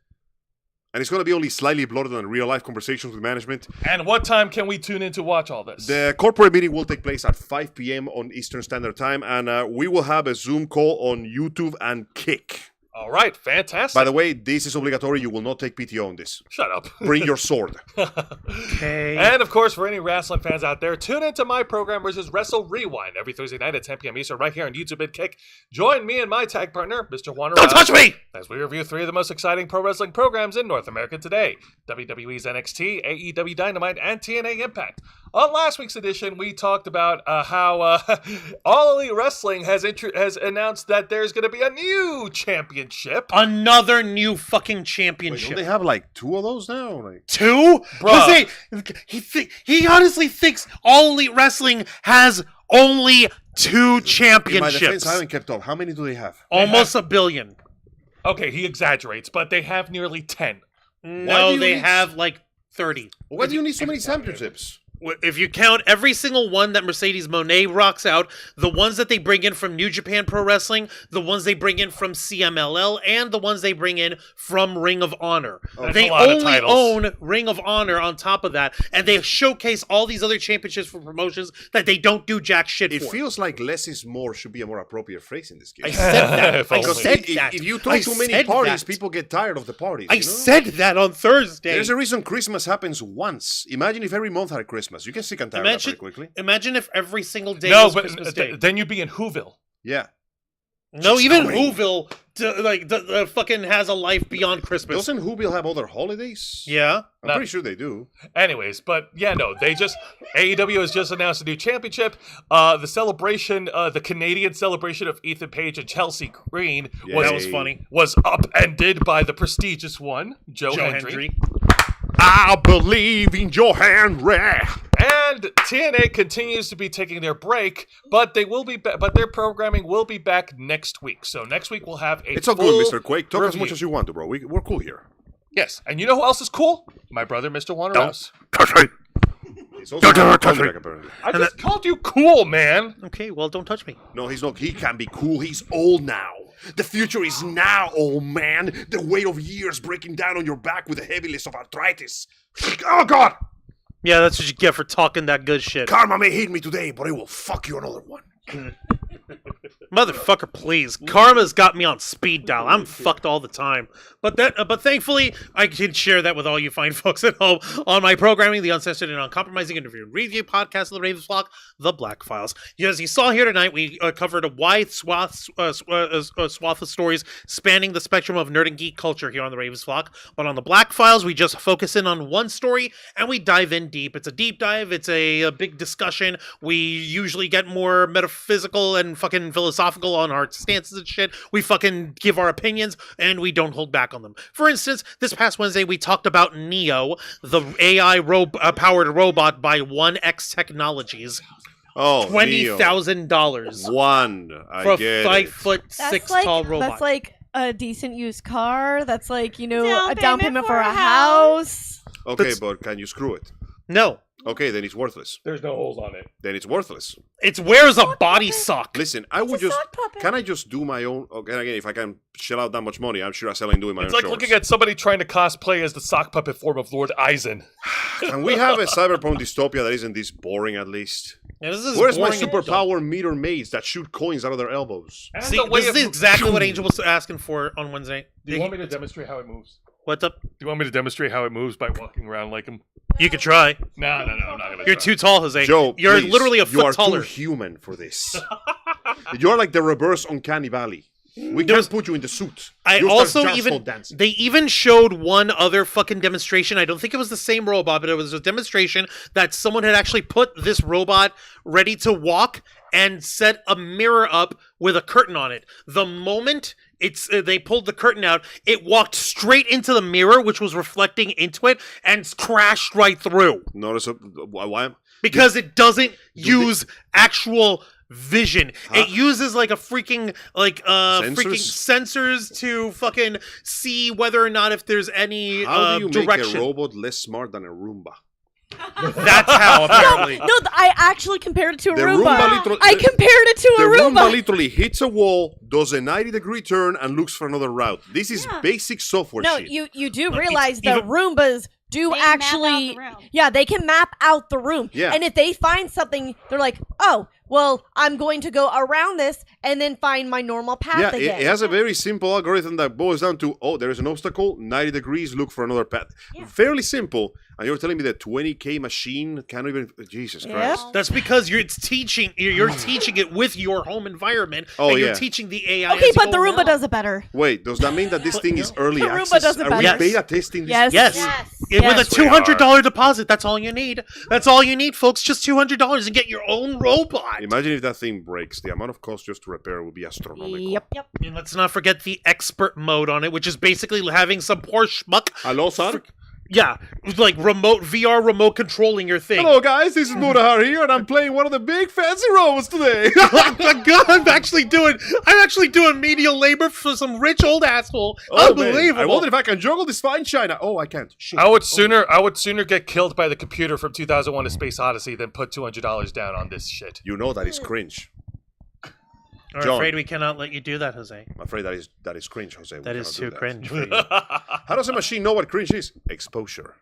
And it's going to be only slightly blurred than real-life conversations with management. And what time can we tune in to watch all this? The corporate meeting will take place at 5 p.m. on Eastern Standard Time, and we will have a Zoom call on YouTube and Kick. All right, fantastic. By the way, this is obligatory. You will not take PTO on this. Shut up. Bring your sword. Okay. And of course, for any wrestling fans out there, tune into my program, which is Wrestle Rewind, every Thursday night at 10 p.m. Eastern, right here on YouTube and Kick. Join me and my tag partner, Mr. Juan Don't touch me! as we review 3 of the most exciting pro wrestling programs in North America today: WWE's NXT, AEW Dynamite, and TNA Impact. On last week's edition, we talked about how All Elite Wrestling has announced that there's going to be a new championship. Another new fucking Wait, championship. don't they have like 2 of those now? Like, 2? Bruh. He honestly thinks All Elite Wrestling has only 2 in my championships. defense, I haven't kept up. How many do they have? Almost a billion. Okay, he exaggerates, but they have nearly 10. Why No, do you they need- have like 30. Why do you need so many championships? If you count every single one that Mercedes Moné rocks out, the ones that they bring in from New Japan Pro Wrestling, the ones they bring in from CMLL, and the ones they bring in from Ring of Honor. That's They a lot of only titles. own Ring of Honor on top of that, and they showcase all these other championships for promotions that they don't do jack shit It for. feels like less is more should be a more appropriate phrase in this I case. said that. If I only. said if, that. if you throw I too many said parties, that. people get tired of the parties. I you know? said that on Thursday. There's a reason Christmas happens once. Imagine if every month had a Christmas. You get sick and tired of that pretty quickly. Imagine if every single day No, was but Christmas Day. then you'd be in Whoville. Yeah. No, even great. Whoville fucking has a life beyond Christmas. Doesn't Whoville have other holidays? Yeah. I'm pretty sure they do. Anyways, but yeah, no, AEW has just announced a new championship. The celebration, the Canadian celebration of Ethan Page and Chelsea Green Yeah, That was funny. was upended by the prestigious one, Joe Hendry. I believe in your hand, And TNA continues to be taking their break, but they will be but their programming will be back next week. So next week we'll have a It's all full good, Mr. Quake. Talk as review. much as you want to, bro. We're cool here. Yes, and you know who else is cool? My brother, Mr. Juan Rouse. He's also comeback, apparently. I just called you cool, man. Okay, well, don't touch me. No, he's not. He can be cool. He's old now. The future is now, old man. The weight of years breaking down on your back with the heaviness of arthritis. Oh, God! Yeah, that's what you get for talking that good shit. Karma may hate me today, but it will fuck you another one. Motherfucker, please. Karma's got me on speed dial. I'm fucked all the time. But thankfully, I can share that with all you fine folks at home on my programming, the uncensored and uncompromising interview and review podcast of the Ravens Flock, The Black Files. As you saw here tonight, we covered a wide swath of stories spanning the spectrum of nerd and geek culture here on the Ravens Flock. But on The Black Files, we just focus in on one story and we dive in deep. It's a deep dive. It's a big discussion. We usually get more metaphysical and fucking philosophical on our stances and shit. We fucking give our opinions and we don't hold back on them. For instance, this past Wednesday we talked about Neo, the AI powered robot by 1X Technologies. Oh, $20,000 One. for a get 5'6" tall robot. That's like a decent used car. That's like, a Down down payment payment for for a a house. Okay, but can you screw it? No, Okay, then it's worthless. There's no holes on it. Then it's worthless. it wears a body sock. Listen, I would It's a just. sock puppet. Can I just do my own? Okay, again, if I can shell out that much money, I'm sure I sell in doing my It's own like shows. looking at somebody trying to cosplay as the sock puppet form of Lord Eisen. Can we have a cyberpunk dystopia that isn't this boring at least? Yeah, this is Where's my boring and superpower meter maids that shoot coins out of their elbows? And See, the way this it is exactly what moves. Angel was asking for on Wednesday. Do you want me to demonstrate how it moves? What's up? Do you want me to demonstrate how it moves by walking around like him? You could try. No, I'm not gonna. You're try. too tall, Jose. Joe, You're please, literally a you are foot taller. too human for this. You're like the reverse Uncanny Valley. We There's- can't put you in the suit. I You'll start also just even start dancing. they even showed one other fucking demonstration. I don't think it was the same robot, but it was a demonstration that someone had actually put this robot ready to walk and set a mirror up with a curtain on it. The moment they pulled the curtain out, it walked straight into the mirror, which was reflecting into it, and crashed right through Notice why? because it doesn't use actual vision. It uses like a freaking sensors to fucking see whether or not if there's any How do you make direction. a robot less smart than a Roomba? That's how apparently. No, I actually compared it to a The Roomba. Roomba literally- I compared it to The a Roomba Roomba. literally hits a wall, does a 90-degree turn, and looks for another route. This is basic software No, shit. you do But realize it's that even- Roombas do They map out actually, the room. yeah, they can map out the room. Yeah. And if they find something, they're like, oh, well, I'm going to go around this and then find my normal path Yeah, again. it has a very simple algorithm that boils down to, there is an obstacle, 90 degrees, look for another path. Fairly simple. And you're telling me that 20K machine can't even... Jesus Yep. Christ. That's because you're teaching it with your home environment, Oh, and you're yeah. teaching the AI. Okay, as you but the go Roomba along. does it better. Wait, does that mean that this thing is early The Roomba access? does it Are we better. beta testing this? Yes. Yes. Yes. With a Yes. $200 deposit, that's all you need. That's all you need, folks. Just $200 and get your own robot. Imagine if that thing breaks. The amount of cost just to repair would be astronomical. Yep. And let's not forget the expert mode on it, which is basically having some poor schmuck. Hello, sir? Yeah, like VR remote controlling your thing. Hello, guys. This is Mudahar here, and I'm playing one of the big fancy roles today. Oh my God, I'm actually doing menial labor for some rich old asshole. Oh, man. Unbelievable. I wonder if I can juggle this fine china. Oh, I can't. Shit. I would sooner get killed by the computer from 2001: A Space Odyssey than put $200 down on this shit. You know that is cringe. I'm John. afraid we cannot let you do that, Jose. I'm afraid that is cringe, Jose. We That is cannot too do cringe for you. How does a machine know what cringe is? Exposure.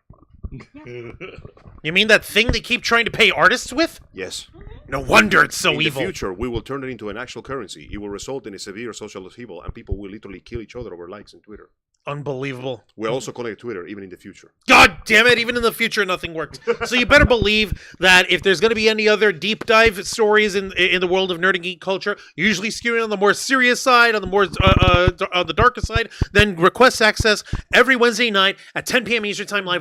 You mean that thing they keep trying to pay artists with? Yes. No wonder it's so in evil. the future, we will turn it into an actual currency. It will result in a severe social upheaval, and people will literally kill each other over likes in Twitter. Unbelievable. We're also calling it Twitter, even in the future. God damn it, even in the future, nothing works. So you better believe that if there's going to be any other deep dive stories in the world of nerd and geek culture, usually skewing on the more serious side, on the more on the darker side, then request access every Wednesday night at 10 p.m. Eastern Time, live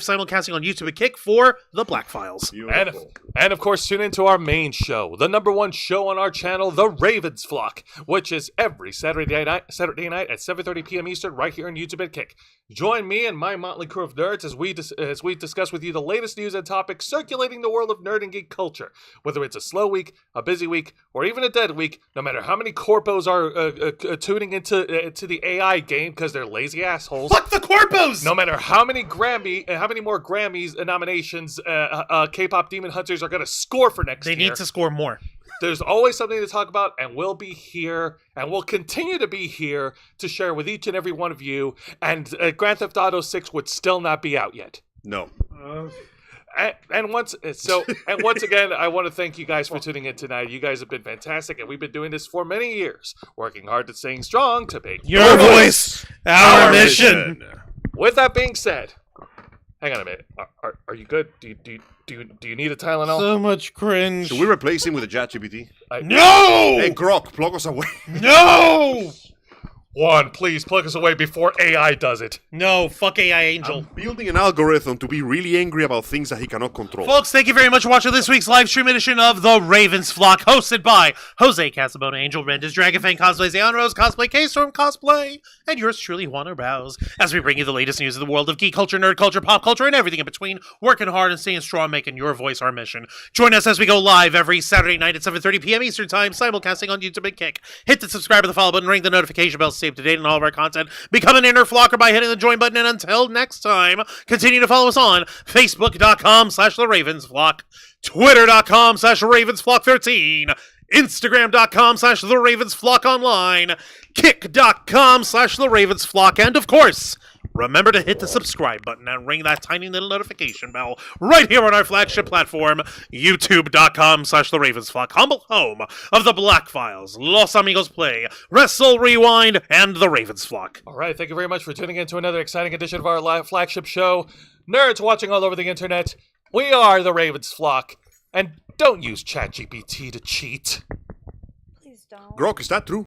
simulcasting on YouTube at Kick for The Black Files. Beautiful. And of course, tune into our main show, the #1 show on our channel, The Ravens Flock, which is every Saturday night at 7:30 p.m. Eastern, right here on YouTube at Kick. Join me and my motley crew of nerds as we discuss with you the latest news and topics circulating the world of nerd and geek culture. Whether it's a slow week, a busy week, or even a dead week, no matter how many corpos are tuning into the AI game because they're lazy assholes. Fuck the corpos! No matter how many more Grammys nominations K-pop Demon Hunters are going to score for next year. They need to score more. There's always something to talk about, and we'll be here, and we'll continue to be here to share with each and every one of you. And Grand Theft Auto 6 would still not be out yet. No. And once again, I want to thank you guys for tuning in tonight. You guys have been fantastic, and we've been doing this for many years, working hard at staying strong to make Your voice, our mission. With that being said, hang on a minute. Are you good? Do you need a Tylenol? So much cringe. Should we replace him with a ChatGPT? No! Hey, Grok, plug us away. No! Juan, please plug us away before AI does it. No, fuck AI Angel. I'm building an algorithm to be really angry about things that he cannot control. Folks, thank you very much for watching this week's live stream edition of The Ravens Flock, hosted by Jose Casabona, Angel Rendez, Dragonfang Cosplays, Aeon Rose Cosplay, K-Storm Cosplay, and yours truly, Juan Rouse, as we bring you the latest news of the world of geek culture, nerd culture, pop culture, and everything in between, working hard and staying strong, making your voice our mission. Join us as we go live every Saturday night at 7:30 p.m. Eastern Time, simulcasting on YouTube and Kick. Hit the subscribe and the follow button, ring the notification bell to stay up to date on all of our content. Become an inner flocker by hitting the join button, and until next time, continue to follow us on Facebook.com/TheRavensFlock, Twitter.com/RavensFlock13, Instagram.com/TheRavensFlockOnline, Kick.com/TheRavensFlock, and of course, remember to hit the subscribe button and ring that tiny little notification bell right here on our flagship platform, youtube.com/TheRavensFlock, humble home of the Black Files, Los Amigos Play, Wrestle Rewind, and The Ravens Flock. All right, thank you very much for tuning in to another exciting edition of our live flagship show. Nerds watching all over the internet, we are The Ravens Flock, and don't use ChatGPT to cheat. Please don't. Grok, is that true?